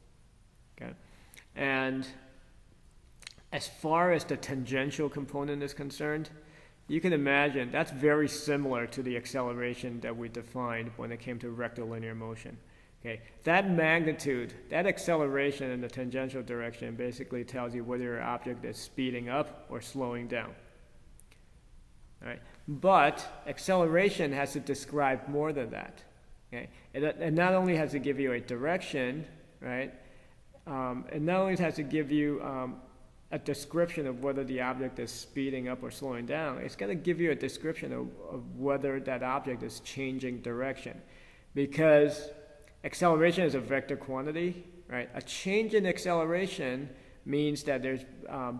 Okay? And as far as the tangential component is concerned, you can imagine that's very similar to the acceleration that we defined when it came to rectilinear motion. Okay, that magnitude, that acceleration in the tangential direction basically tells you whether your object is speeding up or slowing down. All right? But acceleration has to describe more than that. Okay? It not only has to give you a direction, right? It not only has to give you a description of whether the object is speeding up or slowing down, it's going to give you a description of whether that object is changing direction. Because acceleration is a vector quantity, right? A change in acceleration means that there's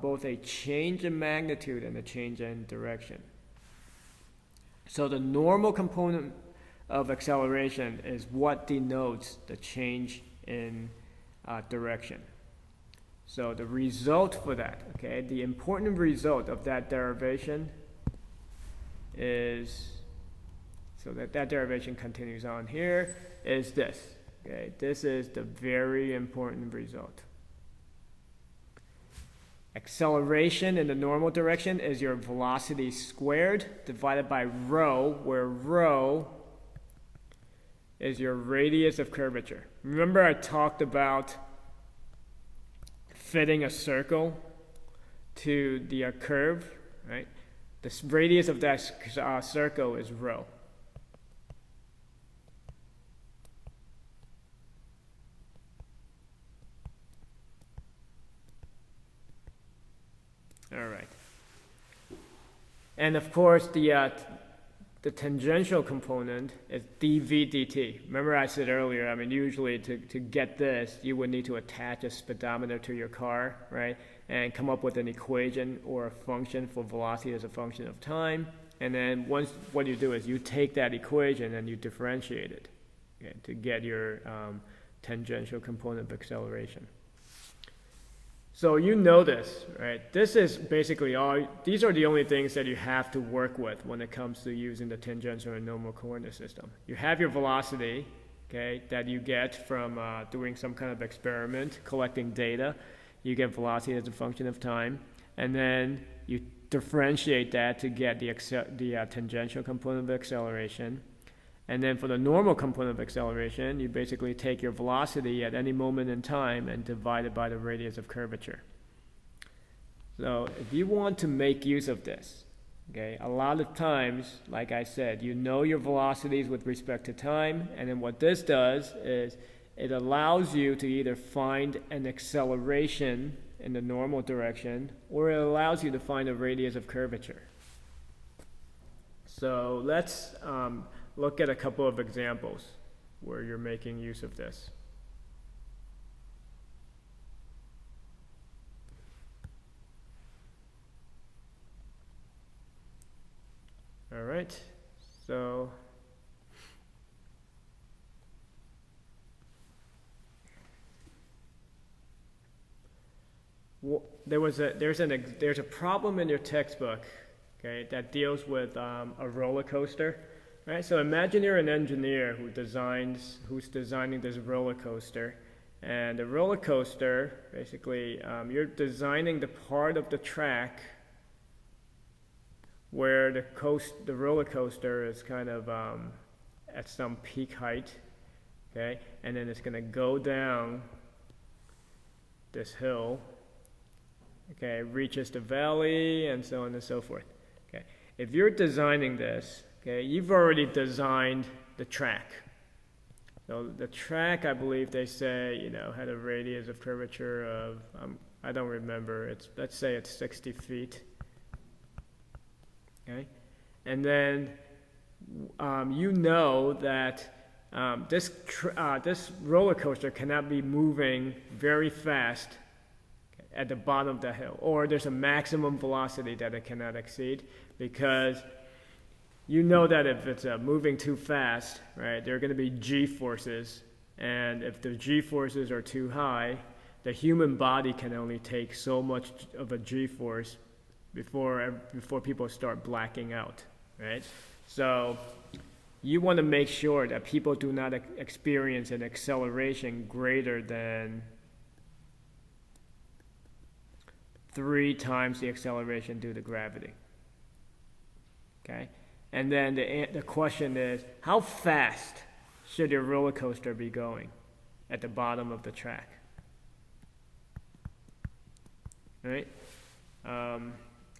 both a change in magnitude and a change in direction. So the normal component of acceleration is what denotes the change in direction. So the result for that, okay, the important result of that derivation is, so that derivation continues on here, is this. Okay, this is the very important result. Acceleration in the normal direction is your velocity squared divided by rho, where rho is your radius of curvature. Remember I talked about fitting a circle to the curve, right? The radius of that circle is rho. All right. And of course, the tangential component is dv dt. Remember I said earlier, I mean, usually to get this, you would need to attach a speedometer to your car, right? And come up with an equation or a function for velocity as a function of time. And then once, what you do is you take that equation and you differentiate it, okay, to get your tangential component of acceleration. So you know this, right? This is basically all, these are the only things that you have to work with when it comes to using the tangential and normal coordinate system. You have your velocity, okay, that you get from doing some kind of experiment, collecting data. You get velocity as a function of time, and then you differentiate that to get the tangential component of acceleration. And then for the normal component of acceleration, you basically take your velocity at any moment in time and divide it by the radius of curvature. So if you want to make use of this, okay, a lot of times, like I said, you know your velocities with respect to time, and then what this does is it allows you to either find an acceleration in the normal direction, or it allows you to find a radius of curvature. So let's look at a couple of examples where you're making use of this. All right, so there's a problem in your textbook, okay, that deals with a roller coaster. Right, so imagine you're an engineer who's designing this roller coaster, and the roller coaster, basically, you're designing the part of the track where the roller coaster is kind of at some peak height, okay, and then it's going to go down this hill, okay, reaches the valley, and so on and so forth. Okay, if you're designing this, okay, you've already designed the track. So the track, I believe they say, you know, had a radius of curvature of, I don't remember, let's say it's 60 feet. Okay, and then you know that this roller coaster cannot be moving very fast at the bottom of the hill, or there's a maximum velocity that it cannot exceed, because you know that if it's moving too fast, right, there are going to be g-forces, and if the g-forces are too high, the human body can only take so much of a g-force before people start blacking out, right? So you want to make sure that people do not experience an acceleration greater than 3 times the acceleration due to gravity, okay? And then the question is, how fast should your roller coaster be going at the bottom of the track? Right?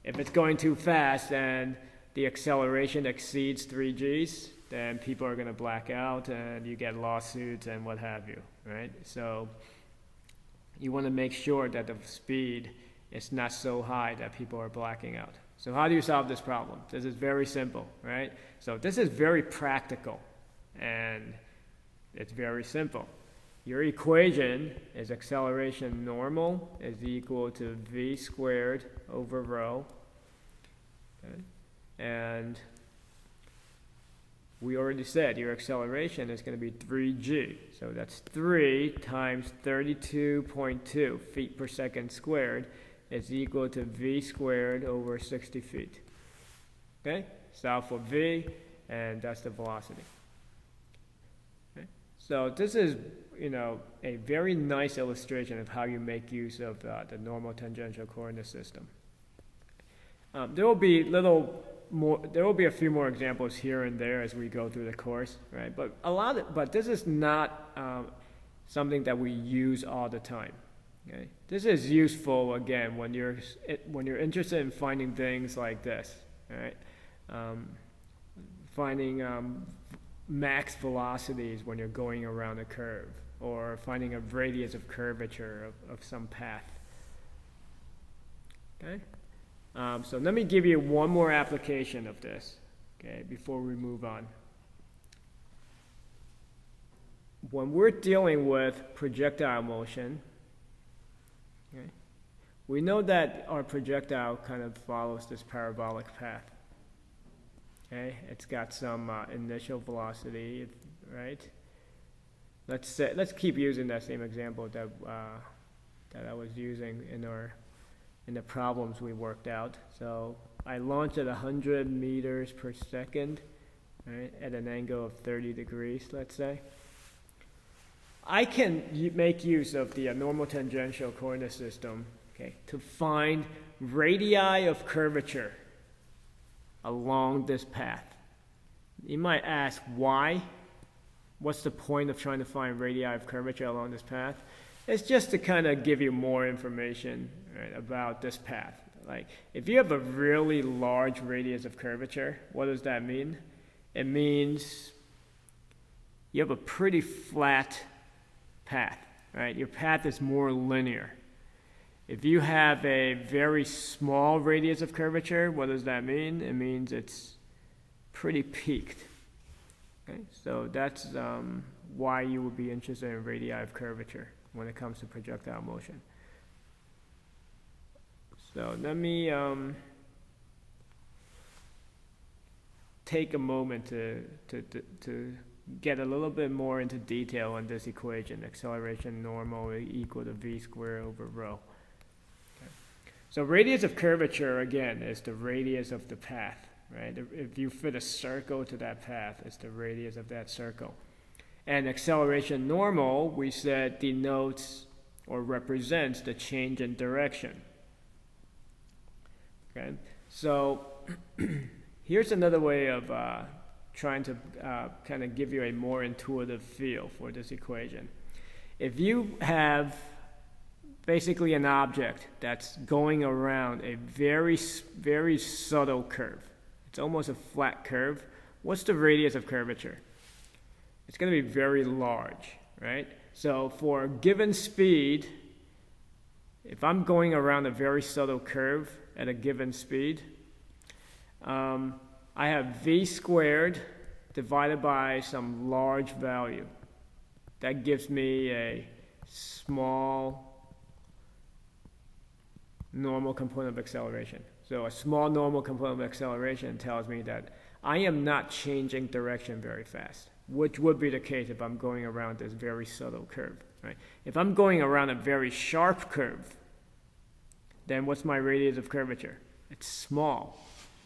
If it's going too fast and the acceleration exceeds 3 Gs, then people are going to black out and you get lawsuits and what have you, right? So you want to make sure that the speed is not so high that people are blacking out. So how do you solve this problem? This is very simple, right? So this is very practical, and it's very simple. Your equation is acceleration normal is equal to v squared over rho. Okay? And we already said your acceleration is going to be 3g. So that's 3 times 32.2 feet per second squared is equal to v squared over 60 feet. Okay? Solve for v, and that's the velocity. Okay? So this is, a very nice illustration of how you make use of the normal tangential coordinate system. There will be a few more examples here and there as we go through the course, right? But this is not something that we use all the time. Okay? This is useful again when you're interested in finding things like this, right? Finding max velocities when you're going around a curve, or finding a radius of curvature of some path. Okay? So let me give you one more application of this, okay, before we move on. When we're dealing with projectile motion, okay, we know that our projectile kind of follows this parabolic path. Okay, it's got some initial velocity, right? Let's keep using that same example that I was using in the problems we worked out. So I launched at 100 meters per second, right, at an angle of 30 degrees, let's say. I can make use of the normal tangential coordinate system, okay, to find radii of curvature along this path. You might ask why? What's the point of trying to find radii of curvature along this path? It's just to kind of give you more information, right, about this path. Like, if you have a really large radius of curvature, what does that mean? It means you have a pretty flat path, right? Your path is more linear. If you have a very small radius of curvature, what does that mean? It means it's pretty peaked. Okay? So that's why you would be interested in radii of curvature when it comes to projectile motion. So let me take a moment to get a little bit more into detail on this equation, acceleration normal equal to v squared over rho. Okay. So radius of curvature, again, is the radius of the path, right? If you fit a circle to that path, it's the radius of that circle. And acceleration normal, we said, denotes or represents the change in direction. Okay, so here's another way of trying to kind of give you a more intuitive feel for this equation. If you have basically an object that's going around a very, very subtle curve, it's almost a flat curve, what's the radius of curvature? It's going to be very large, right? So for a given speed, if I'm going around a very subtle curve at a given speed, I have v squared divided by some large value. That gives me a small normal component of acceleration. So a small normal component of acceleration tells me that I am not changing direction very fast, which would be the case if I'm going around this very subtle curve, right? If I'm going around a very sharp curve, then what's my radius of curvature? It's small.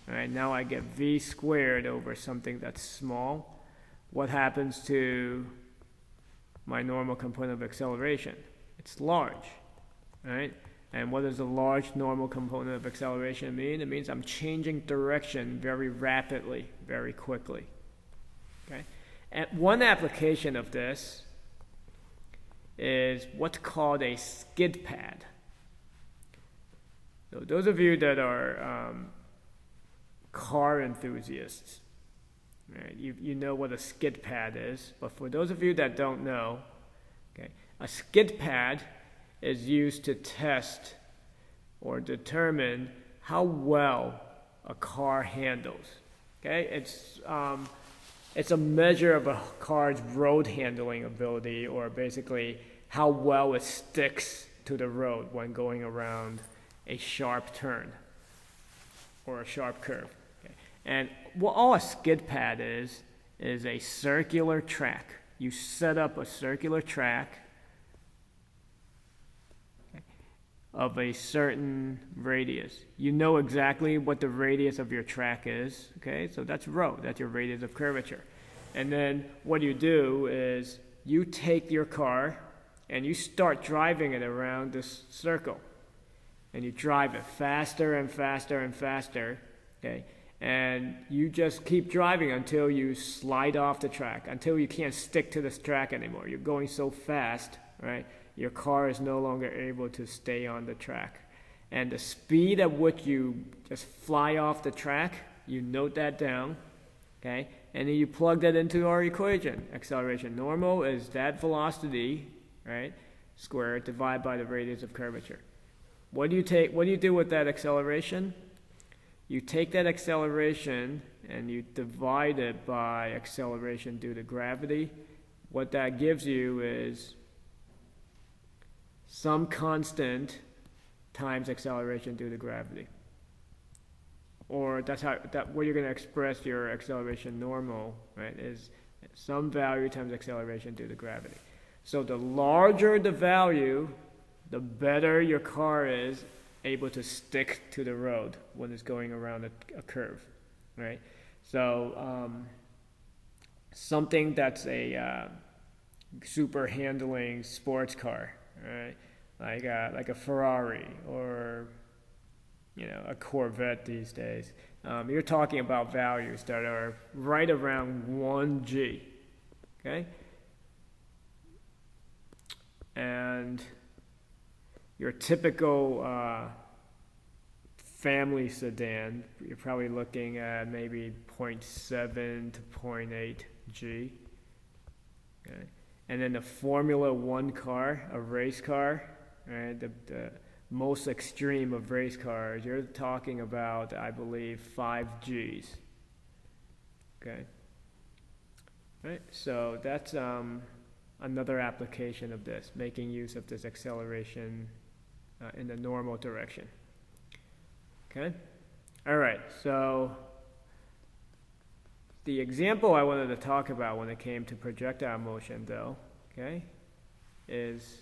All right, now I get v squared over something that's small. What happens to my normal component of acceleration? It's large, right? And what does a large normal component of acceleration mean? It means I'm changing direction very rapidly, very quickly. Okay? And one application of this is what's called a skid pad. So those of you that are car enthusiasts, right, you know what a skid pad is. But for those of you that don't know, okay, a skid pad is used to test or determine how well a car handles. Okay, it's a measure of a car's road handling ability, or basically how well it sticks to the road when going around a sharp turn or a sharp curve. Okay. And what all a skid pad is is a circular track. You set up a circular track of a certain radius. You know exactly what the radius of your track is, okay? So that's rho, that's your radius of curvature. And then what you do is you take your car and you start driving it around this circle. And you drive it faster and faster and faster, okay? And you just keep driving until you slide off the track, until you can't stick to this track anymore. You're going so fast, right? Your car is no longer able to stay on the track. And the speed at which you just fly off the track, you note that down, okay? And then you plug that into our equation. Acceleration normal is that velocity, right, squared divided by the radius of curvature. What do you do with that acceleration? You take that acceleration and you divide it by acceleration due to gravity. What that gives you is some constant times acceleration due to gravity. Or that's what you're going to express your acceleration normal, right, is some value times acceleration due to gravity. So the larger the value, the better your car is able to stick to the road when it's going around a curve, right? So something that's a super handling sports car, right? Like a Ferrari or a Corvette these days. You're talking about values that are right around 1G, okay? And your typical family sedan, you're probably looking at maybe 0.7 to 0.8 G. Okay. And then the Formula One car, a race car, right? The most extreme of race cars, you're talking about, I believe, 5 Gs. Okay. Right. So that's another application of this, making use of this acceleration in the normal direction. Okay? All right, so the example I wanted to talk about when it came to projectile motion, though, okay, is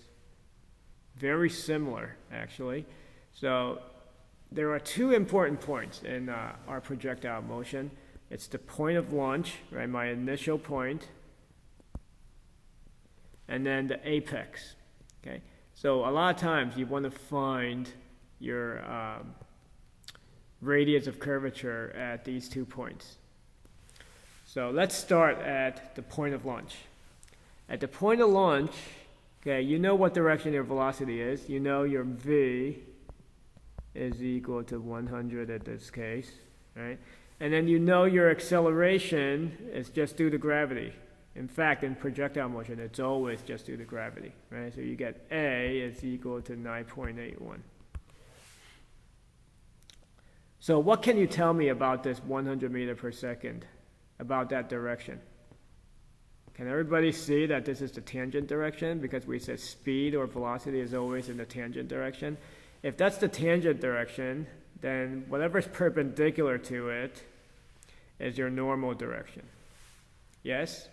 very similar, actually. So there are two important points in our projectile motion. It's the point of launch, right, my initial point, and then the apex, okay? So a lot of times you want to find your radius of curvature at these 2 points. So let's start at the point of launch. At the point of launch, okay, you know what direction your velocity is. You know your v is equal to 100 in this case, right? And then you know your acceleration is just due to gravity. In fact, in projectile motion, it's always just due to gravity, right? So you get A is equal to 9.81. So what can you tell me about this 100 meters per second, about that direction? Can everybody see that this is the tangent direction? Because we said speed or velocity is always in the tangent direction. If that's the tangent direction, then whatever's perpendicular to it is your normal direction. Yes?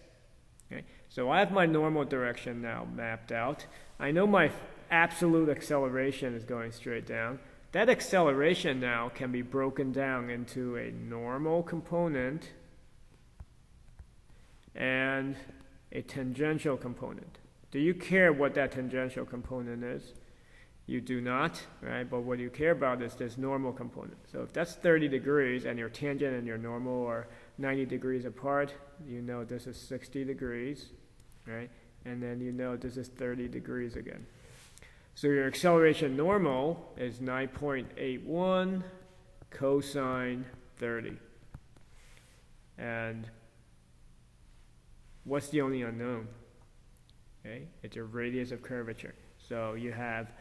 Okay. So I have my normal direction now mapped out. I know my absolute acceleration is going straight down. That acceleration now can be broken down into a normal component and a tangential component. Do you care what that tangential component is? You do not, right? But what you care about is this normal component. So if that's 30 degrees and your tangent and your normal are 90 degrees apart, you know this is 60 degrees, right? And then you know this is 30 degrees again. So your acceleration normal is 9.81 cosine 30. And what's the only unknown? Okay, it's your radius of curvature. So you have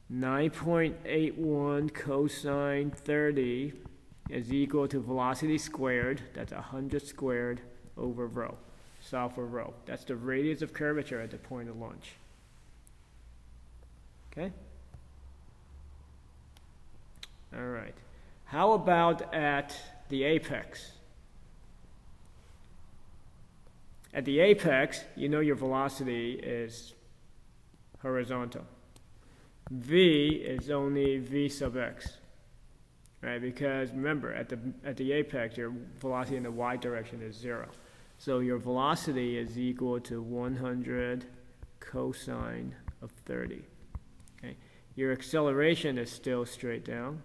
9.81 cosine 30 is equal to velocity squared, that's 100 squared over rho. Solve for rho. That's the radius of curvature at the point of launch. Okay? All right. How about at the apex? At the apex, you know your velocity is horizontal. V is only v sub x, right? Because remember, at the apex, your velocity in the y direction is 0. So your velocity is equal to 100 cosine of 30. Okay? Your acceleration is still straight down.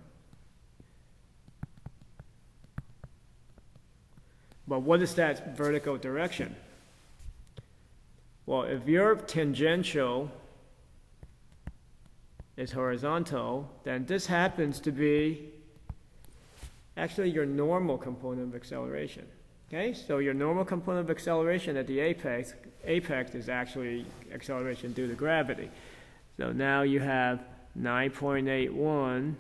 But what is that vertical direction? Well, if your tangential is horizontal, then this happens to be actually your normal component of acceleration. Okay, so your normal component of acceleration at the apex is actually acceleration due to gravity. So now you have 9.81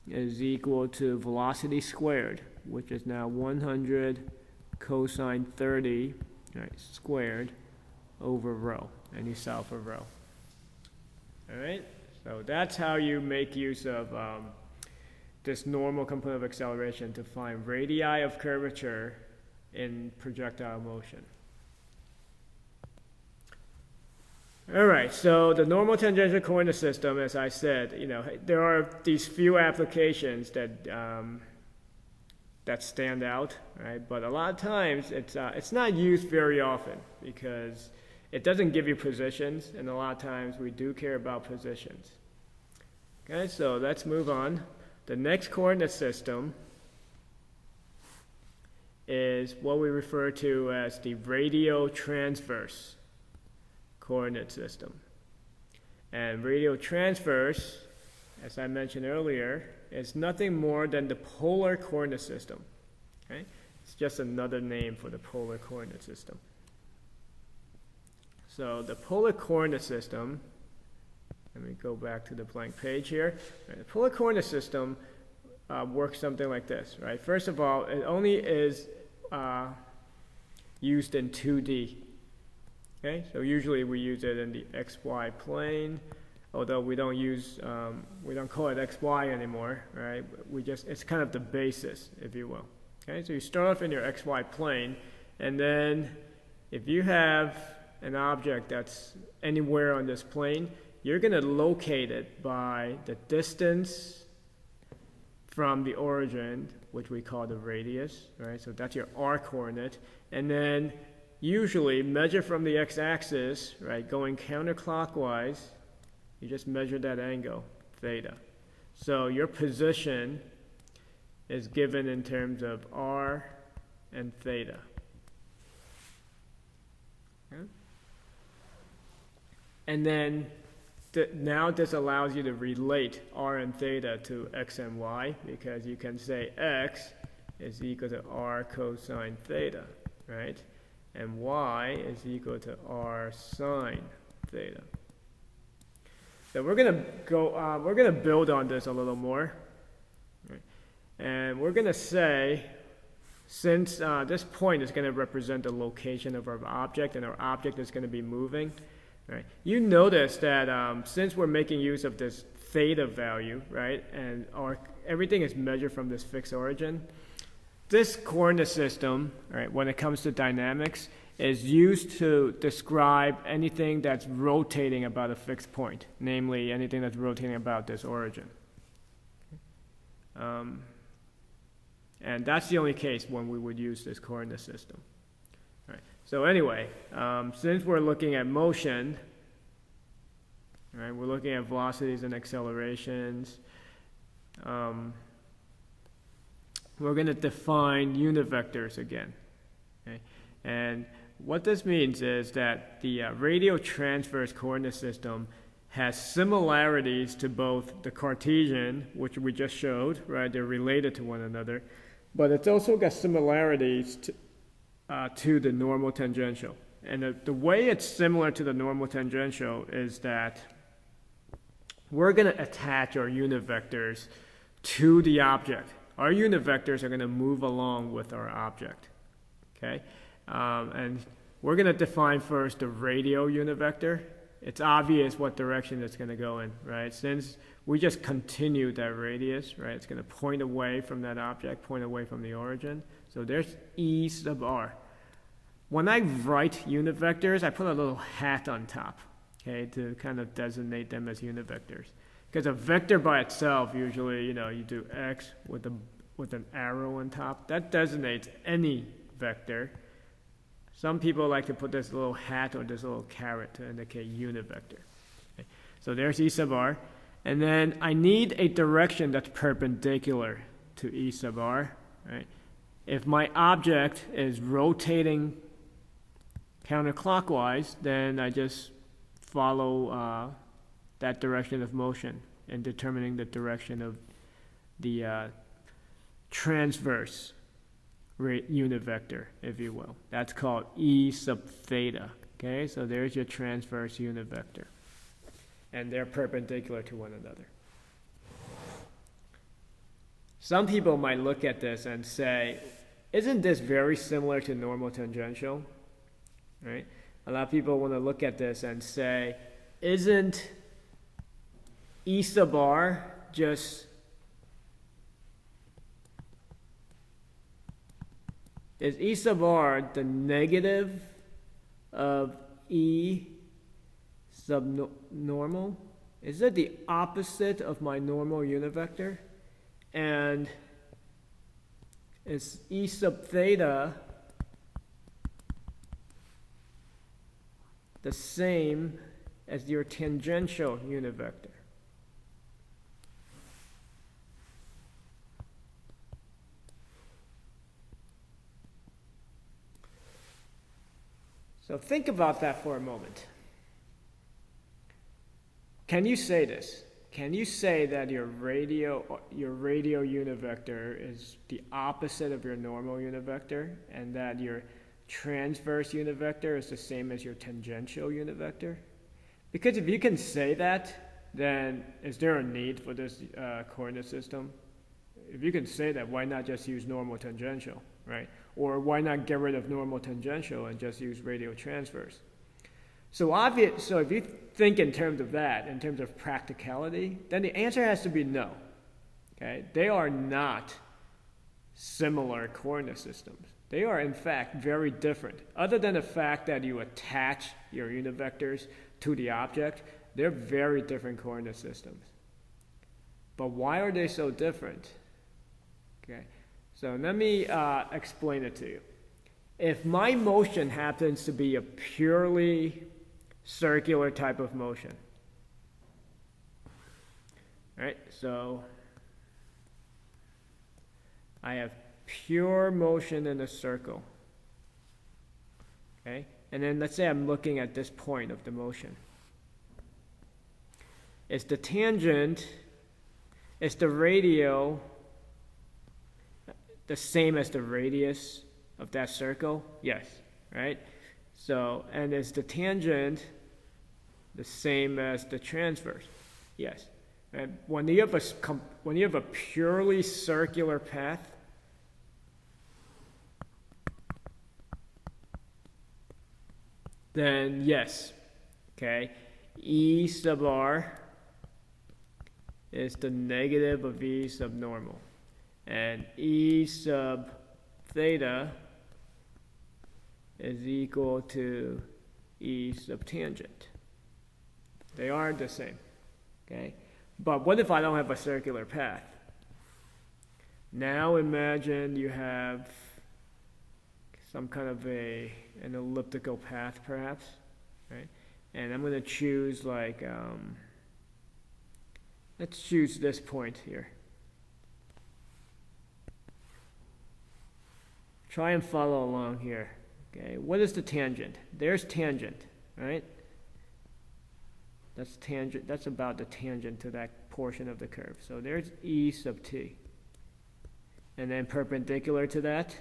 is equal to velocity squared, which is now 100 cosine 30, right, squared over rho, and you solve for rho. All right, so that's how you make use of this normal component of acceleration to find radii of curvature in projectile motion. All right, so the normal tangential coordinate system, as I said, there are these few applications that that stand out, right? But a lot of times it's not used very often because it doesn't give you positions, and a lot of times we do care about positions. Okay, so let's move on. The next coordinate system is what we refer to as the radial transverse coordinate system. And radial transverse, as I mentioned earlier, is nothing more than the polar coordinate system. Okay? It's just another name for the polar coordinate system. So the polar coordinate system, let me go back to the blank page here. Right, the polar coordinate system works something like this, right? First of all, it only is used in 2D. Okay, so usually we use it in the XY plane, although we don't call it XY anymore, right? It's kind of the basis, if you will. Okay, so you start off in your XY plane, and then if you have an object that's anywhere on this plane, you're going to locate it by the distance from the origin, which we call the radius, right? So that's your R coordinate. And then usually measure from the x-axis, right, going counterclockwise, you just measure that angle, theta. So your position is given in terms of R and theta. Okay? And then now this allows you to relate R and theta to x and y, because you can say x is equal to R cosine theta, right? And y is equal to R sine theta. So we're gonna build on this a little more, right? And we're gonna say, since this point is gonna represent the location of our object, and our object is gonna be moving, right? You notice that since we're making use of this theta value, right, and everything is measured from this fixed origin, this coordinate system, right, when it comes to dynamics, is used to describe anything that's rotating about a fixed point, namely anything that's rotating about this origin. And that's the only case when we would use this coordinate system. Right. So anyway, since we're looking at motion, right, we're looking at velocities and accelerations, we're going to define unit vectors again. Okay? And what this means is that the radial transverse coordinate system has similarities to both the Cartesian, which we just showed, right? They're related to one another, but it's also got similarities to the normal tangential. And the way it's similar to the normal tangential is that we're going to attach our unit vectors to the object. Our unit vectors are going to move along with our object, okay? And we're going to define first the radial unit vector. It's obvious what direction it's going to go in, right? Since we just continue that radius, right? It's going to point away from that object, point away from the origin. So there's E sub r. when I write unit vectors, I put a little hat on top, okay, to kind of designate them as unit vectors. Because a vector by itself, usually, you do x with an arrow on top. That designates any vector. Some people like to put this little hat or this little caret to indicate unit vector. Okay. So there's E sub r. And then I need a direction that's perpendicular to E sub r. Right? If my object is rotating counterclockwise, then I just follow that direction of motion in determining the direction of the transverse unit vector, if you will. That's called E sub theta. Okay, so there's your transverse unit vector. And they're perpendicular to one another. Some people might look at this and say, isn't this very similar to normal tangential? Right? A lot of people want to look at this and say, isn't E sub r just is E sub r the negative of E sub normal? Is it the opposite of my normal unit vector? And is E sub theta the same as your tangential unit vector? So think about that for a moment. Can you say this? Can you say that your radial unit vector is the opposite of your normal unit vector, and that your transverse unit vector is the same as your tangential unit vector? Because if you can say that, then is there a need for this coordinate system? If you can say that, why not just use normal tangential, right? Or why not get rid of normal tangential and just use radial transverse? So if you think in terms of that, in terms of practicality, then the answer has to be no. Okay? They are not similar coordinate systems. They are, in fact, very different. Other than the fact that you attach your unit vectors to the object, they're very different coordinate systems. But why are they so different? Okay, so let me explain it to you. If my motion happens to be a purely circular type of motion, right? So I have pure motion in a circle. Okay, and then let's say I'm looking at this point of the motion. Is the tangent, is the radial the same as the radius of that circle? Yes, right? So, and is the tangent the same as the transverse? Yes. And when you have a purely circular path, then yes, okay, E sub r is the negative of E sub normal, and E sub theta is equal to E sub tangent. They aren't the same, okay? But what if I don't have a circular path? Now imagine you have some kind of an elliptical path, perhaps, right? And I'm going to choose like, let's choose this point here. Try and follow along here. Okay, what is the tangent? There's tangent, right? That's tangent. That's about the tangent to that portion of the curve. So there's E sub t. And then perpendicular to that,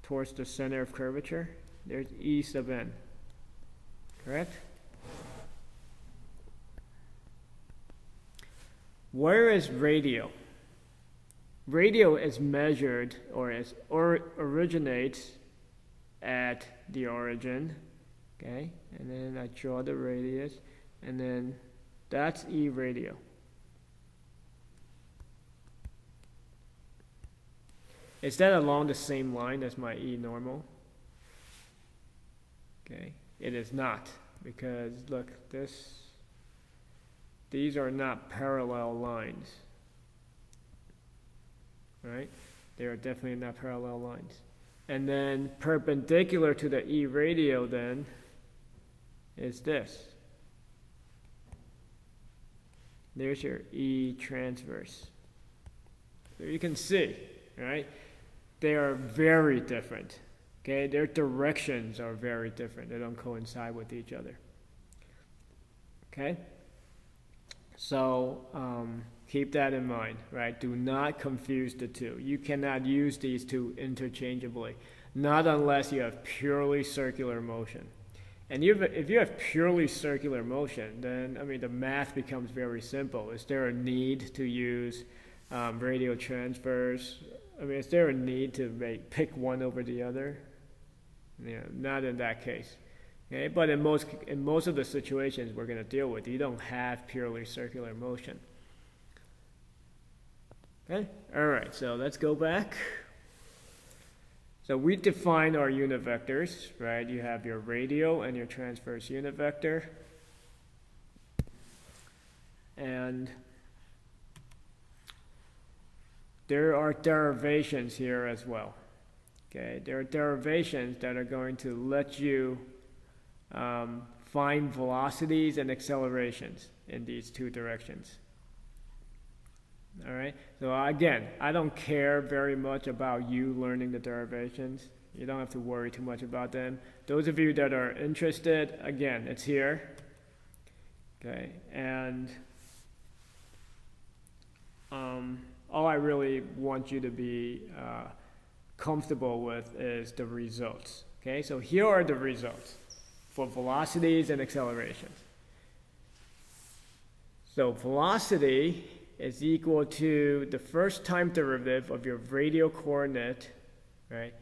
towards the center of curvature, there's E sub n. Correct? Where is radial? Radial is measured or originates at the origin, okay? And then I draw the radius, and then that's E radial. Is that along the same line as my E normal? Okay, it is not, because look, these are not parallel lines, right? They are definitely not parallel lines. And then perpendicular to the E radio then is this. There's your E transverse. So you can see, right? They are very different. Okay, their directions are very different. They don't coincide with each other. Okay? So keep that in mind, right? Do not confuse the two. You cannot use these two interchangeably, not unless you have purely circular motion. And if you have purely circular motion, then, I mean, the math becomes very simple. Is there a need to use radial transverse? I mean, is there a need to pick one over the other? Yeah, not in that case. Okay, but in most of the situations we're going to deal with, you don't have purely circular motion. Okay, all right, so let's go back. So we define our unit vectors, right? You have your radial and your transverse unit vector. And there are derivations here as well. Okay, there are derivations that are going to let you find velocities and accelerations in these two directions. All right, so again, I don't care very much about you learning the derivations. You don't have to worry too much about them. Those of you that are interested, again, it's here. Okay, and all I really want you to be comfortable with is the results. Okay, so here are the results for velocities and accelerations. So velocity is equal to the first time derivative of your radial coordinate, right,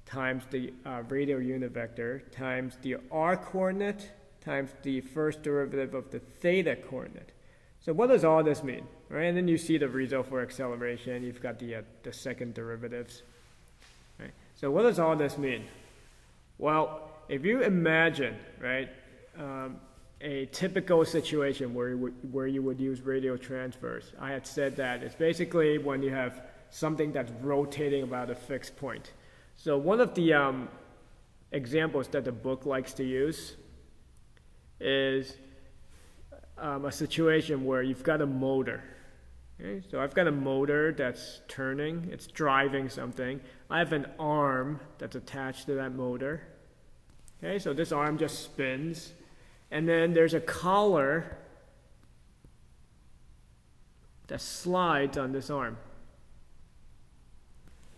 times the radial unit vector, times the r coordinate, times the first derivative of the theta coordinate. So what does all this mean, right? And then you see the result for acceleration. You've got the second derivatives. Right? So what does all this mean? Well, if you imagine, right, a typical situation where you would use radial transverse, I had said that it's basically when you have something that's rotating about a fixed point. So one of the examples that the book likes to use is a situation where you've got a motor. Okay? So I've got a motor that's turning, it's driving something. I have an arm that's attached to that motor. Okay, so this arm just spins. And then there's a collar that slides on this arm.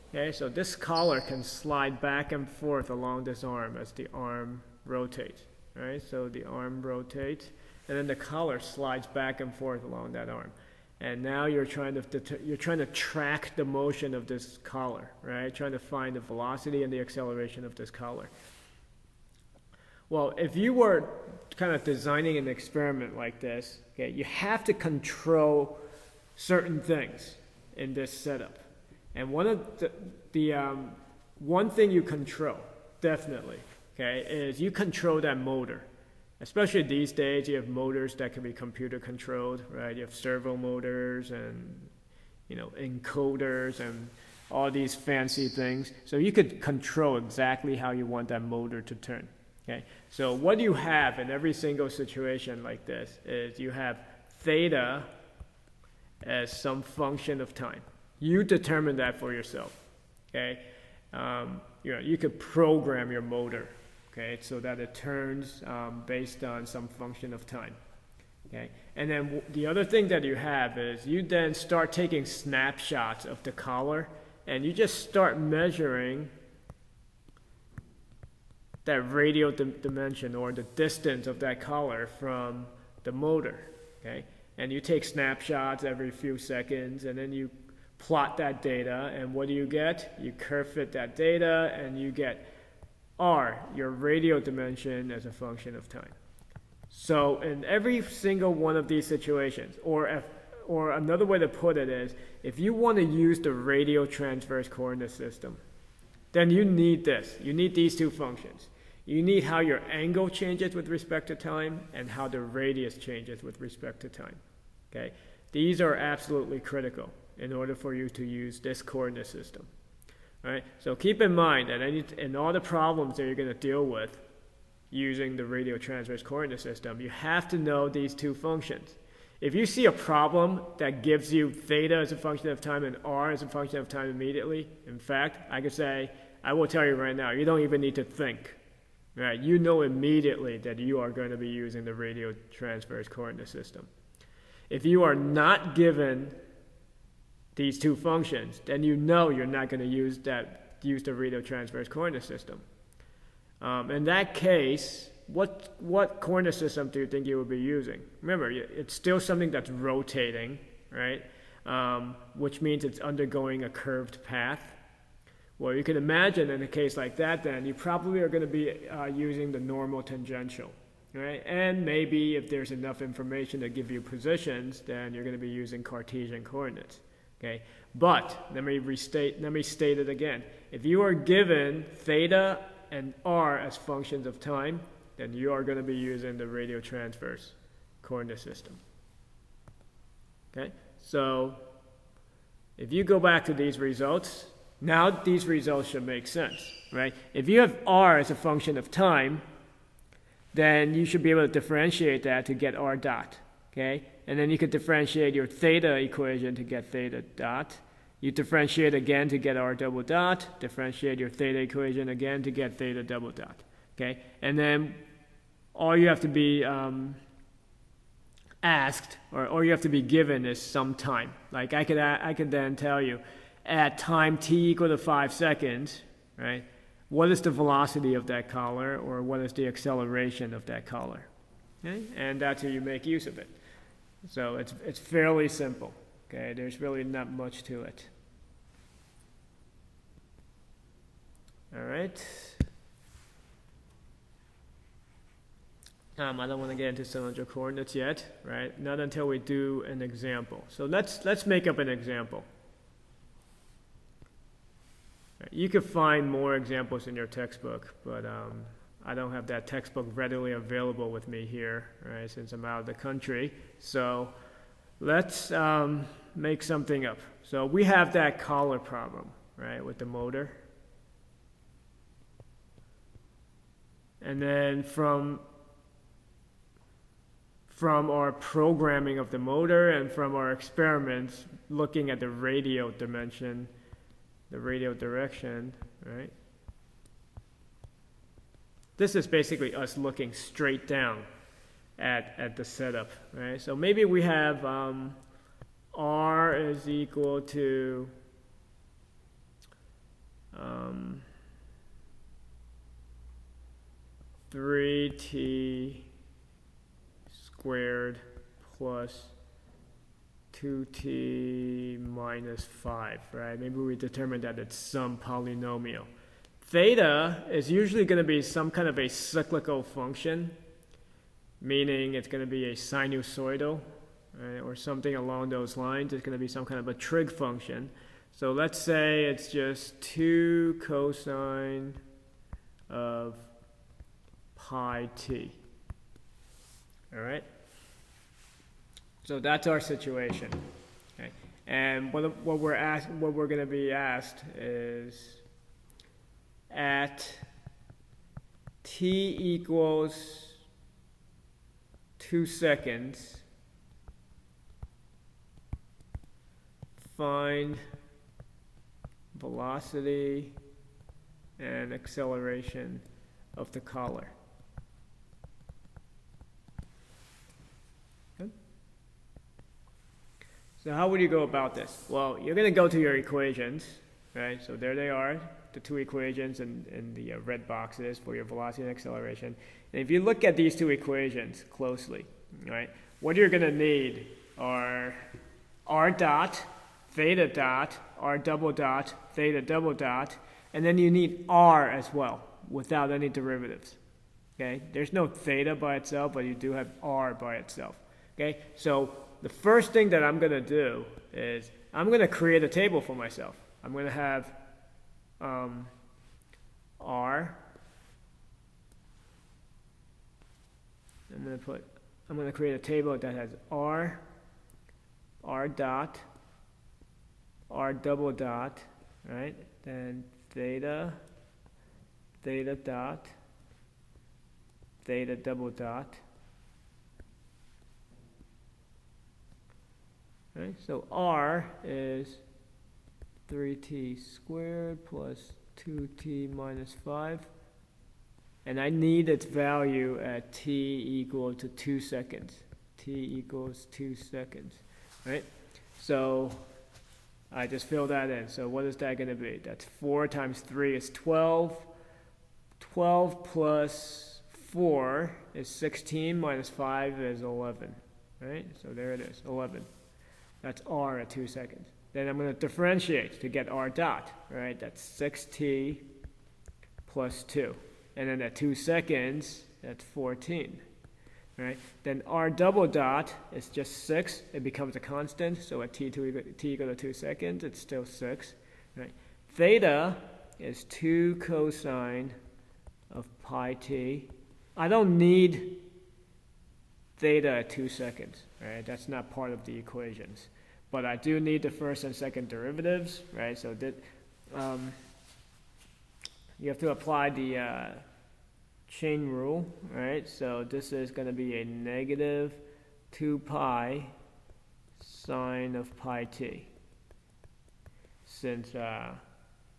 Okay, so this collar can slide back and forth along this arm as the arm rotates. Right, so the arm rotates, and then the collar slides back and forth along that arm. And now you're trying to track the motion of this collar, right? Trying to find the velocity and the acceleration of this collar. Well, if you were kind of designing an experiment like this, okay, you have to control certain things in this setup. And one of one thing you control, definitely, okay, is you control that motor. Especially these days, you have motors that can be computer controlled, right? You have servo motors and, encoders and all these fancy things. So you could control exactly how you want that motor to turn. Okay, so what you have in every single situation like this is you have theta as some function of time. You determine that for yourself. Okay, you could program your motor, okay, so that it turns based on some function of time. Okay, and then the other thing that you have is you then start taking snapshots of the collar, and you just start measuring that radial dimension or the distance of that collar from the motor, okay? And you take snapshots every few seconds, and then you plot that data, and what do you get? You curve fit that data, and you get r, your radial dimension, as a function of time. So in every single one of these situations, or or another way to put it is, if you want to use the radial transverse coordinate system, then you need this. You need these two functions. You need how your angle changes with respect to time and how the radius changes with respect to time. Okay? These are absolutely critical in order for you to use this coordinate system. All right? So keep in mind that in all the problems that you're going to deal with using the radial transverse coordinate system, you have to know these two functions. If you see a problem that gives you theta as a function of time and r as a function of time immediately, in fact, I will tell you right now, you don't even need to think. Right? You know immediately that you are going to be using the radial transverse coordinate system. If you are not given these two functions, then you know you're not going to use the radial transverse coordinate system. In that case, what coordinate system do you think you would be using? Remember, it's still something that's rotating, right? Which means it's undergoing a curved path. Well, you can imagine in a case like that, then you probably are going to be using the normal tangential, right? And maybe if there's enough information to give you positions, then you're going to be using Cartesian coordinates, okay? But let me state it again. If you are given theta and r as functions of time, then you are going to be using the radial transverse coordinate system. Okay? So if you go back to these results, now these results should make sense, right? If you have r as a function of time, then you should be able to differentiate that to get r dot, okay? And then you could differentiate your theta equation to get theta dot. You differentiate again to get r double dot, differentiate your theta equation again to get theta double dot, okay? And then all you have to be asked, or all you have to be given is some time. Like I could then tell you, at time t equal to 5 seconds, right? What is the velocity of that collar, or what is the acceleration of that collar? Okay? And that's how you make use of it. So it's fairly simple. Okay, there's really not much to it. All right. I don't want to get into cylindrical coordinates yet, right? Not until we do an example. So let's make up an example. You could find more examples in your textbook, but I don't have that textbook readily available with me here, right? Since I'm out of the country. So let's make something up. So we have that collar problem, right, with the motor. And then from our programming of the motor and from our experiments looking at the radial dimension, the radial direction, right? This is basically us looking straight down at the setup, right? So maybe we have r is equal to 3t squared plus 2t minus 5, right? Maybe we determine that it's some polynomial. Theta is usually going to be some kind of a cyclical function, meaning it's going to be a sinusoidal, right, or something along those lines. It's going to be some kind of a trig function. So let's say it's just 2 cosine of pi t. All right? So that's our situation. Okay? And what we're going to be asked is, at t equals 2 seconds, find velocity and acceleration of the collar. Good. So how would you go about this? Well, you're going to go to your equations, right? So there they are, the two equations in the red boxes for your velocity and acceleration. And if you look at these two equations closely, right, what you're going to need are r dot, theta dot, r double dot, theta double dot, and then you need r as well without any derivatives. Okay, there's no theta by itself, but you do have r by itself. Okay, so the first thing that I'm going to do is I'm going to create a table for myself. I'm going to have R. I'm going to create a table that has R, R dot, R double dot, right? Then theta, theta dot, theta double dot. Right? So R is 3t squared plus 2t minus 5. And I need its value at t equal to 2 seconds. T equals 2 seconds, right? So I just fill that in. So what is that going to be? That's 4 times 3 is 12. 12 plus 4 is 16 minus 5 is 11, right? So there it is, 11. That's R at 2 seconds. Then I'm going to differentiate to get R dot, right? That's 6t plus 2. And then at 2 seconds, that's 14, right? Then R double dot is just 6. It becomes a constant. So at t equal to 2 seconds, it's still 6, right? Theta is 2 cosine of pi t. I don't need theta at 2 seconds, right? That's not part of the equations. But I do need the first and second derivatives, right? So that you have to apply the chain rule, right? So this is going to be a negative 2 pi sine of pi t. Since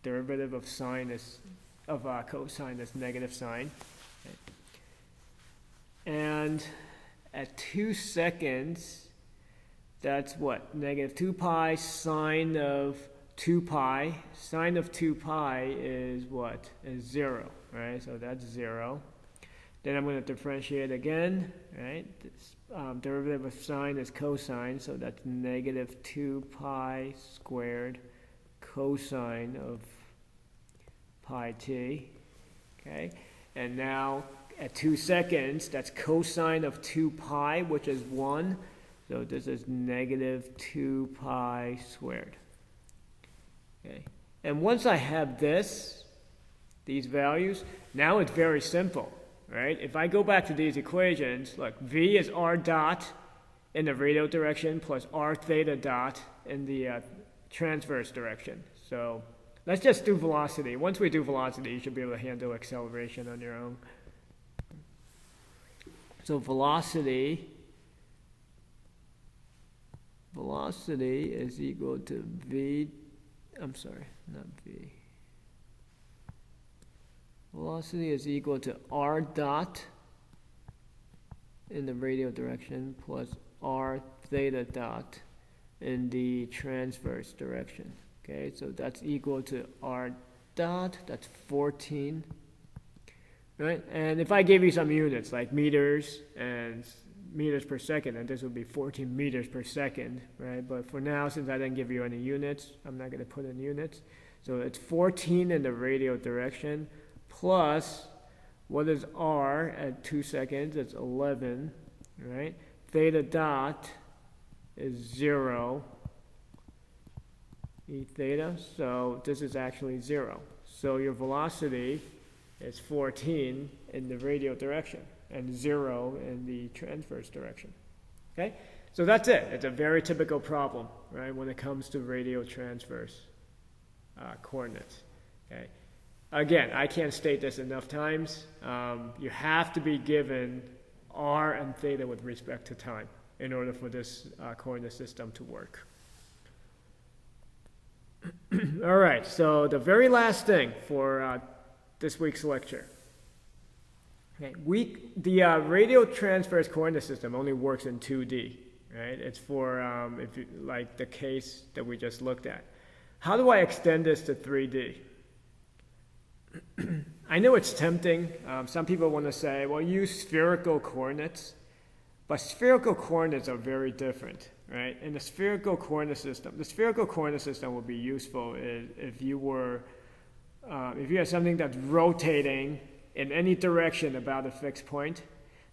derivative of sine is cosine is negative sine. Okay. And at 2 seconds, that's what? Negative 2 pi sine of 2 pi. Sine of 2 pi is what? Is 0, right? So that's 0. Then I'm going to differentiate again, right? This, derivative of sine is cosine, so that's negative 2 pi squared cosine of pi t. Okay? And now at 2 seconds, that's cosine of 2 pi, which is 1. So this is negative 2 pi squared. Okay. And once I have these values, now it's very simple, right? If I go back to these equations, look, V is R dot in the radial direction plus R theta dot in the transverse direction. So let's just do velocity. Once we do velocity, you should be able to handle acceleration on your own. So velocity is equal to V, I'm sorry, not V. Velocity is equal to R dot in the radial direction plus R theta dot in the transverse direction. Okay, so that's equal to R dot, that's 14, right? And if I give you some units like meters and meters per second, and this would be 14 meters per second, right? But for now, since I didn't give you any units, I'm not going to put in units. So it's 14 in the radial direction plus, what is R at 2 seconds? It's 11, right? Theta dot is 0, e theta, so this is actually 0. So your velocity is 14 in the radial direction and 0 in the transverse direction. Okay? So that's it. It's a very typical problem, right, when it comes to radial transverse coordinates. Okay? Again, I can't state this enough times. You have to be given R and theta with respect to time in order for this coordinate system to work. All right, so the very last thing for this week's lecture. Okay, the radial transverse coordinate system only works in 2D, right? It's for, if you, like the case that we just looked at. How do I extend this to 3D? I know it's tempting. Some people want to say, well, use spherical coordinates. But spherical coordinates are very different, right? In the spherical coordinate system would be useful if you had something that's rotating in any direction about a fixed point.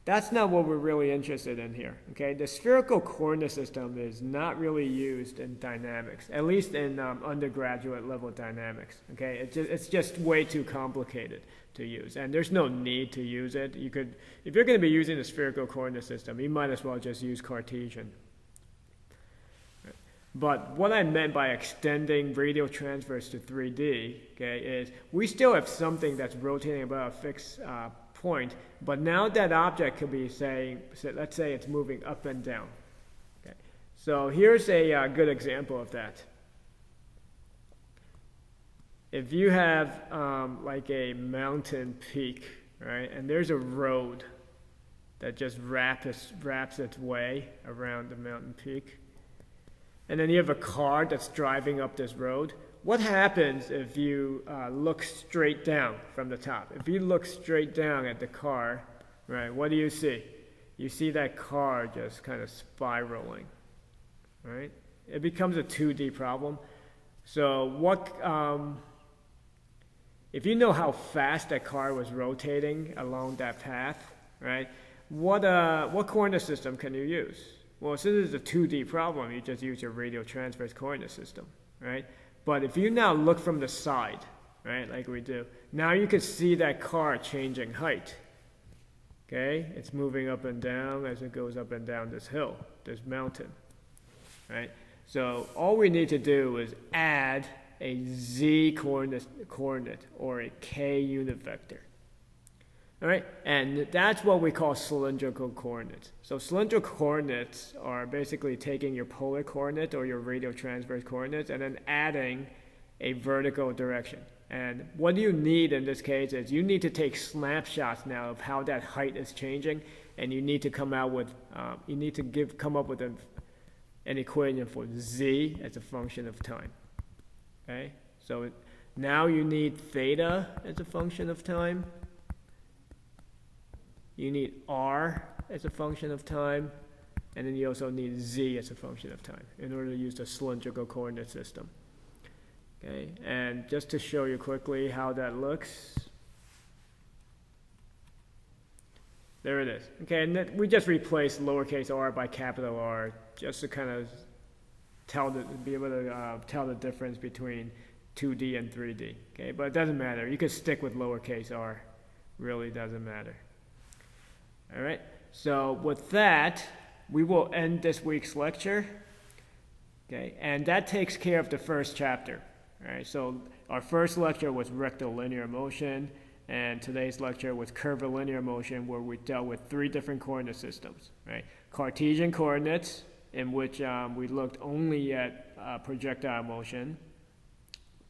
That's not what we're really interested in here, okay? The spherical coordinate system is not really used in dynamics, at least in undergraduate level dynamics, okay? It's just way too complicated to use, and there's no need to use it. You could, if you're going to be using the spherical coordinate system, you might as well just use Cartesian. But what I meant by extending radial transverse to 3D, okay, is we still have something that's rotating about a fixed point, but now that object could be saying, let's say it's moving up and down. Okay. So here's a good example of that. If you have like a mountain peak, right, and there's a road that just wraps its way around the mountain peak, and then you have a car that's driving up this road, what happens if you look straight down from the top? If you look straight down at the car, right, what do you see? You see that car just kind of spiraling, right? It becomes a 2D problem. So if you know how fast that car was rotating along that path, right, what coordinate system can you use? Well, since it's a 2D problem, you just use your radial transverse coordinate system, right? But if you now look from the side, right, like we do, now you can see that car changing height, okay? It's moving up and down as it goes up and down this hill, this mountain, right? So all we need to do is add a z coordinate or a k unit vector. All right, and that's what we call cylindrical coordinates. So cylindrical coordinates are basically taking your polar coordinate or your radial transverse coordinates and then adding a vertical direction. And what you need in this case is you need to take snapshots now of how that height is changing, and you need to come up with an equation for z as a function of time. Okay, so now you need theta as a function of time. You need r as a function of time, and then you also need z as a function of time in order to use the cylindrical coordinate system. Okay, and just to show you quickly how that looks, there it is. Okay, and we just replaced lowercase r by capital R just to kind of be able to tell the difference between 2D and 3D. Okay, but it doesn't matter. You could stick with lowercase r. Really doesn't matter. All right, so with that, we will end this week's lecture, okay, and that takes care of the first chapter. All right, so our first lecture was rectilinear motion, and today's lecture was curvilinear motion, where we dealt with 3 different coordinate systems, right? Cartesian coordinates, in which we looked only at projectile motion.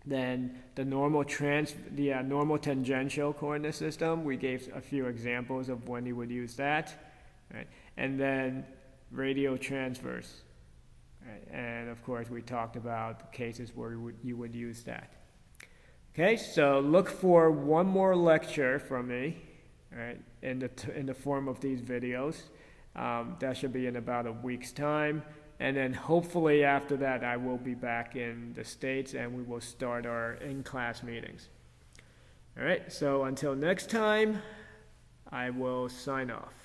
Then the normal tangential coordinate system, we gave a few examples of when you would use that, right? And then radial transverse, right? And of course we talked about cases where you would use that. Okay, so look for one more lecture from me, right? In the form of these videos. That should be in about a week's time. And then hopefully after that, I will be back in the States and we will start our in-class meetings. All right, so until next time, I will sign off.